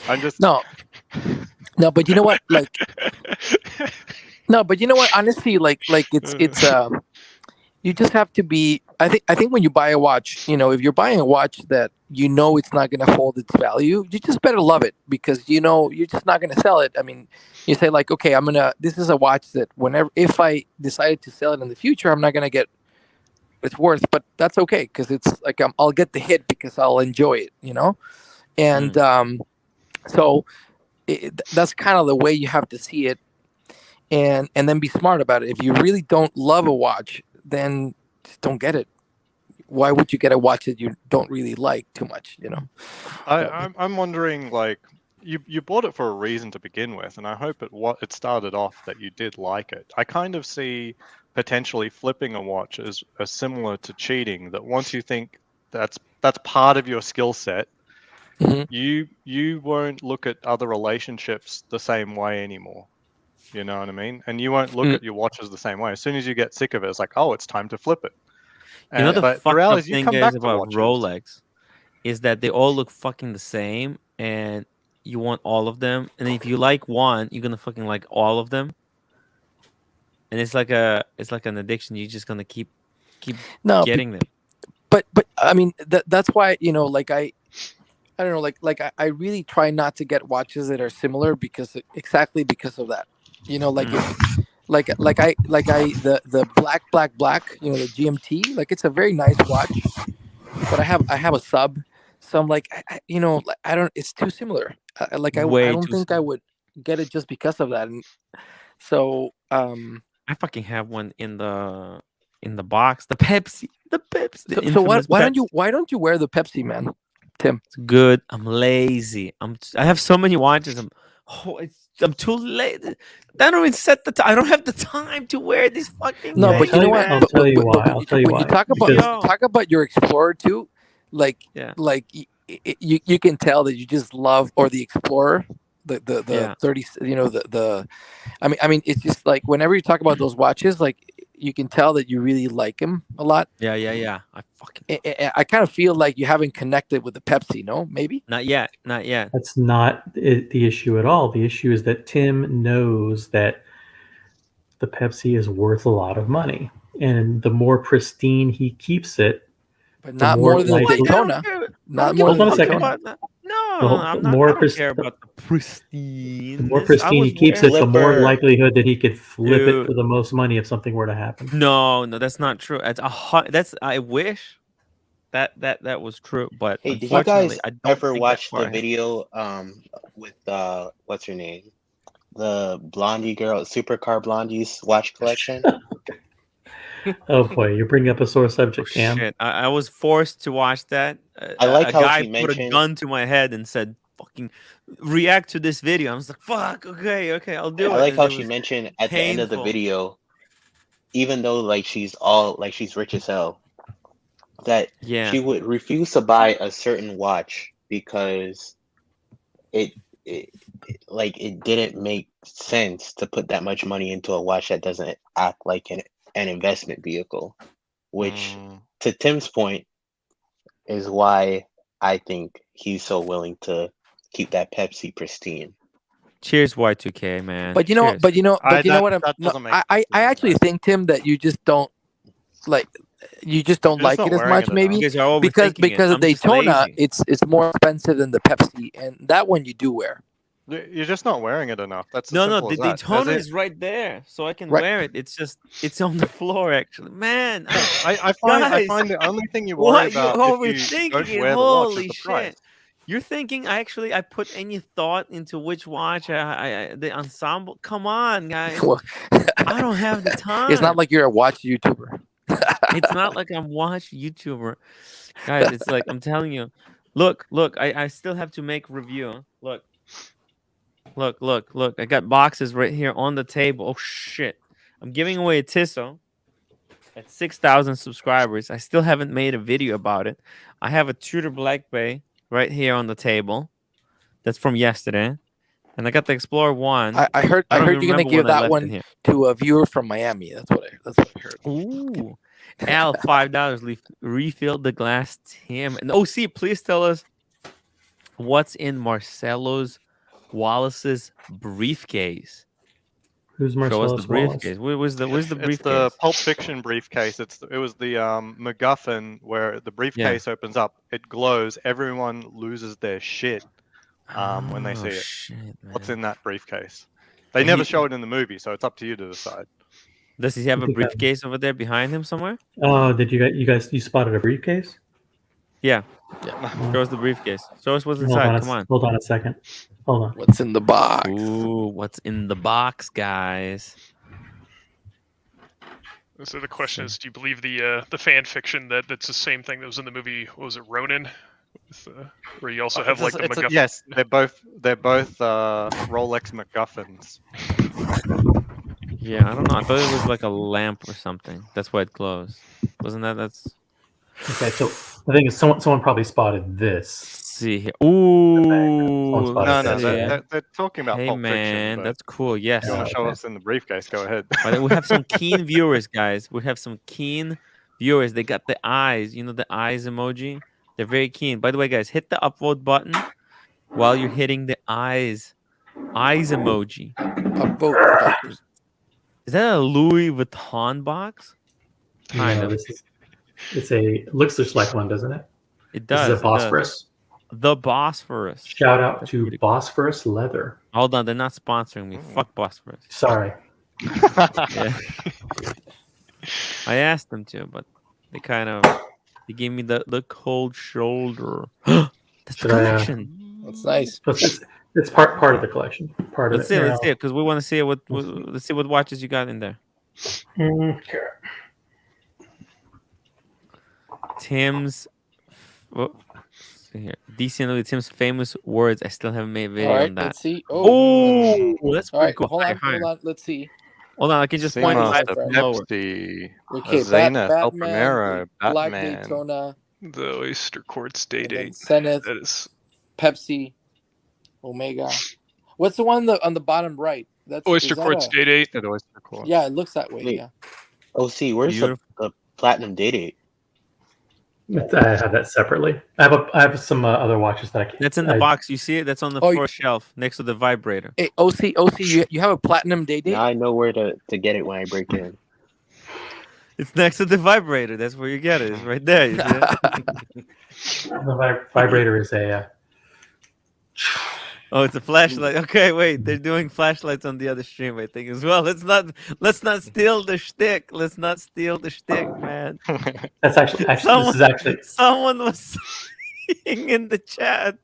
I'm just No, but you know what? Like, no, but you know what? Honestly, like it's you just have to be. I think when you buy a watch, if you're buying a watch that it's not going to hold its value, you just better love it, because you're just not going to sell it. I mean, you say like, okay, this is a watch that if I decided to sell it in the future, I'm not going to get what it's worth, but that's okay, because it's like I'll get the hit because I'll enjoy it, and so that's kind of the way you have to see it, and then be smart about it. If you really don't love a watch, then just don't get it. Why would you get a watch that you don't really like too much? I'm wondering, like, you bought it for a reason to begin with, and I hope it started off that you did like it. I kind of see potentially flipping a watch as similar to cheating. That once you think that's part of your skill set, you won't look at other relationships the same way anymore. You know what I mean? And you won't look at your watches the same way. As soon as you get sick of it, it's like, oh, it's time to flip it. The But the fucked reality up is you thing come is back to about watches. Rolex is that they all look fucking the same, and you want all of them. And if you like one, you're gonna fucking like all of them. And it's like an addiction. You're just gonna keep No, getting them. but I mean that's why like I don't know, like I really try not to get watches that are similar, exactly because of that. Like the black, the GMT, like it's a very nice watch, but I have a sub, so I'm like like, I don't. It's too similar. I Way don't too think I soon. would get it just because of that, and so I fucking have one in the box. The Pepsi. The Pepsi. The so infamous Pepsi. why don't you wear the Pepsi, man, Tim? It's good. I'm lazy. I have so many watches. I'm Oh, I'm too late. I don't even set the. I don't have the time to wear these fucking No, Yeah, but you know what? man. I'll tell you why. When I'll tell you when you why. talk about Because Yo. talk about your Explorer too, like Yeah. you can tell that you just love or the Explorer, the Yeah. 30, the I mean it's just like whenever you talk about those watches, like you can tell that you really like them a lot. Yeah. I fucking I kind of feel like you haven't connected with the Pepsi, no? Maybe. not yet. Not yet. that's not the issue at all. The issue is that Tim knows that the Pepsi is worth a lot of money, and the more pristine he keeps it, But the not more more than the What? likely. I don't Daytona. care. I Not don't give more a Hold than on a the fuck second. Daytona. about that. No, I'm not. I More don't care pristine. about the The more pristineness. I pristine was he keeps it, wearing. the more Flipper. likelihood that he could flip it Dude, for the most money if something were to happen. no, that's not true. That's. I wish that was true, but Hey, did you unfortunately, guys I don't ever think that watch far the ahead. video with what's her name? The blondie girl, Supercar Blondie's watch collection? Oh boy, you bring up a sore Oh subject, Cam. shit! I was forced to watch that. I like A how guy she put a mentioned gun to my head and said, "Fucking react to this video." I was like, "Fuck, okay, I'll do I it." like And how it she was mentioned at the end of the painful. video, even though like she's rich as hell, that Yeah, she would refuse to buy a certain watch because it, it didn't make sense to put that much money into a watch that doesn't act like an investment vehicle, which to Tim's point is why I think he's so willing to keep that Pepsi pristine. cheers, Y2K, man. But Cheers. but you know what? That No, doesn't make I sense to me. actually think, Tim, that you just don't like you just don't You're just like it not as wearing much, it You enough. maybe guys are overthinking it. because of I'm just Daytona, lazy. it's more expensive than the Pepsi, and that one you do wear. You're just not wearing it enough. That's as No, simple the as that. Daytona is right there, so I can Right. wear it. It's on the floor actually, man. I Guys, find the only thing you worry what, you're about if you overthinking don't it? wear the watch is Holy the price. shit! You're thinking I put any thought into which watch the ensemble? Come on, guys. Well, I don't have the time. it's not like you're a watch YouTuber. It's not like I'm watch YouTuber, guys. It's like I'm telling you. Look. I still have to make review. Look. I got boxes right here on the table. Oh shit! I'm giving away a Tissot at 6,000 subscribers. I still haven't made a video about it. I have a Tudor Black Bay right here on the table. That's from yesterday, and I got the Explorer One. I heard I don't you're even gonna remember when give I that left it one here. to a viewer from Miami. That's what I heard. Ooh, Al, $5. Refill the glass, Tim. And OC, please tell us what's in Marcelo's Wallace's briefcase. Who's Show us the Marcellus Wallace? briefcase. Where's the It's briefcase? the Pulp Fiction briefcase. It was the MacGuffin where the briefcase opens up, it glows, everyone loses their shit when they see it. Shit, man. What's in that briefcase? They never show it in the movie, so it's up to you to decide. Does he have a think that- briefcase over there behind him somewhere? Oh, did you guys spotted a briefcase? Yeah. Yeah. Show us the briefcase. Show us what's Hold inside. on, Come on. hold on a second. Hold on. What's in the box? Ooh, what's in the box, guys? So the question is, do you believe the fan fiction that's the same thing that was in the movie? What was it, Ronin? Where you also have like the MacGuffin. Yes, they're both Rolex MacGuffins. Yeah, I don't know. I thought it was like a lamp or something. That's why it glows. Wasn't that? That's. Okay, so the thing is, someone probably spotted this. Let's see here. Ooh. Someone spotted No, this, yeah. right? they're talking about Hey Pulp man, Fiction. But that's cool. Yes. if you want to show okay. us in the briefcase, go ahead. But we have some keen viewers, guys. We have some keen viewers. They got the eyes. You know the eyes emoji. They're very keen. By the way, guys, hit the upvote button while you're hitting the eyes emoji. Upvote, fuckers. Is that a Louis Vuitton box? Kind No, of. it looks just like one, doesn't it? It This does. is a it does. Bosphorus. The Bosphorus. Shout out That's to pretty cool. Bosphorus Leather. Hold on, they're not sponsoring me. Fuck Bosphorus. Sorry. Yeah. I asked them to, but they they gave me the cold shoulder. That's the Should I, collection. That's nice. So it's part of the collection. Part Let's of see it. it. Let's see it, because we want to see let's see what watches you got in there. Okay. Tim's. Oh, here. DC and Tim's famous words. I still haven't made a video All right, on that. let's see. Oh, that's All pretty right, cool. hold on, Higher. hold on. Let's see. Hold on, I can just point Seamus, live Seamaster, lower. Pepsi, Okay, Zenith, El Batman, Primero, Black Batman. Daytona, The Oyster Quartz day and then date. Zenith, That is Pepsi, Omega. What's the one on the bottom right? That's Oyster Quartz day date. Said Oyster Quartz. Yeah, it looks that way. Wait. Yeah. OC, where's the platinum date? I have that separately. I have some other watches that I can't. That's in the box. You see it? That's on the first shelf next to the vibrator. Hey, OC, you have a platinum day date? Now I know where to get it when I break in. It's next to the vibrator. That's where you get it. It's right there. You see it? The vibrator is a. Oh, it's a flashlight. Okay, wait. They're doing flashlights on the other stream, I think, as well. Let's not steal the shtick. Let's not steal the shtick, man. That's actually this is actually someone was saying in the chat.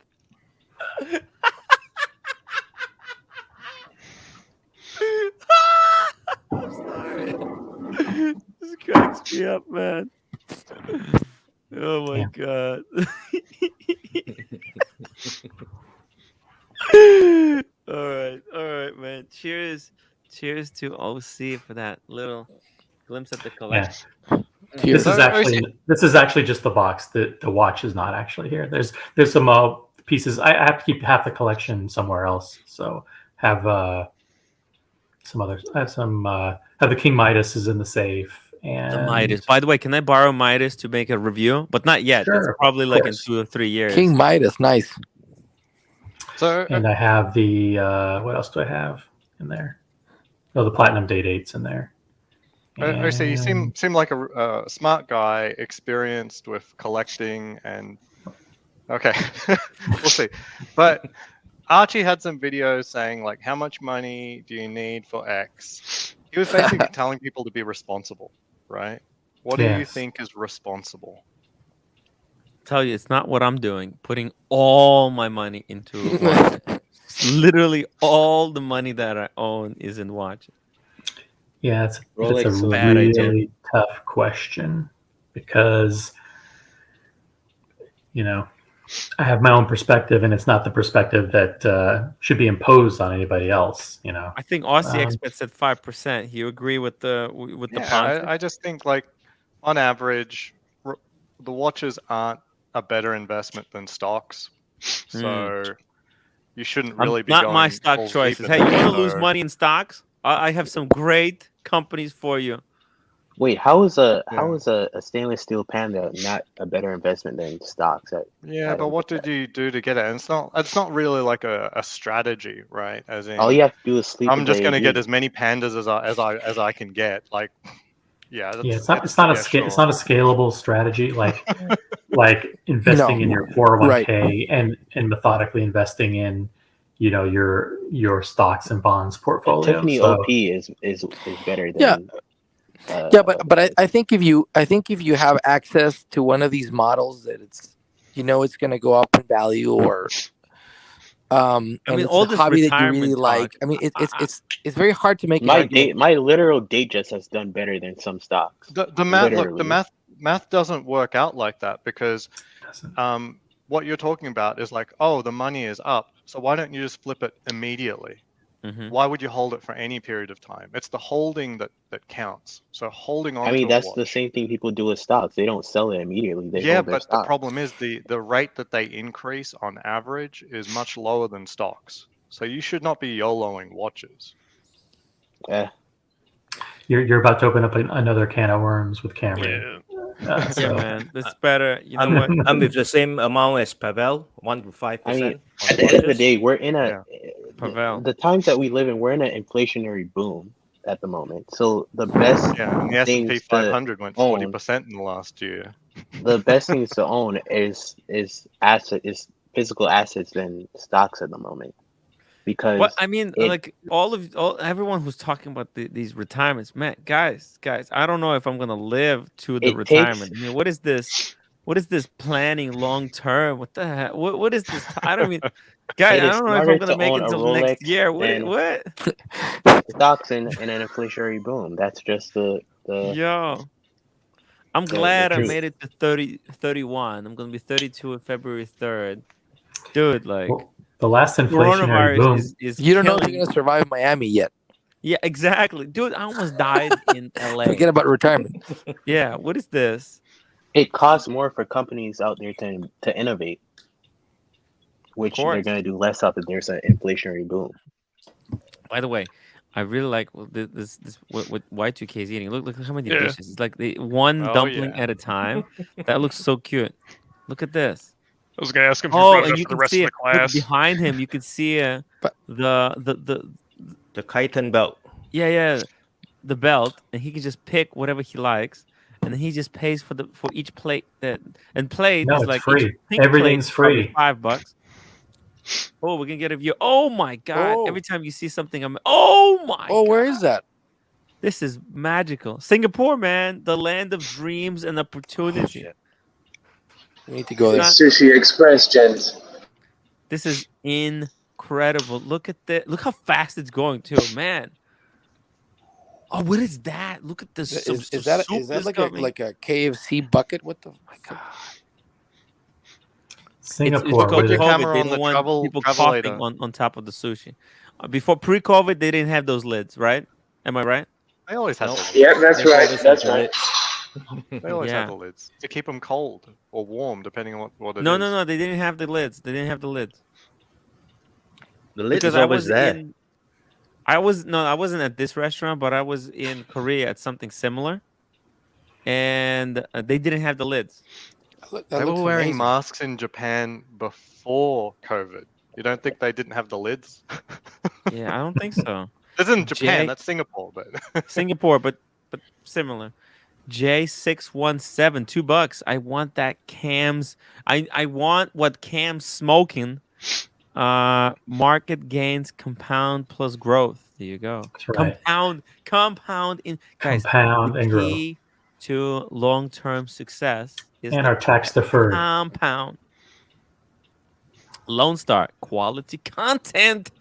I'm sorry. This cracks me up, man. Oh my god. All right, man. Cheers to OC for that little glimpse at the collection. Yeah. This is actually just the box. The watch is not actually here. There's some pieces. I have to keep half the collection somewhere else. So have some others. I have some. Have the King Midas is in the safe. And the Midas. By the way, can I borrow Midas to make a review? But not yet. Sure, it's probably like in 2 or 3 years. King Midas, nice. So, and I have the what else do I have in there? Oh, the platinum day dates in there. I see. You seem like a smart guy, experienced with collecting, and okay, we'll see. But Archie had some videos saying like, how much money do you need for X? He was basically telling people to be responsible, right? What do you think is responsible? Tell you, it's not what I'm doing. Putting all my money into watches. Literally all the money that I own is in watches. Yeah, it's a bad really tough question because, I have my own perspective, and it's not the perspective that should be imposed on anybody else. I think Aussie Expert said 5%. You agree with the I just think like, on average, the watches aren't a better investment than stocks, so you shouldn't really be not going my stock full choices. deep Hey, you want to so... lose money in stocks? I have some great companies for you. Wait, how is a stainless steel Panda not a better investment than stocks? But what did you do to get it? And it's not really like a strategy, right? As in, all you have to do is sleep. I'm just going to get as many Pandas as I can get. Like, it's not a scalable strategy like investing in your 401k and methodically investing in your stocks and bonds portfolio. Tiffany OP is better than but I think if you have access to one of these models that it's going to go up in value, or and it's all a this hobby that you really retirement like. talk. I mean, it's very hard to make my literal Datejust has done better than some stocks. The math doesn't work out like that, because what you're talking about is like, oh, the money is up, so why don't you just flip it immediately? Mm-hmm. Why would you hold it for any period of time? It's the holding that counts. So holding on. I mean, that's the same thing people do with stocks. They don't sell it immediately. But the problem is the rate that they increase on average is much lower than stocks. So you should not be YOLOing watches. Yeah. You're about to open up another can of worms with Cameron. Yeah, man, that's better. You know what? I'm with the same amount as Pavel, 1 to 5%. I mean, at the end of the day, we're in the times that we live in. We're in an inflationary boom at the moment. So the best and the S&P 500 went 40% in the last year. The best things to own is physical assets than stocks at the moment. Because I mean, like everyone who's talking about these retirements, man, guys, I don't know if I'm gonna live to the retirement. I mean, what is this? What is this planning long term? What the heck? What is this? I don't mean, guys, I don't know if I'm gonna make it until next year. What? Stocks in an inflationary boom. That's just the. Yo, I'm glad I truth. made it to 30, 31. I'm gonna be 32 on February 3rd. Dude, like Well, the last inflationary coronavirus boom. is You don't know if killing. you're gonna survive Miami yet. Yeah, exactly. Dude, I almost died in LA. Forget about retirement. Yeah, what is this? It costs more for companies out there to innovate, which they're course. going to do less of if there's an inflationary boom. By the way, I really like this what Y2K is eating. Look how many dishes. It's like one Oh, dumpling yeah. at a time. That looks so cute. Look at this. I was gonna ask him if he Oh, brought it and up you for the can rest see of it. the Look class. behind him. You can see But- the The chitin belt. yeah the belt, and he can just pick whatever he likes, and then he just pays for each plate and plate No, is it's like each free. pink plate Everything's is probably free. $5. Oh, we can get a view. Oh my God! Oh. Every time you see something, oh my Oh, God. where is that? This is magical. Singapore, man, the land of dreams and opportunity. Shit. We need to go there. Sushi Express, gents. This is incredible. Look at that. Look how fast it's going too, man. Oh, what is that? Look at this. Is that like a KFC bucket? What the? My God. Singapore. It's because where your the- camera They on don't the want people travelator. coughing on top of the sushi. Before pre-COVID, they didn't have those lids, right? Am I right? They always had Nope. the lids. Yeah, that's They've right. always That's had the right. lids. They always Yeah. had the lids to keep them cold or warm, depending on what it is. No. They didn't have the lids. They didn't have the lids. The lid Because is always there. I wasn't at this restaurant, but I was in Korea at something similar, and they didn't have the lids. That They were looks wearing amazing. masks in Japan before COVID. You don't think they didn't have the lids? Yeah, I don't think so. This isn't Japan. Jay- That's Singapore, but Singapore, but similar. J617, $2. I want that Cam's. I want what Cam's smoking. Market gains compound plus growth. There you go. That's right. Compound in guys. Compound The and growth. key to long-term success is And the our tax deferred. compound. Lone Star quality content.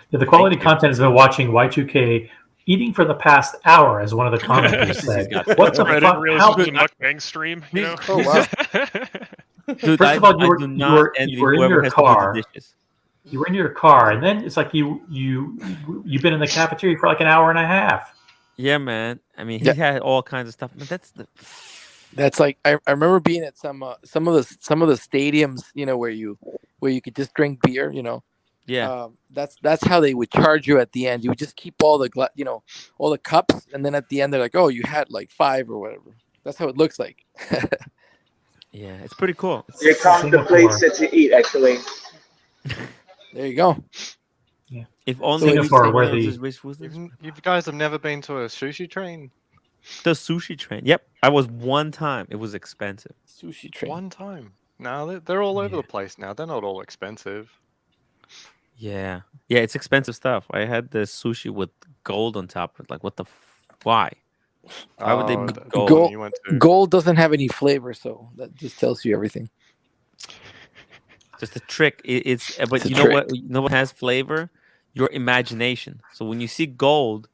Yeah, the quality Thank you. content has been watching Y2K eating for the past hour, as one of the commenters He's said. got- What the I fuck? didn't realize How- it was a mukbang stream. You know? Oh, wow. Dude, First of all, I do not envy you were in whoever your has to do car. the dishes. You were in your car, and then it's like you've been in the cafeteria for like an hour and a half. Yeah, man. I mean, he Yeah. had all kinds of stuff. But That's like I remember being at some of the stadiums, you know, where you could just drink beer, you know. yeah. That's how they would charge you at the end. You would just keep all the all the cups, and then at the end they're like, "Oh, you had like 5 or whatever." That's how it looks like. Yeah, it's pretty cool. They count the plates that you eat, actually. There you go. If only we Singapore, take where one of the- those wish was this? you guys have never been to a sushi train? The sushi train. Yep, I was one time. It was expensive. Sushi train. One time. No, they're all over Yeah. the place now. They're not all expensive. Yeah, it's expensive stuff. I had the sushi with gold on top of it. Like, what the? Why? Why would they Oh, put the gold? one you went to. Gold doesn't have any flavor, so that just tells you everything. Just a trick. It's but It's a you know trick. what? You know what has flavor? Your imagination. So when you see gold,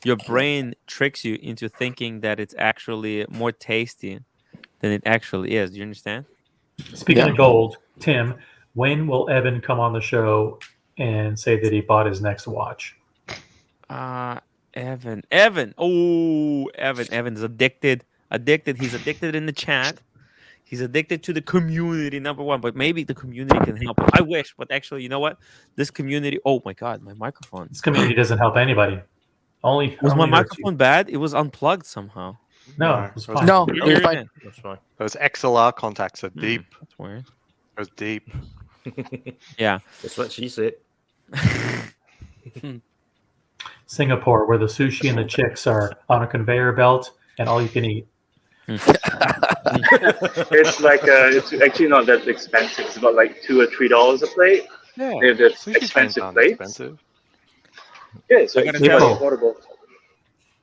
your brain tricks you into thinking that it's actually more tasty than it actually is. Do you understand? Speaking Yeah. of gold, Tim, when will Evan come on the show and say that he bought his next watch? Evan. Oh, Evan's addicted. He's addicted in the chat. He's addicted to the community, number one. But maybe the community can help him. I wish, but actually, you know what? This community. Oh my God, my microphone. This community doesn't help anybody. Only Was my only hurts you. microphone bad? It was unplugged somehow. No, No, it was it was- fine. No, Oh, you're fine. That's fine. Those XLR contacts are deep. That's weird. Goes deep. Yeah. That's what she said. Singapore, where the sushi and the chicks are on a conveyor belt and all you can eat. It's like it's actually not that expensive. It's about like $2 or $3 a plate. Yeah. They have the Sushi trains expensive aren't plates. expensive. Yeah, so I it's gotta quite tell you. affordable.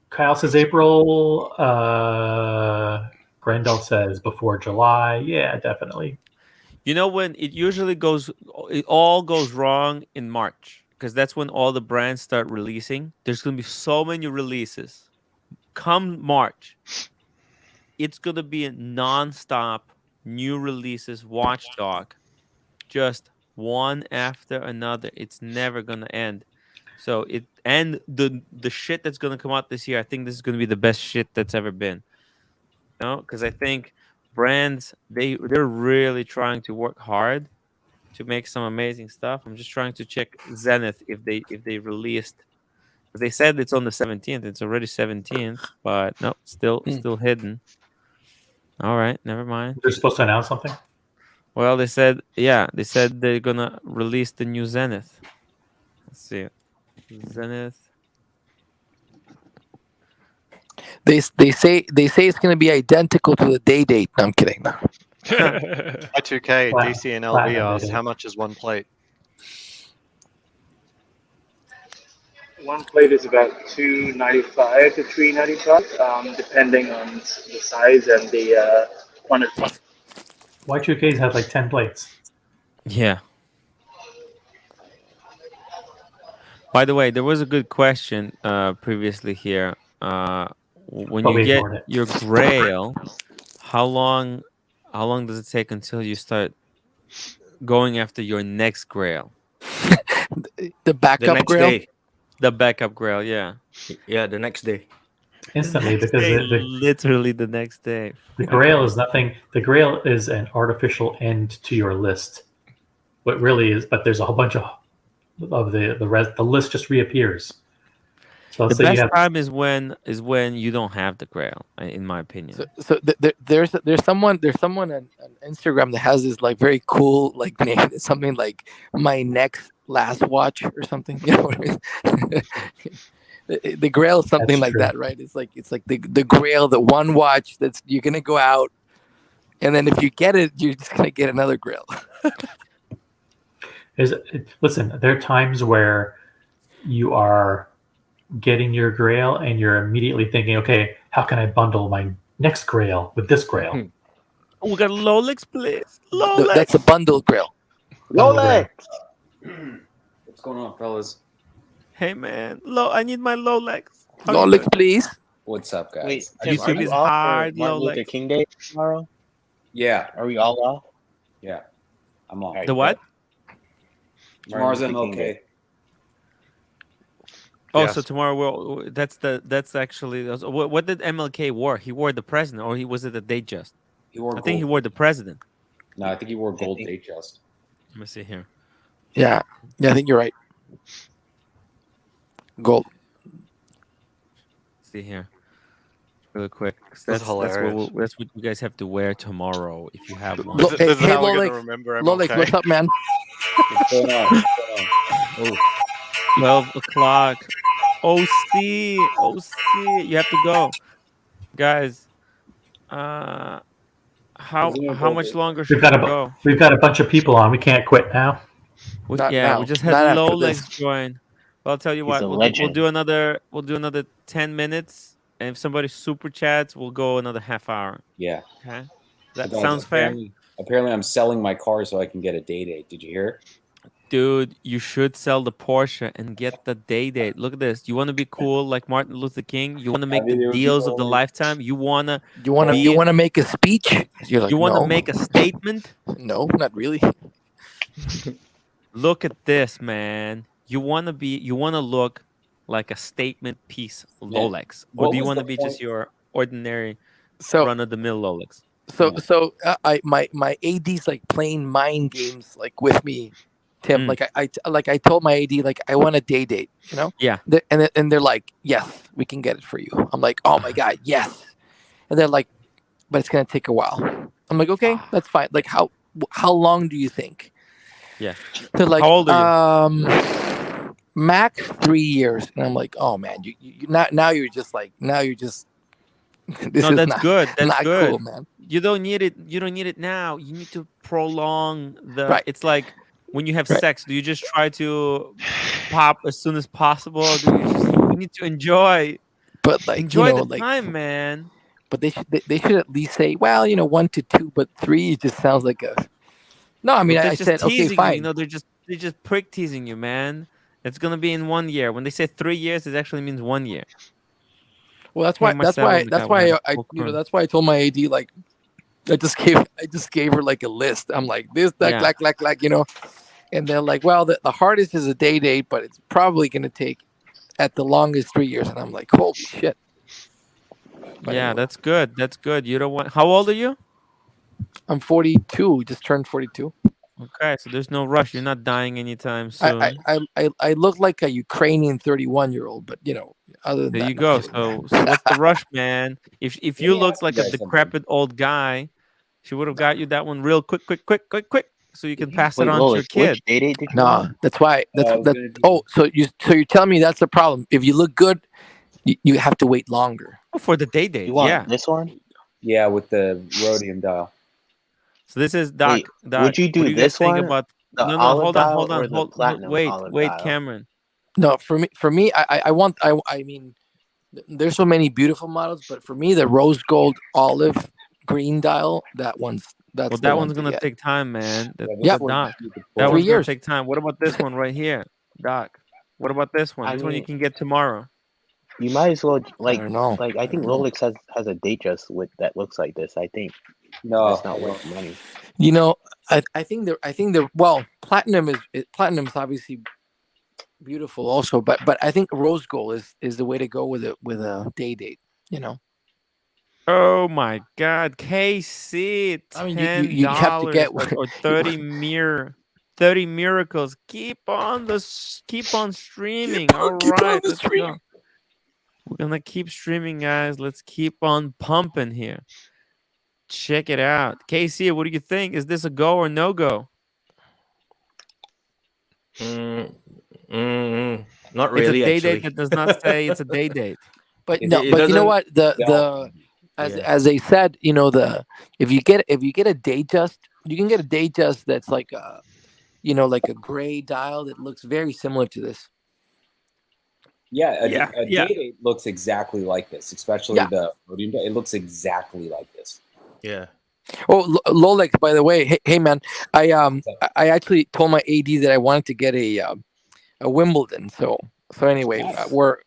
Kyle says April. Grendel says before July. Yeah, definitely. You know when it all goes wrong in March because that's when all the brands start releasing. There's gonna be so many releases. Come March, it's gonna be a nonstop new releases watchdog, just one after another. It's never gonna end. So the shit that's gonna come out this year, I think this is gonna be the best shit that's ever been. No, because I think brands they're really trying to work hard to make some amazing stuff. I'm just trying to check Zenith if they released. They said it's on the 17th. It's already 17th, but no, still hidden. All right, never mind. They're supposed to announce something. Well, they said they're gonna release the new Zenith. Let's see, Zenith. They say it's going to be identical to the day date. No, I'm kidding. No. Y2K, Wow. DC, and LV Platinum asked, Day. how much is one plate? One plate is about $2.95 to $3.95, depending on the size and the quantity. Y2Ks have like 10 plates. Yeah. By the way, there was a good question previously here. When But you we get ignored it. your Grail, how long does it take until you start going after your next Grail? The The backup next Grail. day. The backup Grail, yeah. Yeah, the next day. Instantly, Next because day, the literally the next day. The Grail is nothing. The Grail is an artificial end to your list. What really is, but there's a whole bunch of the rest. The list just reappears. So The let's say you best have. time is when you don't have the Grail, in my opinion. So there's someone on Instagram that has this like very cool like name. It's something like my next last watch or something. You know what I mean? The Grail is something That's like true. that, right? It's like the Grail, the one watch that's you're gonna go out, and then if you get it, you're just gonna get another Grail. Listen, there are times where you are getting your Grail and you're immediately thinking, okay, how can I bundle my next Grail with this Grail? We got Rolex, please. That's a bundle Grail. Rolex. What's going on, fellas? Hey man, I need my Rolex. How you Rolex, doing? please. What's up, guys? Wait, You Tim, see are you this off for hard Martin Luther Rolex? King Day tomorrow? Yeah, Are we all off? yeah, I'm on. All right, The what? Tomorrow's Martin Luther King MLK. Day. Oh, Yes. so tomorrow that's actually what did MLK wore? He wore the president, or was it the date just? He wore I gold. think he wore the president. No, I think he wore gold think- date just. Let me see here. Yeah, I think you're right. Gold. See here, really quick. 'Cause This is hilarious. That's what you guys have to wear tomorrow if you have one. Look, This is hey, how we're Rolex. gonna remember Rolex, MLK. what's up, man? What's going on? What's going on? 12 o'clock. OC, you have to go, guys. How Isn't it gold much date? longer should We've got we go? we've got a bunch of people on. We can't quit now. Not Yeah, now. we just had Not after Rolex this. join. Well, I'll tell you He's what, a we'll legend. do another 10 minutes, and if somebody super chats, we'll go another half hour. Yeah. Okay, So that guys, sounds fair, apparently, I'm selling my car so I can get a day date. Did you hear? dude. You should sell the Porsche and get the day date. Look at this. You want to be cool like Martin Luther King? You want to make the video deals of the going. lifetime? You wanna You want to make a speech? You're like, you want to no, make a statement? no, not really. Look at this, man. You want to look like a statement piece Rolex, or what do you was want to the be point- just your ordinary So run of the mill Rolex? my AD's like playing mind games like with me, Tim. Mm. I told my AD like I want a day date, you know. Yeah. And they're like, yes, we can get it for you. I'm like, oh my god, yes. And they're like, but it's gonna take a while. I'm like, okay, that's fine. Like how long do you think? Yeah. They're like, How old are max 3 years. And I'm like, oh man, you now you're just this No, is that's not, good. That's not good. cool, man. You don't need it. You don't need it now. You need to prolong the. Right. It's like when you have Right. sex. Do you just try to pop as soon as possible? Or do you need to enjoy But like enjoy the like, time, man? but they should at least say, well, 1 to 2, but 3 just sounds like a. No, I mean, They're I just said, okay, teasing you. fine. They're just prick teasing you, man. It's gonna be in 1 year. When they say 3 years, it actually means 1 year. Well, that's Hey, why. my That's why. 7 That's got one why at I. full You know. crew. That's why I told my AD like I just gave her like a list. I'm like this, that, Yeah. like, you know. And they're like, well, the hardest is a day date, but it's probably going to take at the longest 3 years. And I'm like, holy shit. But Yeah, anyway, that's good. That's good. You don't want. How old are you? I'm 42. Just turned 42. Okay, so there's no rush. You're not dying anytime I I soon. I look like a Ukrainian 31-year-old, but you know, other than There that, you no, I'm go. kidding. So what's the rush, man? If Let you me ask looked you like a guys something. decrepit old guy, she would have got you that one real quick, so you can pass it Wait, on to your Lois, which kid. day date did you Nah, want? that's why. I That's was that. gonna do. Oh, so you're telling me that's the problem. If you look good, you have to wait longer. Oh, for the day You date, want yeah. this one? Yeah, with the rhodium dial. So this is Wait, Doc. would you What do do you guys this think one, about? the No, olive hold on, dial, or the platinum wait, olive dial? Cameron. No, for me, I want. I mean, there's so many beautiful models, but for me, the rose gold, olive, green dial, Well, that's the that one one's to gonna get. take time, man. Yeah, this Yep, But one Doc, you could that pull. 3 one's gonna years. take time. What about this one right here, Doc? What about this one? I This one you mean, can get tomorrow. you might as well I don't know. I think Rolex has a Datejust with that looks like this. I think No, that's not I worth don't. the money. You know, I think they're well. Platinum is obviously beautiful also, but I think rose gold is the way to go with a day date. You know, Oh my God, KC, I mean, $10 you have to get. or 30 miracles. Keep on streaming. All Keep on right, the let's stream. go. We're gonna keep streaming, guys. Let's keep on pumping here. Check it out. KC, what do you think? Is this a go or no go? Mm, not It's a really, day date actually. that does not say it's a day date. But It, no, It but you know doesn't. what? The Yeah. as they said, you know, if you get a Datejust, you can get a Datejust that's like a like a gray dial that looks very similar to this. yeah, Yeah, a yeah. day date looks exactly like this, especially Yeah. the rhodium dial. It looks exactly like this. Yeah. Oh, Rolex, by the way, hey man, I actually told my AD that I wanted to get a Wimbledon. So anyway, Nice. we're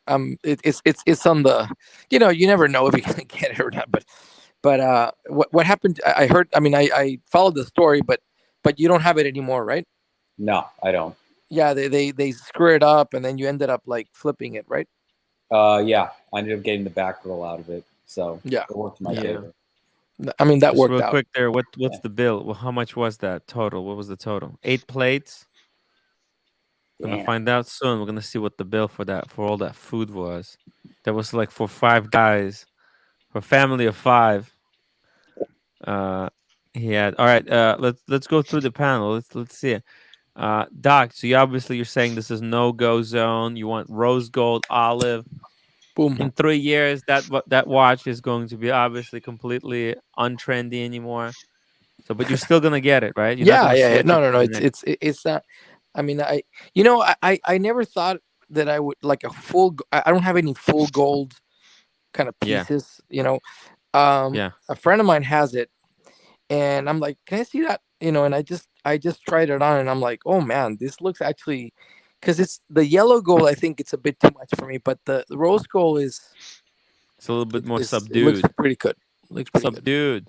it's on the, you never know if you're gonna get it or not. But what happened? I heard. I mean, I followed the story, but you don't have it anymore, right? No, I don't. Yeah, they screw it up, and then you ended up like flipping it, right? Yeah, I ended up getting the back roll out of it, so Yeah. it worked in my Yeah. favor. I mean, that Just worked real out. quick there. What's Yeah. the bill? Well, how much was that total? What was the total? 8 plates. Gonna Damn. find out soon. We're gonna see what the bill for all that food was. That was like for 5 guys, for a family of 5. He had. All right. Let's go through the panel. Let's see it. Doc. So you're saying this is no go zone. You want rose gold, olive. Boom. In 3 years, that watch is going to be obviously completely untrendy anymore. So, but you're still gonna get it, right? You're not gonna Yeah. switch it No. to the next. It's not. I mean, I never thought that I would like a full. I don't have any full gold kind of Yeah. pieces. Yeah. A friend of mine has it, and I'm like, can I see that? And I just tried it on, and I'm like, oh man, this looks actually, because it's the yellow gold. I think it's a bit too much for me, but the rose gold It's a little bit more it looks subdued. pretty good. Looks pretty good. Subdued.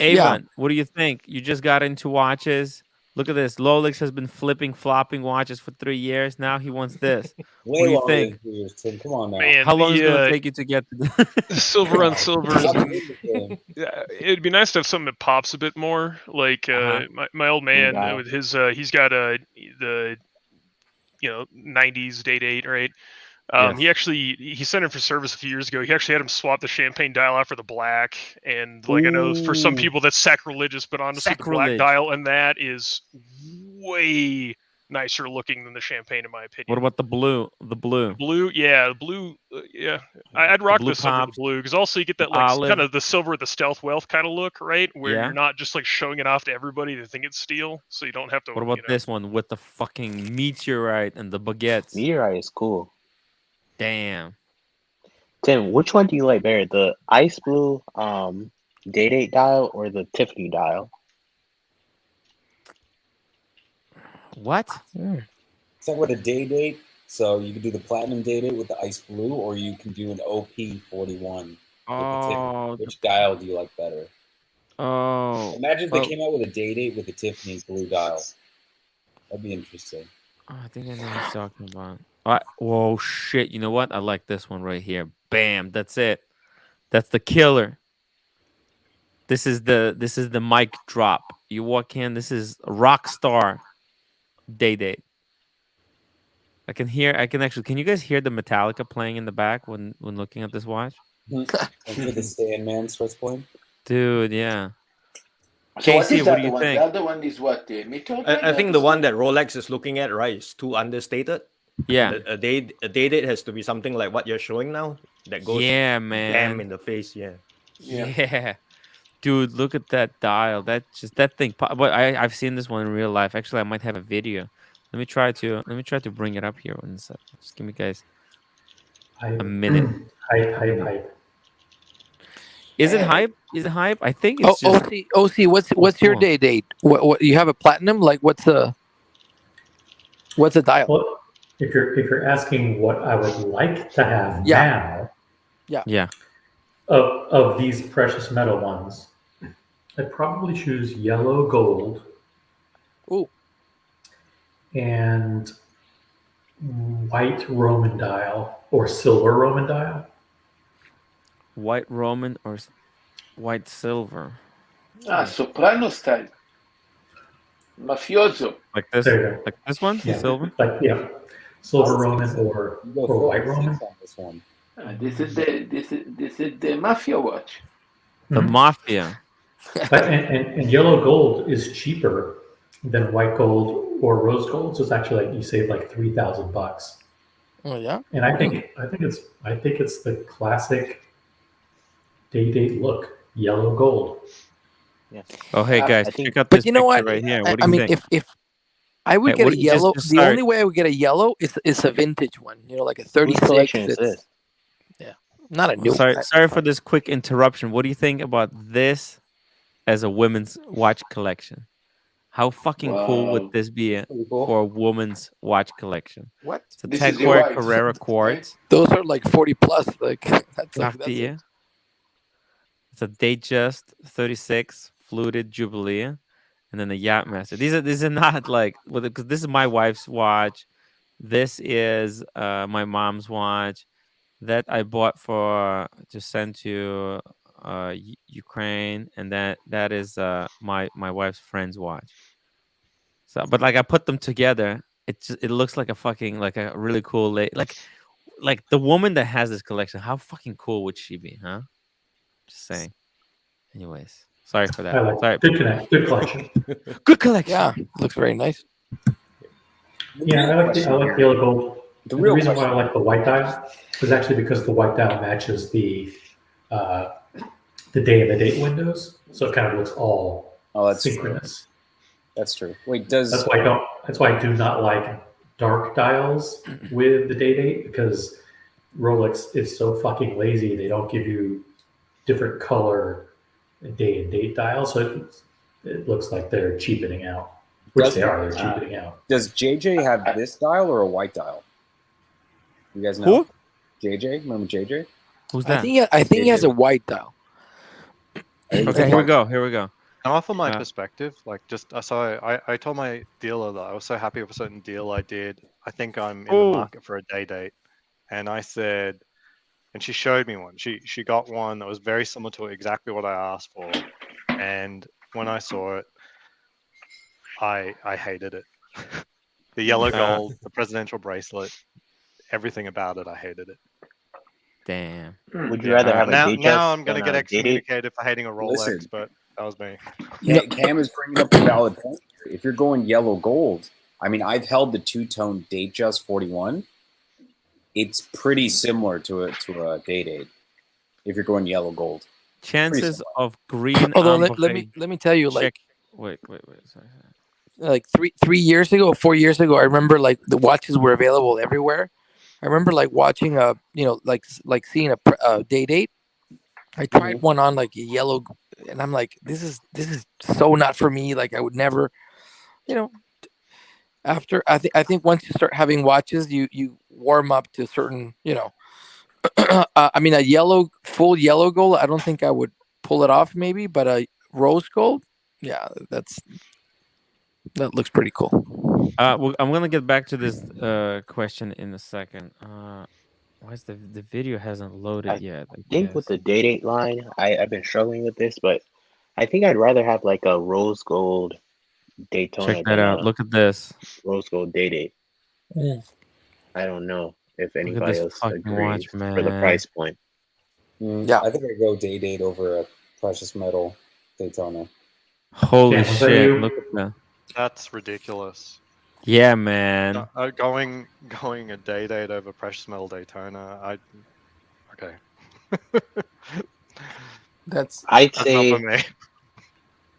Yeah. Avon, what do you think? You just got into watches. Look at this. Rolex has been flopping watches for 3 years. Now he wants this. Way What do you longer think? than 3 years, Tim. Come on now. Man, How long is it gonna the take you to get to silver on silver Stop is hitting the Tim. it'd be nice to have something that pops a bit more. Like my old man dial. with his he's got the 90s date 8, right? Yes. He sent him for service a few years ago. He actually had him swap the champagne dial out for the black, and like I know for some Ooh. people that's sacrilegious, but honestly, the black Sacrilege. dial and that is way nicer looking than the champagne, in my opinion. What about the blue? The blue. Blue? Yeah, the blue. Yeah, I'd rock blue the silver, the pops, blue, because also you get that the like olive. kind of the silver with the stealth wealth kind of look, right? Where Yeah. you're not just like showing it off to everybody to think it's steel, so you don't have to. What about this one with the fucking meteorite and the baguettes? Meteorite is cool. Damn. Tim, which one do you like better, the ice blue day date dial or the Tiffany dial? What? It's like with a day date. So you can do the platinum date with the ice blue, or you can do an OP41 with the Tiffany. Oh, Which dial do you like better? Imagine if they well, came out with a date with the Tiffany blue dial. That'd be interesting. I think I know what he's talking about. Whoa, shit! You know what? I like this one right here. Bam! That's it. That's the killer. This is the mic drop. You walk in. This is a rock star date. I can actually. Can you guys hear the Metallica playing in the back when looking at this watch? After the Stand Man starts playing. Dude, yeah. So what Casey, is what the do other you one? think? The other one is what? Mito? I think the one that Rolex is looking at, right, is too understated. Yeah. A day date has to be something like what you're showing now. That goes Yeah, bam man. in the face. Yeah. Yeah. Dude, look at that dial. That thing. But I've seen this one in real life. Actually, I might have a video. Let me try to bring it up here one second. Just give me guys a minute. Hype. Is it hype? Is it hype? I think Oh, it's just OC, what's your day date? What you have a platinum? Like what's the dial? Well, if you're asking what I would like to have now, yeah. Of these precious metal ones, I'd probably choose yellow gold. Ooh. And white Roman dial or silver Roman dial. White Roman or white silver. Soprano style. Mafioso. Like this? Like this one? Yeah. Silver? Silver Roman or white Roman. This one. This is the mafia watch. The mafia. and yellow gold is cheaper than white gold or rose gold. So it's actually like you save like $3,000. Oh yeah. And I think it's the classic date look, yellow gold. Yeah. Oh hey guys, check out But this you know picture what? right here. What do I you mean, think? if I would Hey, get what a do you just yellow, the decide? only way I would get a yellow is a vintage one. You know, like a 36. collection is this? Yeah, not a new. Sorry for this quick interruption. What do you think about this as a women's watch collection? How fucking cool would Wow. this be for a woman's watch collection? What? It's a This Tag is your Heuer wife, Carrera right? quartz. Those are like 40 plus. Like that's Cartier. It's a Datejust 36 fluted Jubilee, and then the Yachtmaster. These are not like because this is my wife's watch. This is my mom's watch that I bought to send to Ukraine, and that is my wife's friend's watch. So, but like I put them together, it looks like a fucking like a really cool like the woman that has this collection. How fucking cool would she be, huh? Just saying. Anyways, sorry for that. I like Sorry. good collection. Good collection. Yeah, looks very nice. Yeah, I like the yellow gold. The real reason why I question- like the white dial is actually because the white dial matches the day and the date windows, so it kind of looks all synchronous. That's true. Wait, that's why I do not like dark dials with the date because Rolex is so fucking lazy. They don't give you different color day and date dials, so it looks like they're cheapening out. Which they are. They're cheapening out. Does JJ have this dial or a white dial? You guys know? Who? JJ? Remember JJ? Who's that? I think he has a white dial. Okay, here we go. Now, off of my perspective, like just so I told my dealer that I was so happy with a certain deal I did. I think I'm in the market for a day date, and I said, and she showed me one. She got one that was very similar to exactly what I asked for, and when I saw it, I hated it. The yellow gold, the presidential bracelet, everything about it, I hated it. Damn. Would you rather have a Datejust now I'm gonna than get a Date? excommunicated for hating a Rolex, Listen. but that was me. Cam is bringing up a valid point. If you're going yellow gold, I mean, I've held the two-tone Datejust 41. It's pretty similar to a date. If you're going yellow gold, Chances of green. Although let me tell you, like wait. Sorry. Like 3 years ago, 4 years ago, I remember like the watches were available everywhere. I remember like watching like seeing a day date. I tried one on like a yellow, and I'm like, this is so not for me. Like I would never, After I think once you start having watches, you warm up to certain, you know. I mean, a full yellow gold. I don't think I would pull it off, maybe, but a rose gold, yeah, that looks pretty cool. Well, I'm gonna get back to this question in a second. Why is the video hasn't loaded I yet? I think with guess. the date line, I've been struggling with this, but I think I'd rather have like a rose gold Check Daytona that than out. a Look at this. rose gold date. Mm. I don't know if Look at anybody this else fucking agrees watch, for the man. price point. Yeah. I think I go date over a precious metal Daytona. Holy Cam, was that shit! you? Look at that. That's ridiculous. Yeah, man. Going a date over precious metal Daytona. Okay. That's I'd That's not for say me.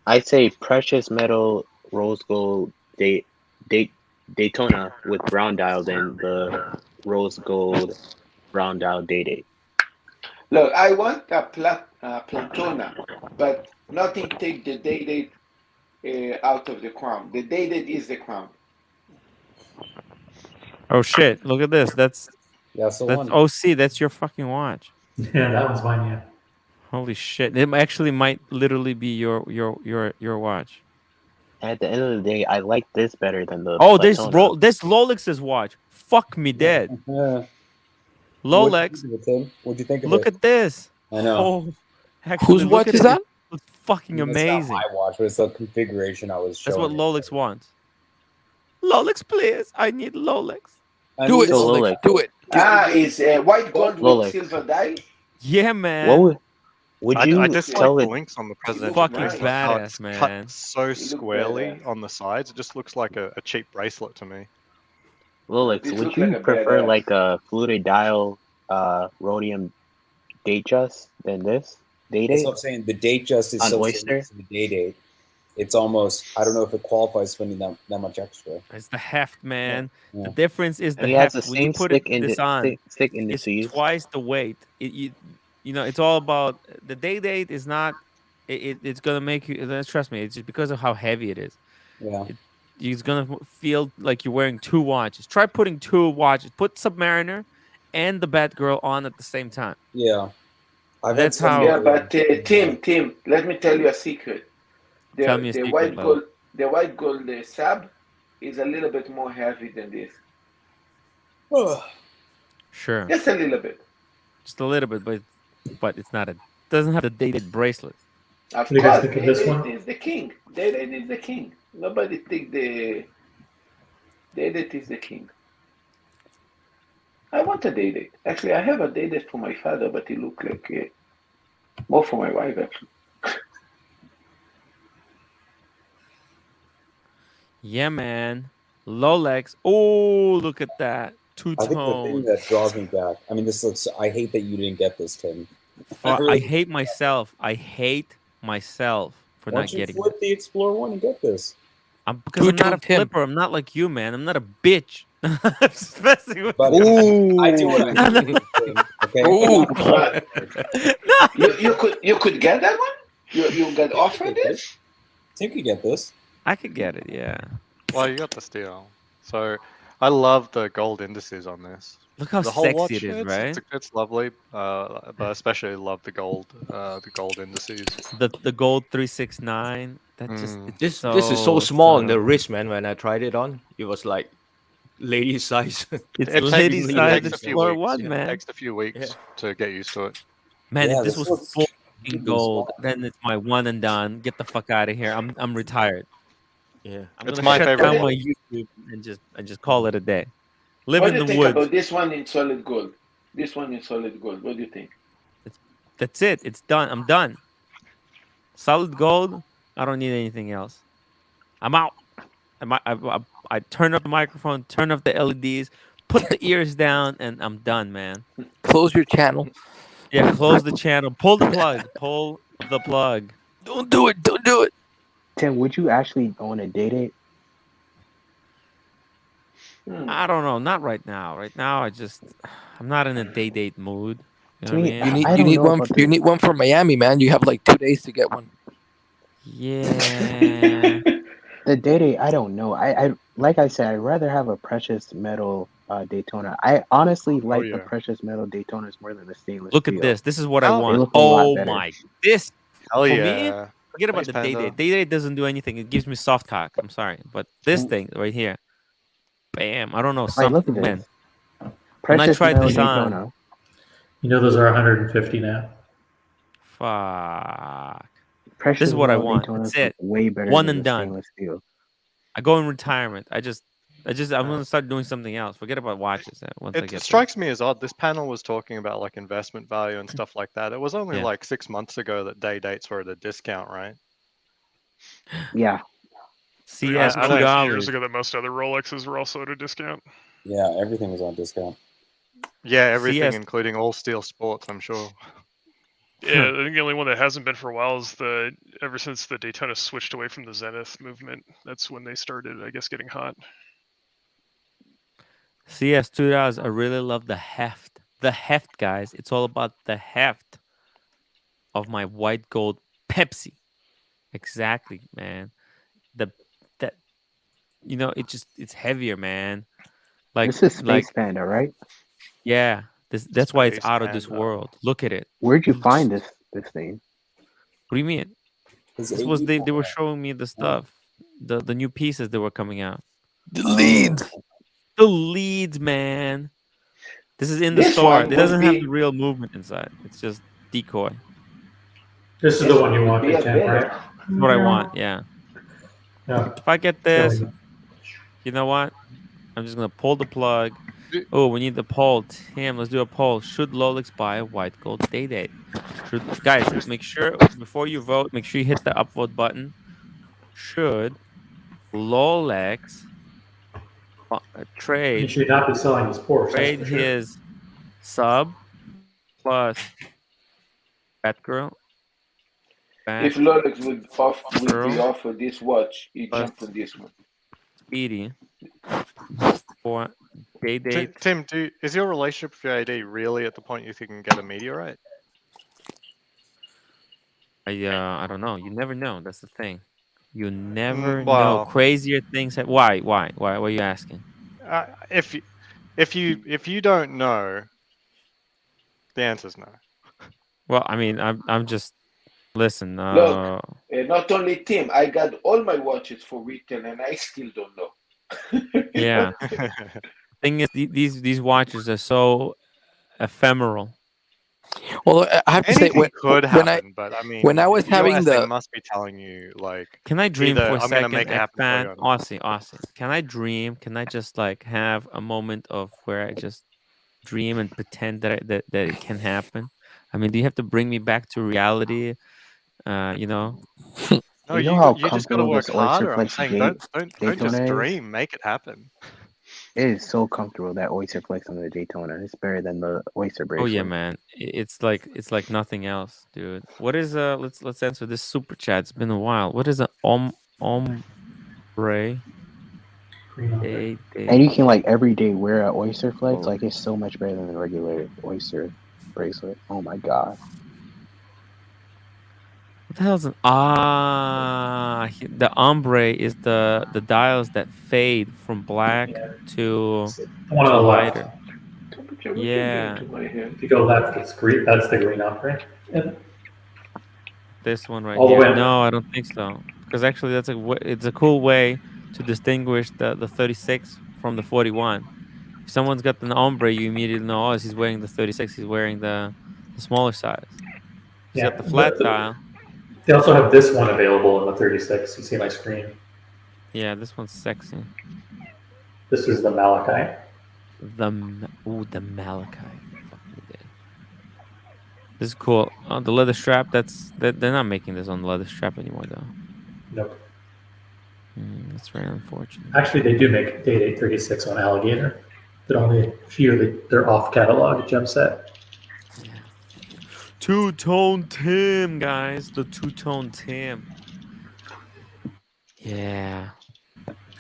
I'd say precious metal rose gold Daytona with brown dial than the rose gold brown dial date. Look, I want a Platona, but nothing take the day out of the crown. The day is the crown. Oh shit! Look at this. That's the one. OC. That's your fucking watch. Yeah, that one's mine. Yeah. Holy shit! It actually might literally be your watch. At the end of the day, I like this better than the Oh, Platona. this Rolex's watch. Fuck me dead. Rolex. What'd you think of Look it? at this. I know. Oh, actually, whose look watch at is it. that? It's fucking It's amazing. not my watch, but it's the configuration I was That's showing. what Rolex wants. Rolex, please. I need Rolex. Do it, So Rolex. Rolex. Do it. Is white gold Rolex. with silver die? Yeah, What man. would you I dislike tell the it? links on the It looks presidential Fucking nice. bracelet. How badass, it's man. cut so look squarely badass. on the sides. It just looks like a cheap bracelet to me. Rolex, This would looks you like a prefer badass. like a fluted dial rhodium Datejust than this That's date what I'm saying. The date just is on so Oyster? similar to the date. It's almost, I don't know if it qualifies spending that much extra. It's the heft, man. Yeah. The difference is And the he has heft. the When you same put stick this on, stick it's indices. twice the weight. You know, it's all about the date is not. It's gonna make you. Trust me. It's just because of how heavy it is. Yeah. It's gonna feel like you're wearing two watches. Try putting two watches. Put Submariner and the Batgirl on at the same time. Yeah. That's how. Yeah, but Tim, let me tell you a secret. Tell me a The secret, white Lolo. gold sab is a little bit more heavy than this. Sure, Just a little bit. just a little bit, but it's not a. Doesn't have the dated bracelet. Of What do you guys course, think of this Dated one? is the king. Dated is the king. Nobody think the Dated is the king. I want a Dated. Actually, I have a Dated for my father, but he look like more for my wife actually. Yeah, man. Rolex. Oh, look at that. Two I think the thing tone. that draws me back, I mean, this looks, I hate that you didn't get this, Tim. I really- hate myself. I hate myself for Why not don't you getting it. flip the Explorer one and get this? Because I'm not a Two-tone Tim. flipper. I'm not like you, man. I'm not a bitch. Especially with But Ooh. I do what I No, no. do, Tim, okay? Ooh. No. You could get that one? You got offered it? Tim could get this. I could get it, yeah. Well, you got the steel. So I love the gold indices on this. Look how The whole sexy watch, it is, right? it's lovely, but especially love the gold indices. The gold 369. That just it's This is so small on the subtle. wrist, man. When I tried it on, it was like lady size. It's It lady takes, size a few Explorer weeks. One, It man. takes a few weeks to get used to it. Man, Yeah, if this this was looks full really gold, small. then it's my one and done. Get the fuck out of here. I'm retired. Yeah. I'm It's gonna my shut favorite down my one. YouTube and just call it a day. Live What in do you the think woods. about this one in solid gold? This one in solid gold. What do you think? That's it. It's done. I'm done. Solid gold. I don't need anything else. I'm out. I turn up the microphone, turn off the LEDs, put the ears down, and I'm done, man. Close your channel. Yeah, close the channel. Pull the plug. Pull the plug. Don't do it. Don't do it. Tim, would you actually want to date it? I don't know. Not right now. Right now, I'm not in a date mood. You know To what me, I You mean? I need don't know one. about You this. need one from Miami, man. You have like 2 days to get one. Yeah. The Day-Day, I don't know. I like I said, I'd rather have a precious metal Daytona. I honestly like the yeah. precious metal Daytonas more than the stainless Look steel. at this. This is what I Oh, They want. look a lot Oh better. my! This Hell for me. yeah. Forget about Thanks, the Panda. Day-Day. Day-Day doesn't do anything. It gives me soft cock. I'm sorry, but this thing right here, bam! I don't know. Right, look Something, at man. this. When I Precious tried metal this on, Daytona. You know those are 150 now. fuck. This Precious is what I metal want. Daytonas That's look it. way better One than and the done. stainless steel. I go in retirement. I'm gonna start doing something else. Forget about watches once I It get strikes me as odd. This panel was talking about like investment value and stuff like that. It was only Yeah. like 6 months ago that day dates were at a discount, right? Yeah. CS It was I only don't- a few years ago that most other Rolexes were also at a discount. Yeah, everything was on discount. Yeah, everything, CS. including all steel sports, I'm sure. Yeah, I think the only one that hasn't been for a while is ever since the Daytona switched away from the Zenith movement. That's when they started, I guess, getting hot. CS $2. I really love the heft. The heft, guys. It's all about the heft of my white gold Pepsi. Exactly, man. That it's heavier, man. Like This is Space Panda, right? yeah. That's why it's Space out of this Panda. world. Look at it. Where'd you find this thing? What do you mean? His This was they were 84. showing me the stuff. The new pieces that were coming out. The leads. The leads, man. This is in the This store. one It would doesn't have be- the real movement inside. It's just decoy. This is This the one you would be wanted, a Tim, better. right? That's what I want. Yeah. Yeah. If I get this, Showing. you know what? I'm just gonna pull the plug. Do- Oh, we need the poll. Tim, let's do a poll. Should Rolex buy a white gold Day-Date? Guys, make sure before you vote, make sure you hit the upvote button. Should Rolex He trade should not be selling his Porsche. That's for sure. his sub plus Batgirl? If Rolex would be Girl. offer this watch, you Plus- jump on this one. Speedy for Day-Date. Tim, is your relationship with your AD really at the point you think you can get a meteorite? I don't know. You never know. That's the thing. You never know. well- Crazier things. Why? Why are you asking? If you don't know, the answer's no. Well, I mean, I'm just listen. Look, not only Tim, I got all my watches for retail and I still don't know. Yeah. Thing is, these watches are so ephemeral. Well, I have to say, Anything could when happen, but I mean, when I was your having essay the must be telling you like, Can I dream either for a I'm gonna second? make it happen for Fan, you or not. Aussie. Can I dream? Can I just like have a moment of where I just dream and pretend that it can happen? I mean, do you have to bring me back to reality? You know. No, You know how you just got to comfortable work this Oyster harder. I'm Flex saying J- don't just Daytona is? dream, make it happen. It is so comfortable, that Oyster Flex on the Daytona. It's better than the Oyster Oh bracelet. yeah, man. It's like nothing else, dude. What is let's answer this super chat. It's been a while. What is a ombre? Green on there. And you can like every day wear an Oyster Flex. Oh. Like it's so much better than the regular Oyster bracelet. Oh my god. What the hell's an the ombre is the dials that fade from black Yeah. to One on the left. lighter. Temperature, what Yeah. you doing to my hair? If you go left, it's green. That's the green ombre. And This one right All the here. way. No, I don't think so. Because actually, it's a cool way to distinguish the 36 from the 41. If someone's got an ombre, you immediately know, oh, he's wearing the 36. He's wearing the smaller size. He's yeah, got the flat dial. They also have this one available in the 36. You see my screen. Yeah, this one's sexy. This is the Malachite. The malachite. Fuck me dead. This is cool. The leather strap. They're not making this on the leather strap anymore, though. Nope. That's very unfortunate. Actually, they do make Date 836 on Alligator. But only a few. They're off catalog gem set. Yeah. Two-tone Tim, guys. The two-tone Tim. Yeah.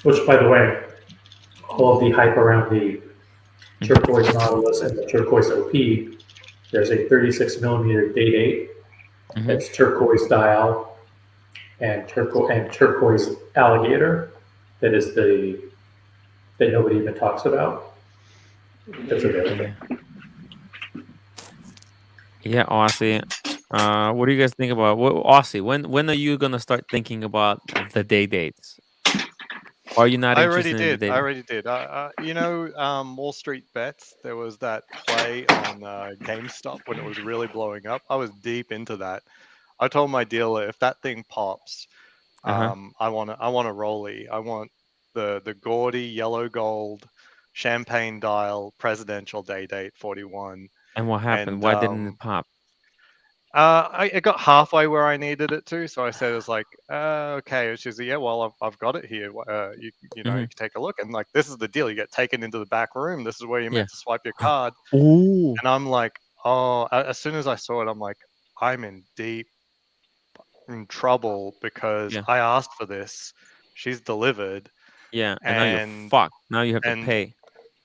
Which, by the way, all of the hype around the turquoise Nautilus and the turquoise OP, there's a 36 millimeter Date 8. Mhm. It's turquoise dial, and turquoise alligator. That is that nobody even talks about. That's available. Yeah, Aussie. What do you guys think about Aussie? When are you gonna start thinking about the day dates? Or are you not I already interested in the did. day? I already did. You know, Wall Street Bets. There was that play on GameStop when it was really blowing up. I was deep into that. I told my dealer, if that thing pops, Uh-huh. I want a rollie. I want the gaudy yellow gold champagne dial presidential day date 41. And what happened? And Why didn't it pop? it got halfway where I needed it to, so I said, "It's like, okay." She's like, "Yeah, well, I've got it here. You know, you can take a look." And like, this is the deal: you get taken into the back room. This is where you're Yeah. meant to swipe your card. Ooh. And I'm like, oh, as soon as I saw it, I'm like, I'm in trouble because Yeah. I asked for this. She's delivered. Yeah, and now you're fucked. Now you have to pay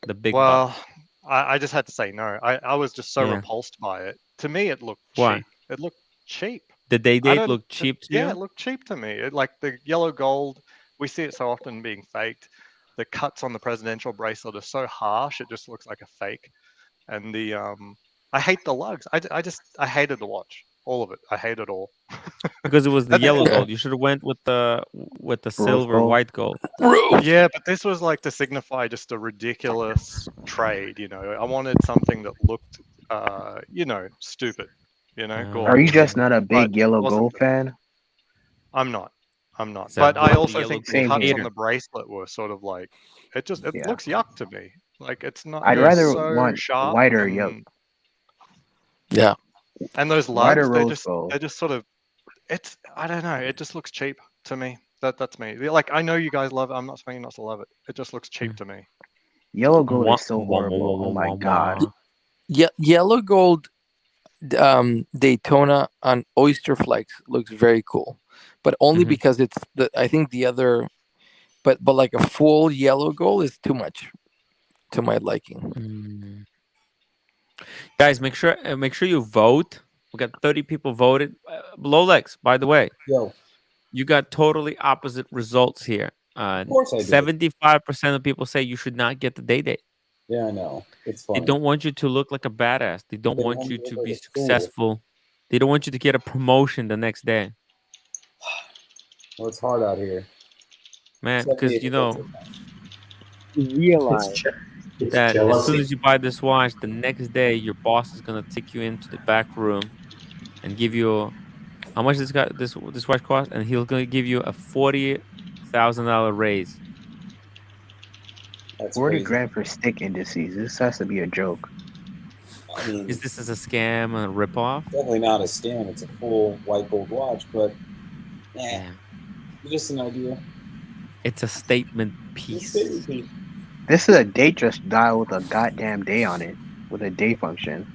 the big well, bucks. I just had to say no. I was just so Yeah. repulsed by it. To me, it looked Why? cheap. It looked cheap. The day I date don't. looked cheap to Yeah, you? it looked cheap to me. It, like the yellow gold, we see it so often being faked. The cuts on the presidential bracelet are so harsh; it just looks like a fake. And the I hate the lugs. I hated the watch, all of it. I hate it all. Because it was the And yellow gold. You should have went with the silver gold. white gold. yeah, but this was like to signify just a ridiculous trade. You know, I wanted something that looked, you know, stupid. You know, Are Are gaudy. you just not a But big yellow wasn't gold good. fan? I'm not. I'm not. Is that But I bloody also yellow think the Same cuts here. on the bracelet were sort of like it Yeah. looks yuck to me. Like it's not. I'd They're rather so want sharp whiter yolk, Yeah. and those whiter lugs. rose gold. They're just sort of. It's I don't know. It just looks cheap to me. That's me. Like I know you guys love it. I'm not saying not to love it. It just looks cheap to me. Yellow gold Wah, is so wah, wah, horrible. wah, Oh my wah, god. wah. Yellow gold Daytona on Oyster Flex looks very cool, but only Mhm. because it's I think the other, but like a full yellow gold is too much to my liking. Mm. Guys, make sure you vote. We got 30 people voted. Rolex, by the way, Yo, you got totally opposite results here. of course I did. 75% of people say you should not get the day date. Yeah, I know. It's They funny. don't want you to look like a badass. They don't They want want you me to to look be like a fool. successful. They don't want you to get a promotion the next day. Well, it's hard out here. Man, because you know Realize It's that as soon jealousy. as you buy this watch, the next day your boss is gonna take you into the back room and give you how much this watch cost, and he'll gonna give you a $40,000 raise. That's 40 crazy. grand for stick indices. This has to be a joke. I mean, Is this a scam, a ripoff? definitely not a scam. It's a full white gold watch, but Yeah, it's just an idea. it's a statement It's piece. a piece. This is a date just dial with a goddamn day on it, with a day function.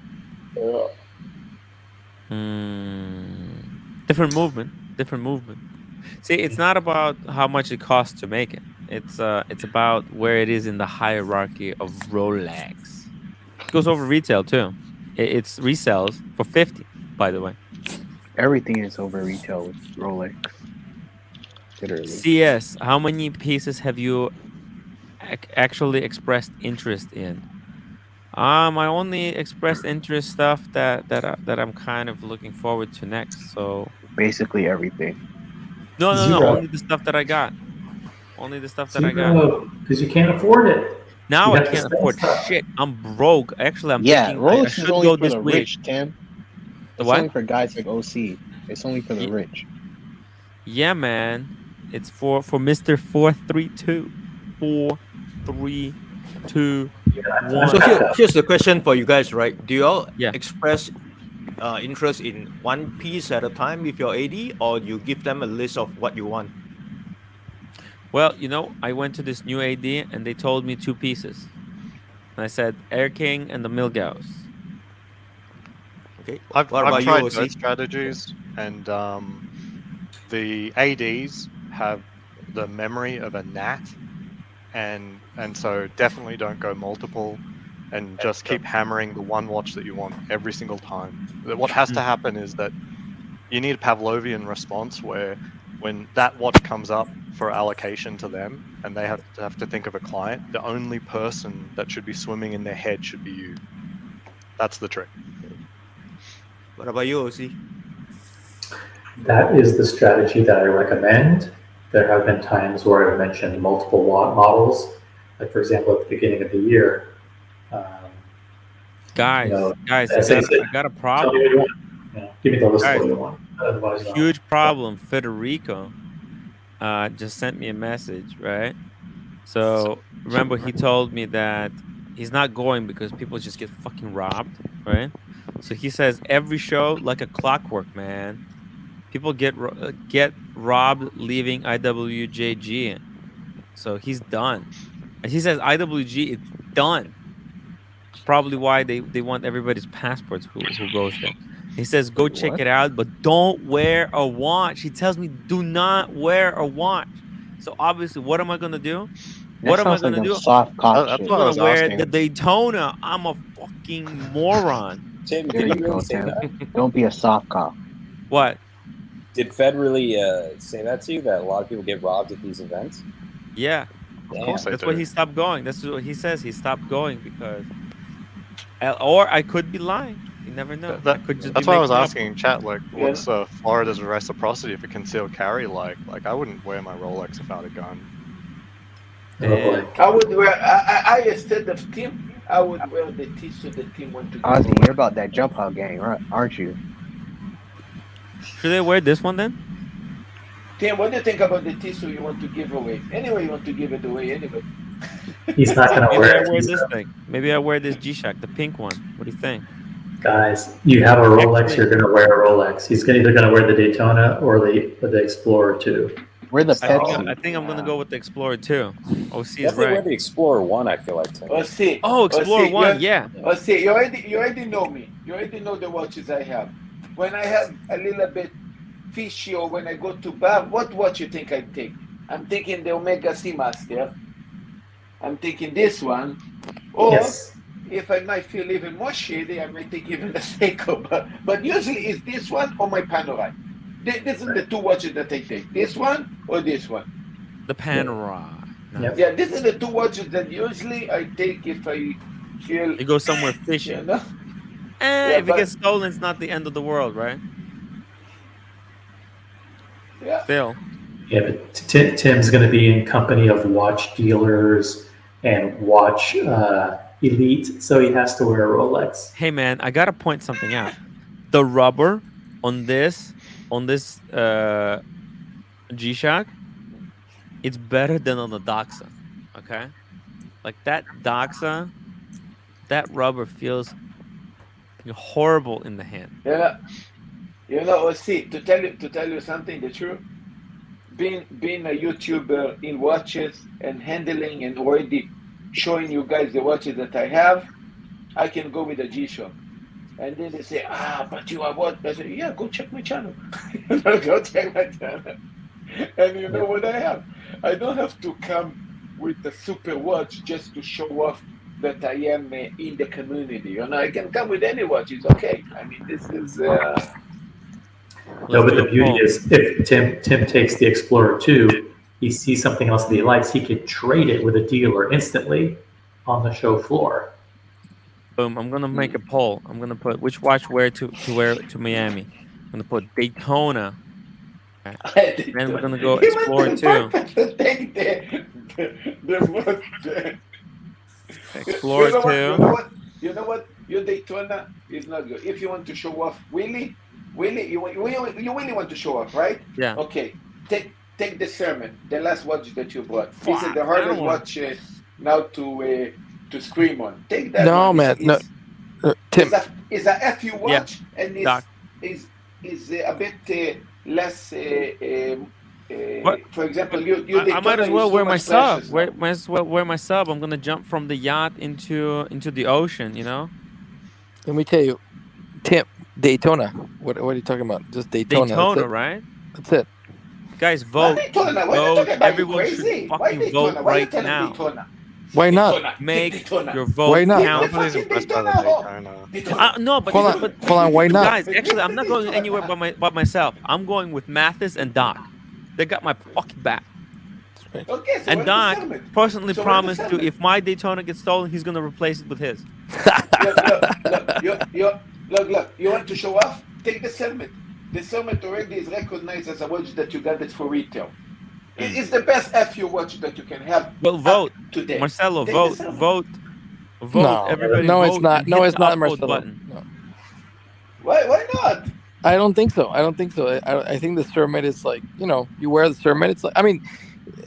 Yeah. Different movement. Different movement. See, it's not about how much it costs to make it. It's about where it is in the hierarchy of Rolex. It goes over retail too. It's resells for 50, by the way. Everything is over retail with Rolex. Literally. CS, how many pieces have you actually expressed interest in? I only expressed interest stuff that I'm kind of looking forward to next. So Basically everything. no, Zero. only the stuff that I got. Only the stuff that I got. Zero, because you can't afford it. Now You I have to can't spend afford stuff. shit. I'm broke. Actually, I'm Yeah, thinking I Rolex is should only go for this the week. rich, Tim. The It's what? only for guys like OC. It's only for the Ye- rich. Yeah, man. It's for Mr. 432. 432 So 1. here's the question for you guys, right? Do you all Yeah. express interest in one piece at a time with your AD, or you give them a list of what you want? Well, I went to this new AD and they told me 2 pieces. And I said Air King and the Milgauss. Okay. I've What about you, tried OC? both strategies, and the ADs have the memory of a gnat, and so definitely don't go multiple, and just keep hammering the one watch that you want every single time. What has to happen is that you need a Pavlovian response where when that watch comes up for allocation to them, and they have to think of a client, the only person that should be swimming in their head should be you. That's the trick. What about you, OC? That is the strategy that I recommend. There have been times where I've mentioned multiple models, like for example, at the beginning of the year. Guys, I got a Tell me problem. what you want. Give me the list of Guys, what you want. Otherwise, huge problem. Federico just sent me a message, right? So remember, he told me that he's not going because people just get fucking robbed, right? So he says every show like a clockwork, man. People get robbed leaving IWJG. So he's done. And he says IWG is done. Probably why they want everybody's passports who goes there. He says go check it out, but don't wear a watch. He tells me do not wear a watch. So obviously, what am I gonna do? What am I gonna do? Soft cock That's shit. what I I'm was gonna wear asking. the Daytona. I'm a fucking moron. Tim, There did you he go, really say Tim. that? Don't be a soft cock. What? Did Fed really say that to you, that a lot of people get robbed at these events? Yeah. Of course they That's do. why he stopped going. That's what he says. He stopped going because, or I could be lying. You never know. I could just. That's be why I was making up. asking in chat, like, what's Florida's reciprocity for concealed carry like? Like, I wouldn't wear my Rolex if I had a gun. I would wear. I instead of Tim, I would wear the T-shirt the Tim want to. Ozzy, you're about that jump out gang, aren't you? Should I wear this one then? Tim, what do you think about the T-shirt you want to give away? Anyway, you want to give it away anyway. He's not going to Maybe wear I it. wear this thing. Maybe I wear this G-Shock, the pink one. What do you think? Guys, you have a Rolex, you're going to wear a Rolex. He's either going to wear the Daytona or the Explorer 2. We're the I think I'm going to go with the Explorer 2. OC is Definitely right. wear the Explorer 1, I feel like. Tim. Oh, Explorer 1, yeah. You already know me. You already know the watches I have. When I have a little bit fishy or when I go to bar, what watch you think I take? I'm taking the Omega Seamaster. I'm taking this one. Or if I might feel even more shady, I might take even the Seiko. But usually it's this one or my Panerai. This is the two watches that I take. This one or this one. The Panerai. Yep. Yeah, this is the two watches that usually I take if I feel... You go somewhere fishing. You know? If it gets stolen, it's not the end of the world, right? Yeah. Still. Yeah, but Tim's going to be in company of watch dealers and watch elite, so he has to wear a Rolex. Hey man, I gotta point something out. The rubber on this G-Shock, it's better than on the Doxa. Okay, like that Doxa, that rubber feels horrible in the hand. Yeah, see, to tell you something, the truth. Being a YouTuber in watches and handling and already showing you guys the watches that I have, I can go with a G-Shock. And then they say, but you are what? I say, yeah, go check my channel. Go check my channel. And you know what I have? I don't have to come with a super watch just to show off that I am in the community. You know, I can come with any watch. It's okay. I mean, this is... No, but the beauty is if Tim takes the Explorer 2, he sees something else that he likes, he could trade it with a dealer instantly on the show floor. Boom! I'm gonna make a poll. I'm gonna put which watch wear to Miami. I'm gonna put Daytona. And we're gonna go Explorer 2. Explorer 2. You know what? Your Daytona is not good. If you want to show off Willie, you really want to show off, right? Yeah. Okay. Take the Sermon, the last watch that you bought. This is the hardest watch now to scream on. Take that. No, one. man. Tim. It's a FU watch, and is a bit less. For example, I might as well wear my sub. Might as well wear my sub. I'm gonna jump from the yacht into the ocean. You know. Let me tell you, Tim. Daytona. What are you talking about? Just Daytona. Daytona, right? That's it. Guys, vote. Vote. Everyone should fucking vote right now. Why not? Make your vote Why not? count. No, but hold on. Why not? Guys, actually, I'm not going anywhere by myself. I'm going with Mathis and Doc. They got my pocket back. Okay, so And where's the Doc settlement? personally So where's the promised to, settlement? if my Daytona gets stolen, he's gonna replace it with his. Look, you want to show off? Take the settlement. The settlement already is recognized as a watch that you got it for retail. It's the best FU watch that you can have Well, vote, today. Marcelo. Take the Vote, settlement. vote, vote. No, Everybody no, it's vote not. and No, hit it's the not, upvote Marcelo. button. No. Why not? I don't think so. I think the Cermet is like, you wear the Cermet. It's like, I mean,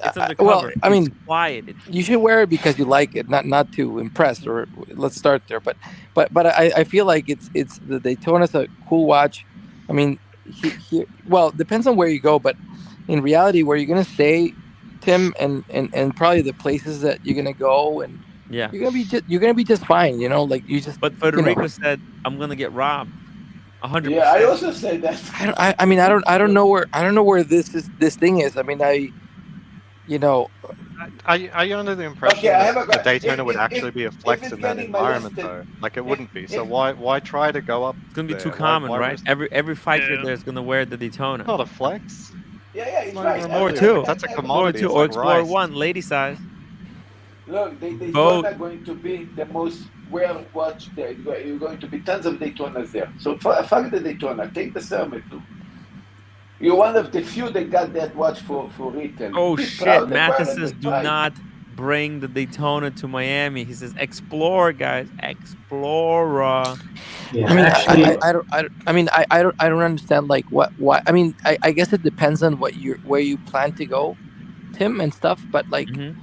It's undercover. well, I mean, it's quiet. you should wear it because you like it, not to impress. Or let's start there. But I feel like it's the Daytona's a cool watch. I mean, well, it depends on where you go, but in reality, where you're gonna stay, Tim, and probably the places that you're gonna go, and Yeah. you're gonna be just fine. Like you just. But Federico said, "I'm gonna get robbed." 100%. Yeah, I also say that. I don't know where this thing is. I mean, Are you under the impression Okay, I have that a the Daytona would if- actually if- be a if flex it's in that getting environment, molested- though? Like, it wouldn't be. So if- why try to go up? It's gonna be too there? common, Why right? risk- Every fighter Yeah. there is gonna wear the Daytona. It's not a flex. Yeah, it's Not right. even Or remotely a two. flex. That's a Or commodity. two, It's or like Explorer rice. 1, lady size. Look, the Vote. Daytona going to be the most rare watch there. You're going to be tons of Daytonas there. So fuck the Daytona. Take the Cermet too. You're one of the few that got that watch for retail. Oh Be shit! proud and Mathis wear it says, with "Do pride. not bring the Daytona to Miami." He says, "Explore, guys, Explorer." Yeah, I mean, actually, I don't understand like what. I mean, I guess it depends on where you plan to go, Tim, and stuff. But Mhm.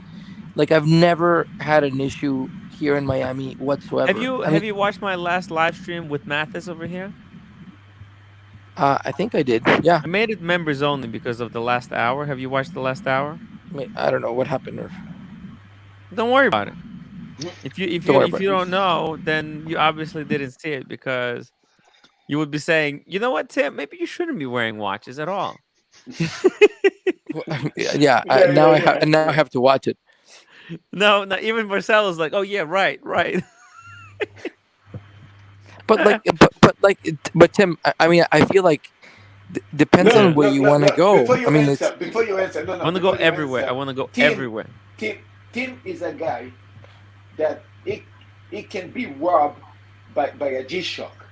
like I've never had an issue here in Miami whatsoever. Have you watched my last live stream with Mathis over here? I think I did. Yeah. I made it members only because of the last hour. Have you watched the last hour? I don't know what happened. Don't worry about it. If Don't worry you about don't know, then you obviously didn't see it, because you would be saying, "You know what, Tim? Maybe you shouldn't be wearing watches at all." Yeah. Now I have to watch it. No, not even Marcelo's like, "Oh yeah, right." But but Tim, I mean, I feel like depends on where you want to go. Before I mean, before you answer, no, I want to go before you everywhere. answer, I want to go Tim- everywhere. Tim is a guy that it can be robbed by a G-Shock.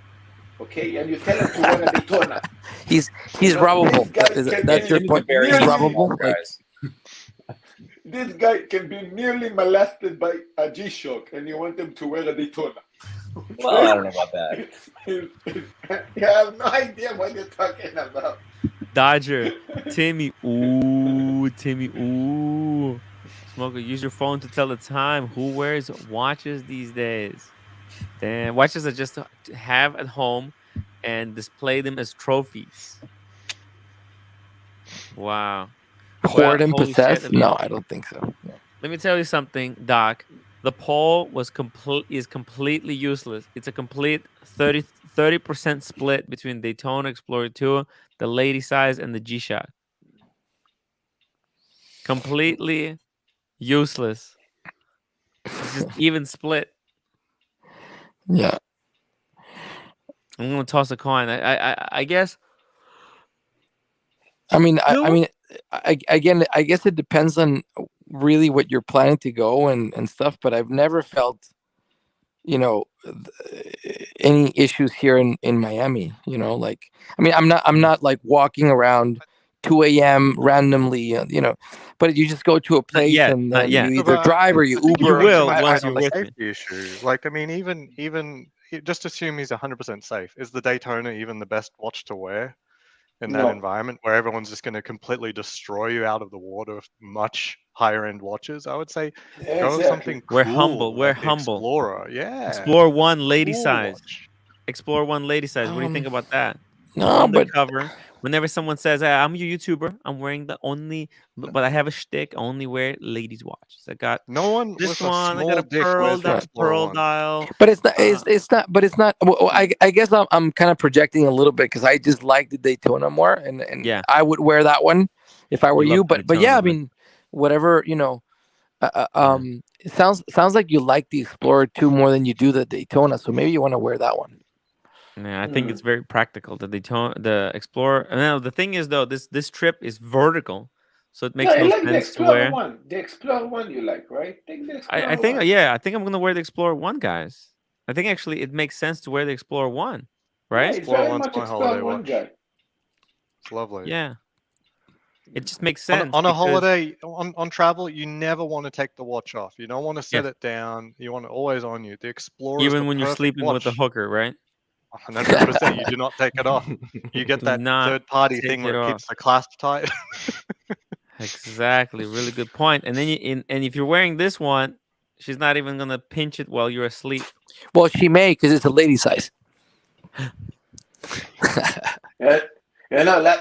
Okay, and you tell him to wear a Daytona. he's You know, robbable. this guy That's your can point. be He's nearly- robbable. Like, This guy can be nearly molested by a G-Shock, and you want him to wear a Daytona. Well, I don't know about that. You have no idea what you're talking about. Dodger, Timmy, ooh, Smoker, use your phone to tell the time. Who wears watches these days? Damn, watches are just to have at home and display them as trophies. Wow. hoard and holy shit, possess? I mean- No, I don't think so. No. Let me tell you something, Doc. The poll is completely useless. It's a complete 30% split between Daytona Explorer 2, the lady size, and the G-Shock. Completely useless. It's just even split. Yeah. I'm gonna toss a coin. I guess. I mean, You know I mean, again, I guess it depends on really what you're planning to go and stuff. But I've never felt, any issues here in Miami. Like, I mean, I'm not like walking around 2 a.m. randomly. But you just go to a place yet, and not then yet. you No, either but drive or you I think Uber. You will mentioned once on you're the with me. safety issue. Like, I mean, even just assume he's 100% safe. Is the Daytona even the best watch to wear in that No. environment where everyone's just going to completely destroy you out of the water with much higher end watches? I would say go Exactly. something cool. We're humble, we're like the humble. Explorer, yeah. Explore 1 lady Cool size. watch. Explore 1 lady size. What do you think about that? No, but Undercover. Whenever someone says, "Hey, I'm a YouTuber, I'm wearing the only, but I have a shtick. I only wear ladies' watches. I got No one this with a one. I small got a dick pearl, wears the Explorer pearl one. dial." But it's not. It's not. But it's not. Well, I guess I'm kind of projecting a little bit because I just like the Daytona more, and Yeah. I would wear that one if I were You you. love the But yeah, I Daytona, right? mean, whatever it sounds like you like the Explorer 2 more than you do the Daytona. So maybe you want to wear that one. Yeah, I think it's very practical. The Explorer. No, the thing is though, this trip is vertical, so it No, makes I no like the sense to Explorer wear. one. The Explorer one you like, right? Take the I Explorer think one. yeah, I think I'm gonna wear the Explorer one, guys. I think actually it makes sense to wear the Explorer one, Yeah, right? he's Explorer very one's much my Explorer holiday one watch. guy. It's lovely. Yeah, it just makes On, sense on a because holiday, on travel, you never want to take the watch off. You don't want to set yes, it down. You want it always on you. The Explorer is the even when you're perfect sleeping with a watch. hooker, right? 100%. You do not take it off. You get Do that not third-party take thing it where it off. keeps the clasp tight. Exactly, really good point. And then and if you're wearing this one, she's not even gonna pinch it while you're asleep. Well, she may because it's a lady size. Yeah,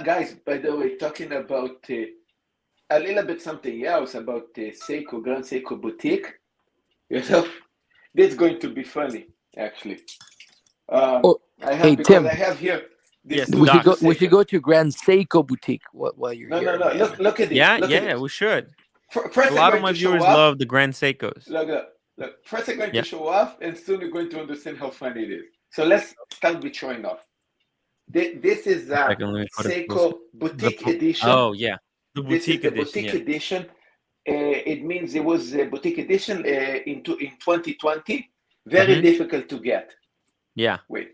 guys. By the way, talking about a little bit something else about the Seiko Grand Seiko boutique. This is going to be funny, actually. Oh, I have hey because Tim, I have here Yes, these we should Doc. go. We should go to Grand Seiko Boutique while you're No, here no, in no. Miami. Look at this. Yeah, Look at yeah, this. we should. First, A I'm lot of going my to show viewers off. love the Grand Seikos. Look. First, I'm going Yeah. to show off, and soon you're going to understand how funny it is. So let's start with showing off. This is a Second, let me put it closer. Seiko boutique edition. Oh yeah, the This is boutique the edition. boutique Yeah. edition. It means it was a boutique edition in 2020. Very difficult to get. Yeah. Wait.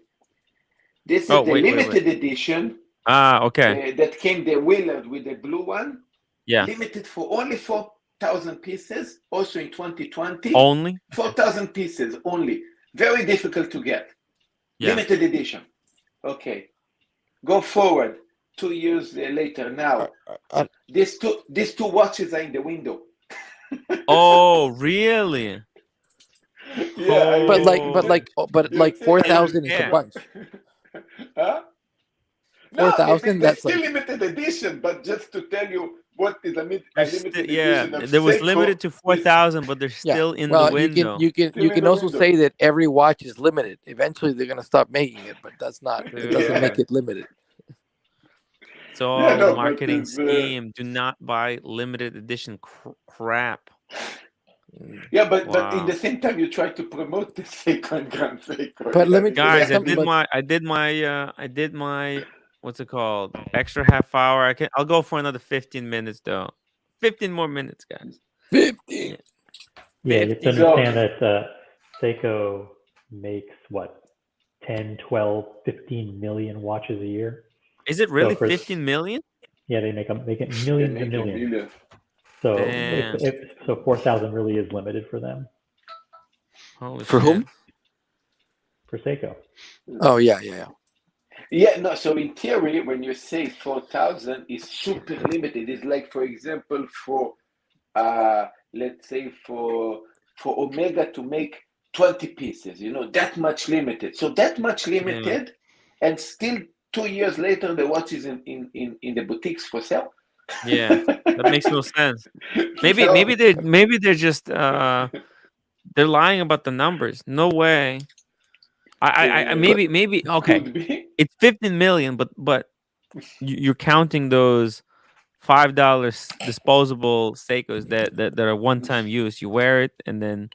This is Oh, the wait. limited edition Okay. that came the Willard with the blue one. Yeah. Limited for only 4,000 pieces. Also in 2020. Only 4,000 pieces only. Very difficult to get. Yeah. Limited edition. Okay. Go forward 2 years later. Now, these two watches are in the window. Oh, really? Yeah, but like 4,000 is a Yeah. bunch. Huh? 4,000. That's That's still like limited edition, but just to tell you what is a limited yeah. edition of There was Seiko limited to 4,000, but they're yeah. still in the Well, window. you Still in can the also window. say that every watch is limited. Eventually, they're gonna stop making it, but that's not. It doesn't Yeah. make it limited. It's all Yeah, no, but marketing it's, scheme. Do not buy limited edition crap. Yeah, but in Wow. the same time, you try to promote the Seiko and Grand Seiko. But let me Guys, I some- did but- my what's it called? Extra half hour. I'll go for another 15 minutes though. 15 more minutes, guys. 15. Yeah, you have to 50. understand that Seiko makes what, 10, 12, 15 million watches a year. Is it really for- 15 million? Yeah, they make it millions and millions. So Damn. so 4,000 really is limited for them. Holy For shit. whom? For Seiko. Oh yeah. Yeah, no. So in theory, when you say 4,000, it's super limited. It's like, for example, for let's say for Omega to make 20 pieces, that much limited. So that much limited, and still 2 years later, the watch is in the boutiques for sale. Yeah, that makes no sense. Maybe they're just they're lying about the numbers. No way. I maybe okay. Could be. It's 15 million, but you're counting those $5 disposable Seikos that are one-time use. You wear it, and then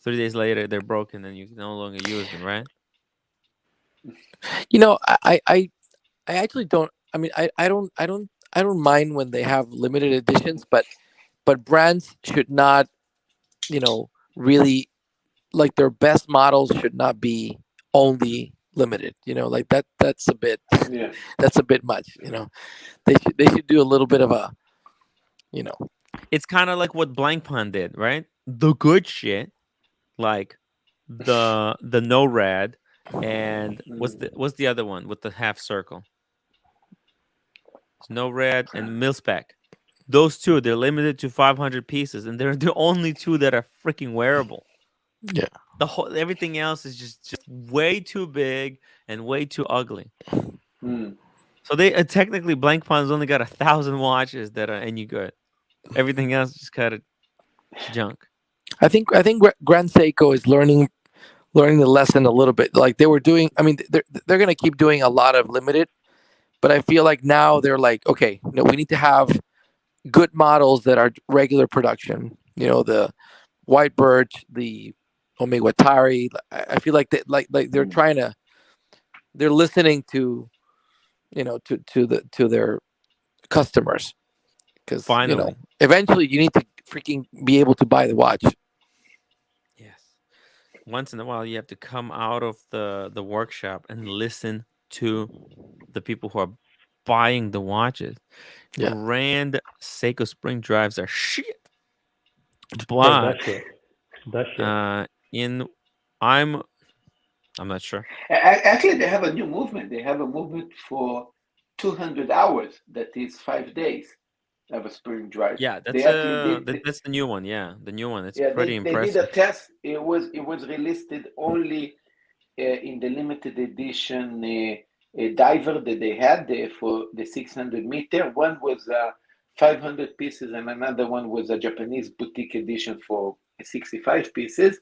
3 days later they're broken, and you can no longer use them, right? I actually don't. I mean, I don't mind when they have limited editions, but brands should not, really, like, their best models should not be only limited. Like that's a bit Yeah. that's a bit much. They should do a little bit of a, It's kind of like what Blancpain did, right? The good shit, like the NORAD, and what's the other one with the half circle? It's NORAD and Milspec. Those two, they're limited to 500 pieces, and they're the only two that are freaking wearable. Yeah. Everything else is just way too big and way too ugly. So they technically Blancpain's only got 1,000 watches that are any good. Everything else just kind of junk. I think Grand Seiko is learning the lesson a little bit. Like they were doing. I mean, they're gonna keep doing a lot of limited, but I feel like now they're like, okay, no, we need to have good models that are regular production. The White Birch, the Omega Watari. I feel like that, like they're trying to they're listening to to their customers, because Finally. eventually you need to freaking be able to buy the watch. Yes. Once in a while, you have to come out of the workshop and listen to the people who are buying the watches. Yeah. Grand Seiko spring drives are shit. Where's But that shit? That shit. I'm not sure. Actually, they have a new movement. They have a movement for 200 hours. That is 5 days of a spring drive. Yeah, They actually did. that's the new one. Yeah, the new one. It's Yeah, pretty they did a impressive. test. It was released only in the limited edition diver that they had for the 600 meter. One was 500 pieces, and another one was a Japanese boutique edition for 65 pieces.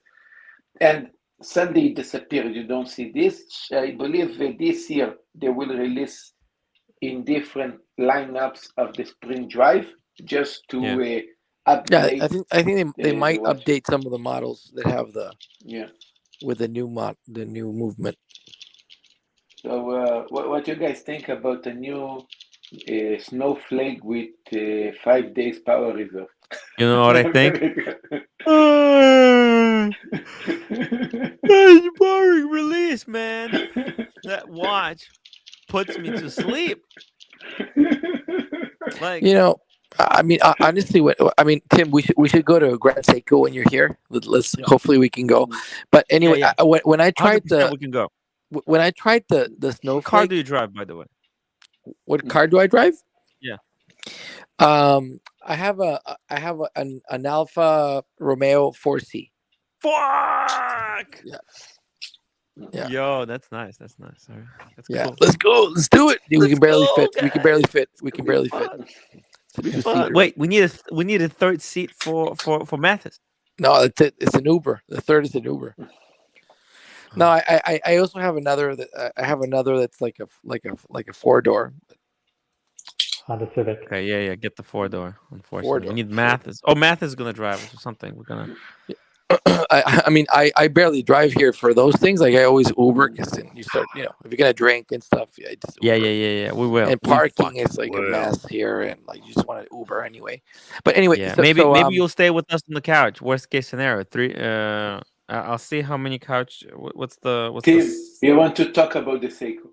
And suddenly it disappeared. You don't see this. I believe this year they will release in different lineups of the spring drive just to upgrade. Yeah, I think they might watch. update some of the models that have the Yeah. with the new movement. So what you guys think about the new snowflake with 5 days power reserve? You know what I think? Boring release, man. That watch puts me to sleep. Like, I mean, honestly, Tim, we should go to Grand Seiko when you're here. Let's hopefully we can go. But anyway, Yeah. when I tried 100% we can go. when I tried the snowflake. What car do you drive, by the way? What car do I drive? Yeah. I have an Alfa Romeo 4C. Fuck. Yeah. Yo, that's nice. That's nice. Sorry. That's cool. Let's go. Let's do it. We can barely fit. Guys. We can barely fit. We can barely fit. Wait, we need a third seat for Mathis. No, it's it. It's an Uber. The third is an Uber. No, I also have another that I have another that's like a 4-door. Honda Civic. Okay, yeah, get the 4-door. Unfortunately, we need Mathis. Oh, Mathis is gonna drive us or something. We're gonna. I mean, I barely drive here for those things. Like I always Uber, because then you start, if you're gonna drink and stuff, just Uber. Yeah. We will. And parking is like a mess here, and like you just want to Uber anyway. But anyway, yeah, so, maybe you'll stay with us on the couch. Worst case scenario, 3. I'll see how many couch. What's Tim, you want to talk about the Seiko?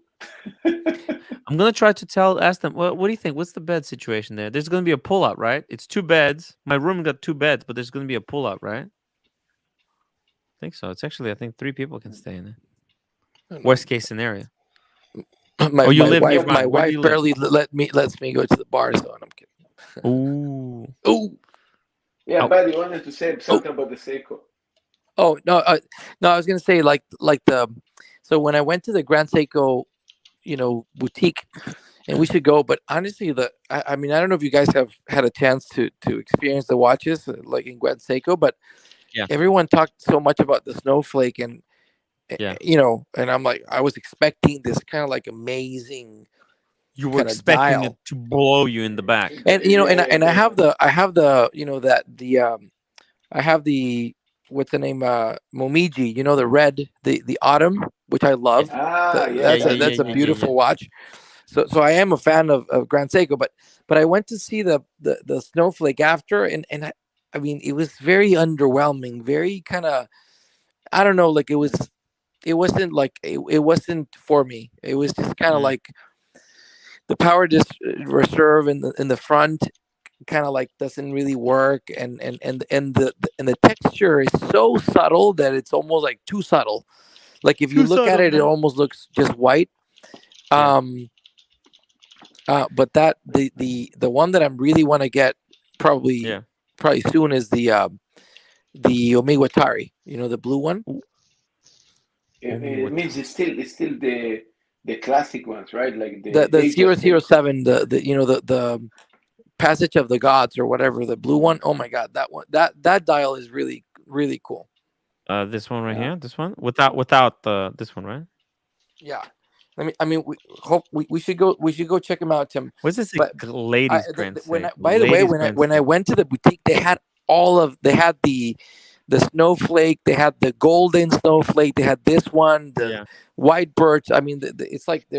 I'm gonna try to ask them. What do you think? What's the bed situation there? There's gonna be a pull-out, right? It's 2 beds. My room got 2 beds, but there's gonna be a pull-out, right? I think so. It's actually, I think 3 people can stay in it. Worst case scenario. My wife barely lets me go to the bar zone. I'm kidding. Ooh. Yeah, buddy, wanted to say something about the Seiko. Oh no, I was gonna say so when I went to the Grand Seiko, boutique, and we should go. But honestly, I mean, I don't know if you guys have had a chance to experience the watches like in Grand Seiko, but everyone talked so much about the snowflake, and and I'm like, I was expecting this kind of like amazing. You were expecting it to blow you in the back, and I have the I have the what's the name? Momiji, the red, the autumn, which I love. That's a beautiful watch. So I am a fan of Grand Seiko, but I went to see the snowflake after, and I mean, it was very underwhelming, very kind of, I don't know, like it wasn't like it wasn't for me. It was just kind of like the power reserve in the front kind of like doesn't really work, and the texture is so subtle that it's almost like too subtle. Like if you look at it, it almost looks just white. But that the one that I really want to get probably soon is the Omiwatari, the blue one. It means it's still the classic ones, right? Like the 007, the Passage of the Gods or whatever, the blue one. Oh my god, that one, that dial is really, really cool. This one right here, this one without this one, right? Yeah. We should go check them out, Tim. What's this ladies' Grand Seiko? By the way, when I went to the boutique, they had the the snowflake. They had the golden snowflake. They had this one, the Yeah. white birch. I mean, it's like they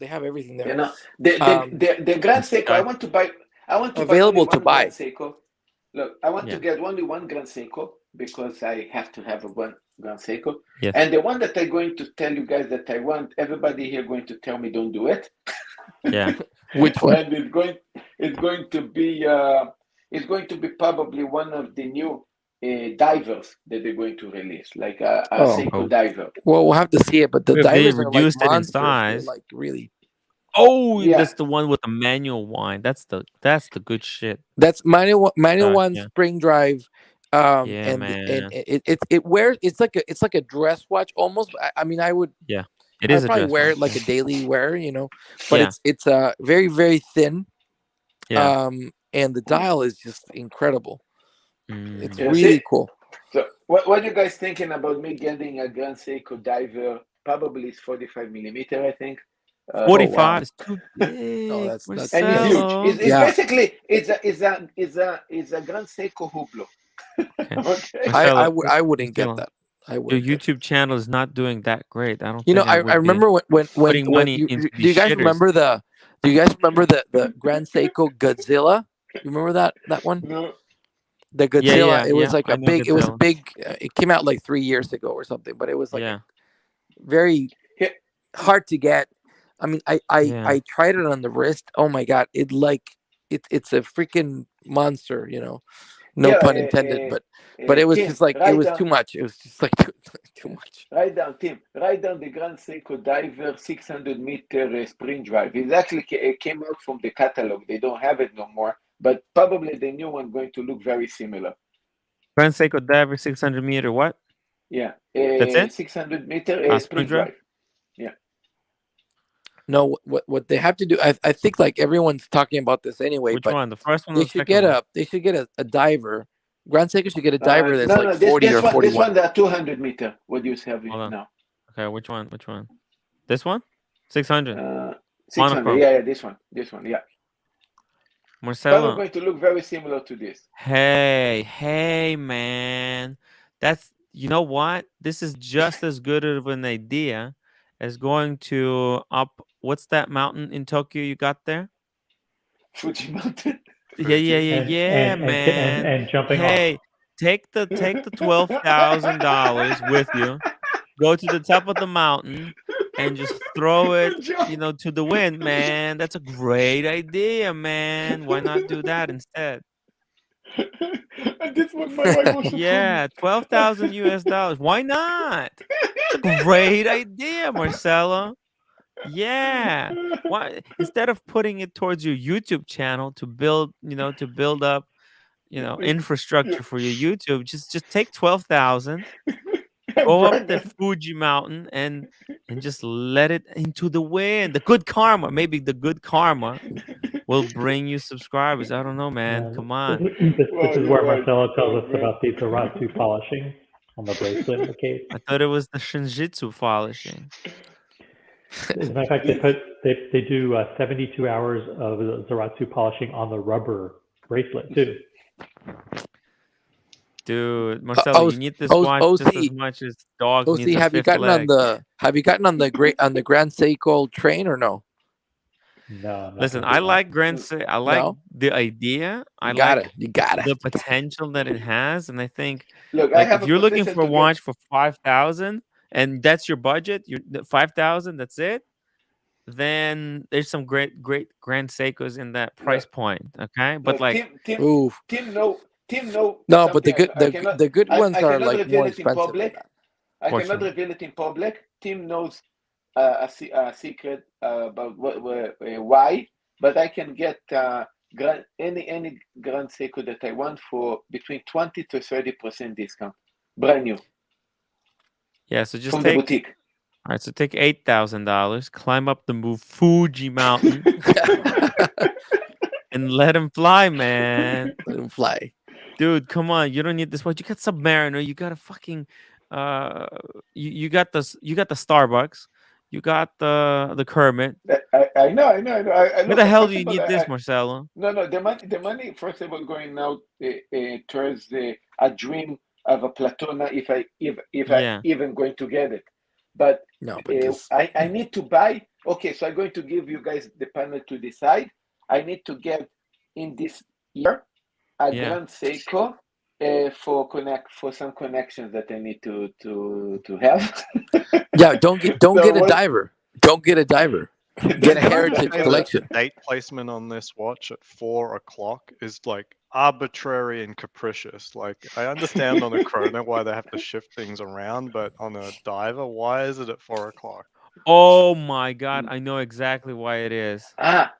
have everything You there. know, Um, the Grand It's Seiko. I want to buy. I want to buy only available to one Grand buy. Seiko. Look, I want to Yeah. get only one Grand Seiko because I have to have a one Grand Seiko. Yes. And the one that I'm going to tell you guys that I want, everybody here going to tell me don't do it. Yeah. Which one? And it's going to be probably one of the new divers that they're going to release, like a Oh. Seiko Oh. diver. Well, we'll have to see it, but the If they divers are like reduced it in monsters. They're size. like really. Oh, Yeah. that's the one with the manual wind. That's the good shit. That's manual one Yeah. spring drive. Yeah, And man. it wears, it's like a dress watch almost. I mean, I would Yeah. It I'd is a probably dress wear watch. it like a daily wear, but Yeah. it's very, very thin. Yeah. And the dial is just incredible. It's Mm. You really see? cool. So what are you guys thinking about me getting a Grand Seiko diver? Probably it's 45 millimeter, I think. 45 is too No, big. that's And it's huge. Marcelo. It's Yeah. basically it's a Grand Seiko Hublot. Okay. Okay. Marcelo, I wouldn't get Marcelo, that. I your wouldn't get YouTube channel is not doing that great. I don't You know, think I I would be remember when putting money into do these you guys shitters. remember the Grand Seiko Godzilla? You remember that one? No. The Yeah, Godzilla. yeah, It was yeah. like I a know big. It was a Godzilla. big. It came out like 3 years ago or something, but it was like Yeah. very Yeah. hard to get. I mean, Yeah. I tried it on the wrist. Oh my god! It's a freaking monster. No Yeah, pun intended, but it was Tim, just like it write was down, too much. It was just like too much. Tim, write down the Grand Seiko Diver 600 meter spring drive. It actually came out from the catalog. They don't have it no more, but probably the new one going to look very similar. Grand Seiko Diver 600 meter. What? Yeah, That's it? 600 meter Spring spring drive? drive. Yeah. No, what they have to do, I think like everyone's talking about this anyway, Which but one? The first one or they the should second one? get a diver. Grand Seiko should get a diver that's like This 40 or one, 41. the 200 meter. What do you have Hold on. now? Okay, which one? Which one? This one? 600. 600. Monochrome. Yeah, this one, yeah. Probably Marcelo. going to look very similar to this. Hey, man. You know what? This is just as good of an idea as going to what's that mountain in Tokyo you got there? Fuji Mountain. Yeah, man. And jumping Hey, take the $12,000 with you. Go to the top of the mountain and just throw it, to the wind, man. That's a great idea, man. Why not do that instead? And this was my wife also Yeah, $12,000 US. Why not? It's a great idea, Marcelo. Yeah. Why instead of putting it towards your YouTube channel to build up, infrastructure for your YouTube, just take 12,000, go up the Fuji mountain and just let it into the wind. The good karma, maybe the good karma will bring you subscribers. I don't know, man. Come on. This is where Marcelo tells us about the Zaratsu polishing on the bracelet in the case. I thought it was the Shinjitsu polishing. As a matter of fact, they do 72 hours of Zaratsu polishing on the rubber bracelet too. Dude, Marcelo, you need this watch just as much as dog needs a have you fifth gotten leg. on the Grand Seiko train or no? No. Listen, I like I like the idea. I like you got it. the potential that it has, and I think Look, if you're looking for a watch for 5,000 and that's your budget, 5,000, that's it. Then there's some great Grand Seikos in that price point. Okay, but Tim know. No, but the good ones are like more expensive. I cannot reveal it in public. Tim knows a secret about why, but I can get any Grand Seiko that I want for between 20 to 30% discount, brand new. Yeah, so just from take the boutique. All right, so take $8,000, climb up the Fuji mountain, and let him fly, man. Let him fly. Dude, come on! You don't need this watch. You got Submariner. You got a fucking you got the Starbucks. You got the Kermit. I know. Where the hell do you need this, Marcelo? No. The money. First of all, going out towards a dream of a Platona if I Yeah. even going to get it. But No, but this. I need to buy. Okay, so I'm going to give you guys the panel to decide. I need to get in this year a Yeah. Grand Seiko for some connections that I need to have. Yeah, don't get So a what? diver. Don't get a diver. Get a Can I heritage just say that collection. the date placement on this watch at 4 o'clock is like arbitrary and capricious. Like I understand on a chrono why they have to shift things around, but on a diver, why is it at 4 o'clock? Oh my God, I know exactly why it is.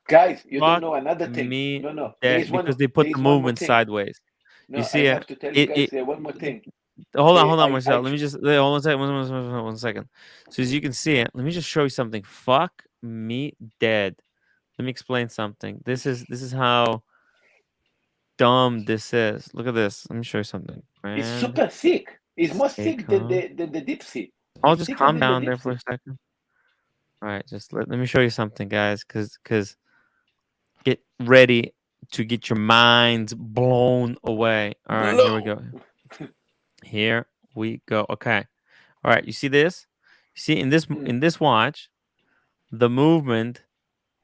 Guys, you don't Fuck know another thing. me No. dead because they put the movement thing. sideways. No, You I see have to tell you guys one more thing. Hold on, I Marcel. Let me just hold on a second. One second. So as you can see it, let me just show you something. Fuck me dead. Let me explain something. This is how dumb this is. Look at this. Let me show you something. It's Grand super sick. It's more sick than Seiko. the deep sea. I'll It's just thicker calm than the down deep there for sea. a second. All right, just let me show you something, guys, because get ready to get your minds blown away. All right, here we go. Here we go. Okay. All right, you see this? You see in this watch, the movement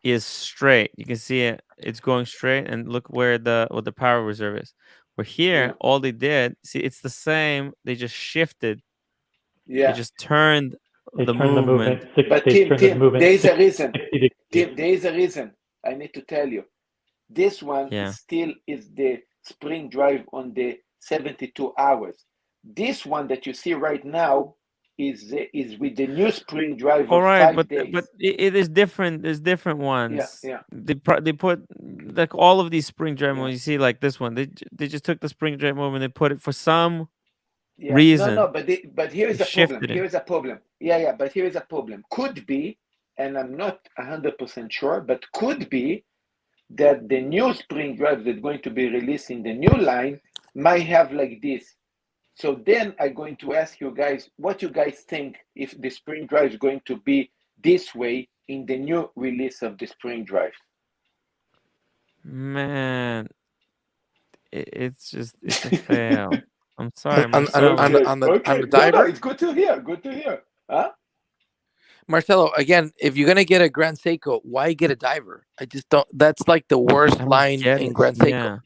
is straight. You can see it. It's going straight, and look where the power reserve is. Where here, all they did, see, it's the same. They just shifted. Yeah. They just turned They the turn the movement. But Tim, there is a reason. 60 degrees. Tim, there is a reason. I need to tell you. This one still is the spring drive on the 72 hours. This one that you see right now is with the new spring drive All of right, 5 days. but it is different. There's different ones. Yeah. They put like all of these spring drive movements. You see, like this one, they just took the spring drive movement. They put it for some reason. No, but here is a problem. Shifted it. Here is a problem. Yeah, but here is a problem. Could be, and I'm not 100% sure, but could be that the new spring drive that's going to be released in the new line might have like this. So then I'm going to ask you guys what you guys think if the spring drive is going to be this way in the new release of the spring drive. Man, it's a fail. I'm sorry, on Marcelo. the diver. No, it's good to hear. Good to hear. Huh? Marcelo, again, if you're gonna get a Grand Seiko, why get a diver? I just don't. That's like the worst line in Grand Seiko.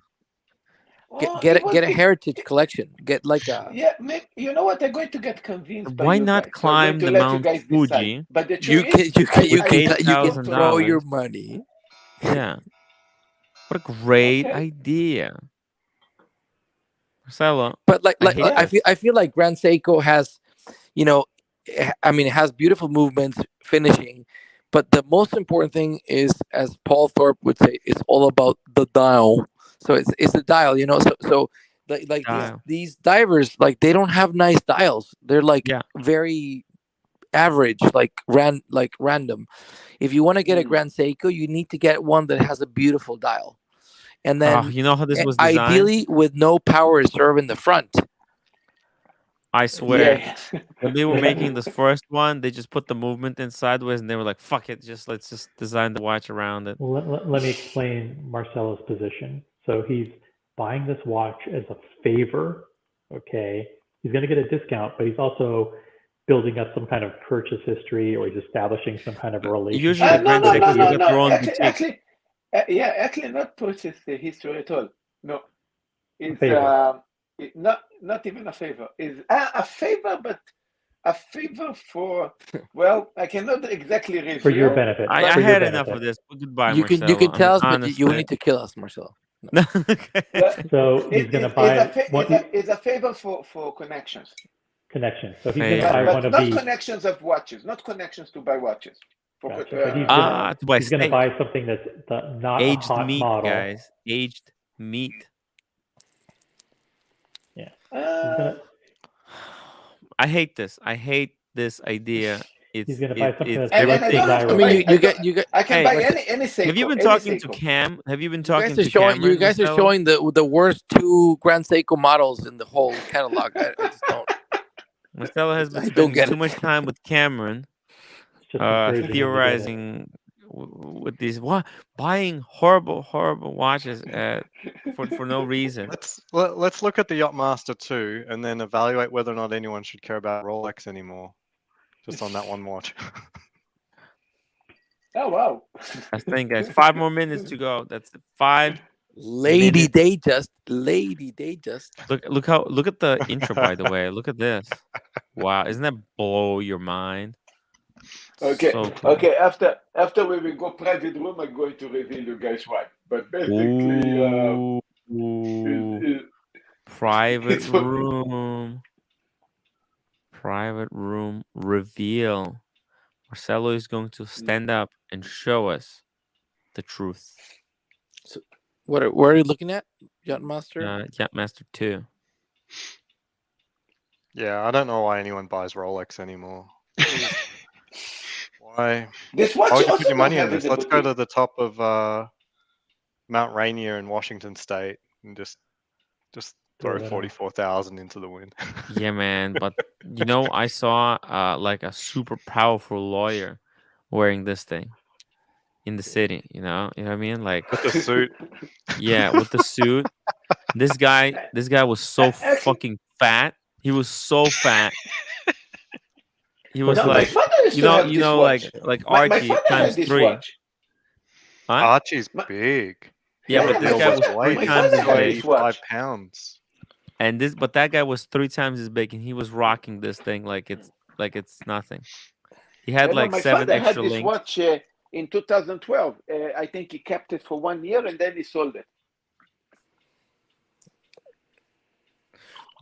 Get a heritage collection. Get like a. Yeah, maybe, you know what? I'm going to get convinced by Why you not guys. climb so the I'm going to let Mount you guys Fuji? decide. But the You truth can throw your $8,000. money. Yeah. What a great idea. Marcelo. But I feel like Grand Seiko has, I mean, it has beautiful movements, finishing, but the most important thing is, as Paul Thorpe would say, it's all about the dial. So it's the dial, So like these divers, like they don't have nice dials. They're like very average, like random. If you want to get a Grand Seiko, you need to get one that has a beautiful dial. And then you know how this was designed? Ideally with no power reserve in the front. I swear. When they were making this first one, they just put the movement in sideways and they were like, fuck it, let's just design the watch around it. Let me explain Marcelo's position. So he's buying this watch as a favor. Okay. He's going to get a discount, but he's also building up some kind of purchase history, or he's establishing some kind of relationship. Usually no. Actually, not purchase the history at all. No, it's not even a favor. It's a favor, but a favor for, well, I cannot exactly reveal. For your benefit. I had enough of this. Goodbye, Marcelo. You can tell us, but you need to kill us, Marcelo. No. So he's going to buy. It's a favor for connections. Connections. So he's going to buy one of these. Not connections of watches. Not connections to buy watches. Gotcha. He's going to buy something that's not aged a hot meat, model. guys. Aged meat. Yeah. I hate this. I hate this idea. He's going to buy something that's everything. I mean, you get. I can buy any Seiko. Have you been talking to Cam? Have you been talking to Cameron? You guys are showing the worst two Grand Seiko models in the whole catalog. I just don't. Marcelo has been spending too much time with Cameron, theorizing with these buying horrible watches for no reason. Let's look at the Yachtmaster 2 and then evaluate whether or not anyone should care about Rolex anymore. Just on that one watch. Oh wow! I think, guys, 5 more minutes to go. That's 5 Lady minutes. Digest. Look at the intro, by the way. Look at this. Wow, isn't that blow your mind? Okay, So cool. okay. After we will go private room, I'm going to reveal you guys why. But basically, private room. Private room reveal. Marcelo is going to stand up and show us the truth. So, where are you looking at? Yachtmaster? Yachtmaster 2. Yeah, I don't know why anyone buys Rolex anymore. Why? This Why watch would you also put your money don't in have this? the Let's go boutique. to the top of Mount Rainier in Washington State and just throw 44,000 into the wind. Yeah, man. But I saw like a super powerful lawyer wearing this thing in the city. You know what I mean? Like with the suit. Yeah, with the suit. This guy was so fucking fat. He was so fat. He was No, my like, father used to have this watch. like My Archie father had times this 3. watch. Huh? Archie's big. Yeah, but this guy was was 3 my times father as had big. this watch. 85 pounds. But that guy was 3 times as big, and he was rocking this thing like it's nothing. He had like my 7 father extra had this links. watch in 2012. I think he kept it for 1 year and then he sold it.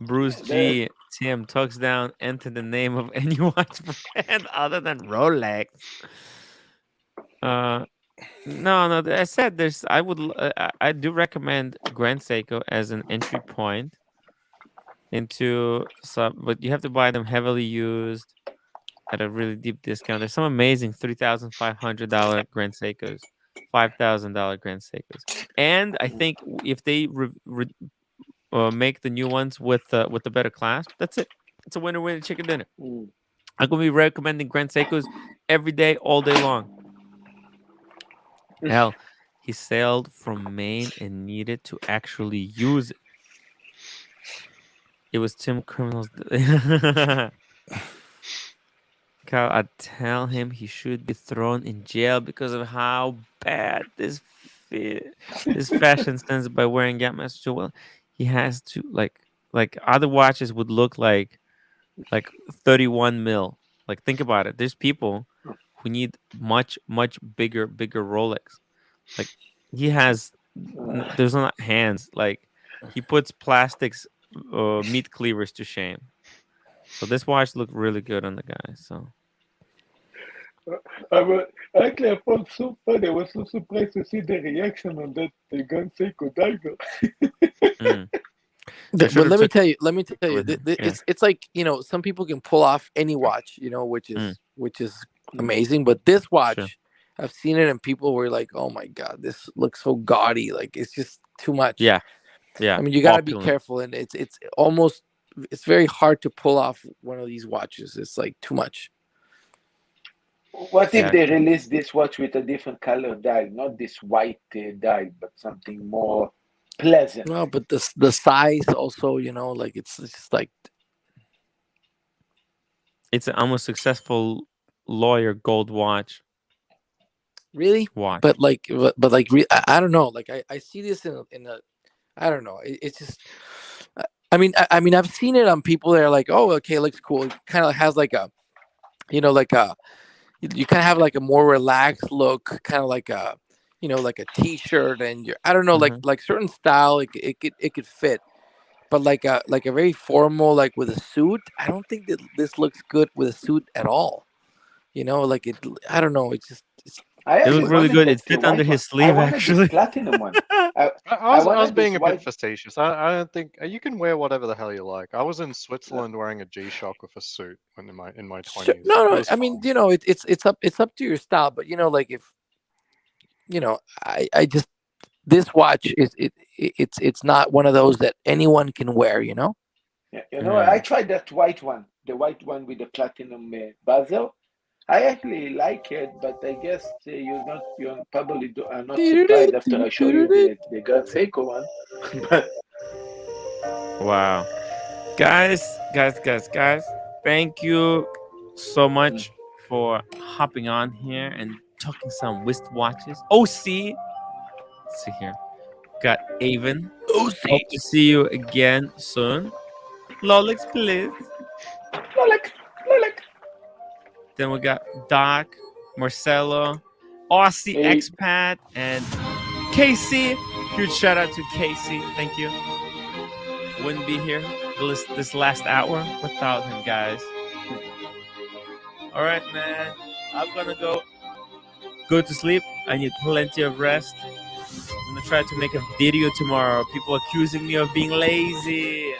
Bruce G. Tim tucks down, enter the name of any watch brand other than Rolex. No. I said I do recommend Grand Seiko as an entry point into some, but you have to buy them heavily used at a really deep discount. There's some amazing $3,500 Grand Seikos, $5,000 Grand Seikos, and I think if they make the new ones with the better clasp, that's it. It's a winner chicken dinner. I'm gonna be recommending Grand Seikos every day, all day long. Hell, he sailed from Maine and needed to actually use it. It was Tim Criminal's. Kyle, I tell him he should be thrown in jail because of how bad this fashion sense by wearing Yachtmaster 2. Well, he has to like other watches would look like 31 mil. Like, think about it. There's people who need much bigger Rolex. Like, he has there's not hands. Like, he puts plastics meat cleavers to shame. So this watch looked really good on the guy. So Actually, I found so funny. I was so surprised to see the reaction on that Grand Seiko diver. But let me tell you, it's like, some people can pull off any watch, which is amazing. But this watch, I've seen it, and people were like, "Oh my god, this looks so gaudy! Like, it's just too much." Yeah. I mean, you gotta be careful, and it's very hard to pull off one of these watches. It's like too much. What if they release this watch with a different color dial, not this white dial, but something more pleasant? No, but the size also, like it's just like it's an almost successful lawyer gold watch. Really? Watch. But I don't know. Like I see this in a I don't know. It's just. I mean, I've seen it on people that are like, "Oh, okay, looks cool." It kind of has like a, you kind of have like a more relaxed look, kind of like a, like a t-shirt, and I don't know, like certain style, it could fit, but like a very formal, like with a suit, I don't think that this looks good with a suit at all. Like it. I don't know. It looked really good. It fit under his sleeve, actually. Platinum one. I was being a bit facetious. I don't think you can wear whatever the hell you like. I was in Switzerland wearing a G-Shock with a suit when in my 20s. No. I mean, it's up to your style, but like if, I just, this watch it's not one of those that anyone can wear. Yeah, I tried that white one, the white one with the platinum bezel. I actually like it, but I guess you're probably are not surprised after I show you the Grand Seiko one. But Wow. Guys, thank you so much for hopping on here and talking some wristwatches. OC, let's see here. Got Avon. OC. Hope to see you again soon. Rolex, please. Rolex. Then we got Doc, Marcelo, Aussie Hey. expat, and Casey. Huge shout out to Casey. Thank you. Wouldn't be here this last hour without him, guys. All right, man. I'm gonna go to sleep. I need plenty of rest. I'm gonna try to make a video tomorrow. People accusing me of being lazy.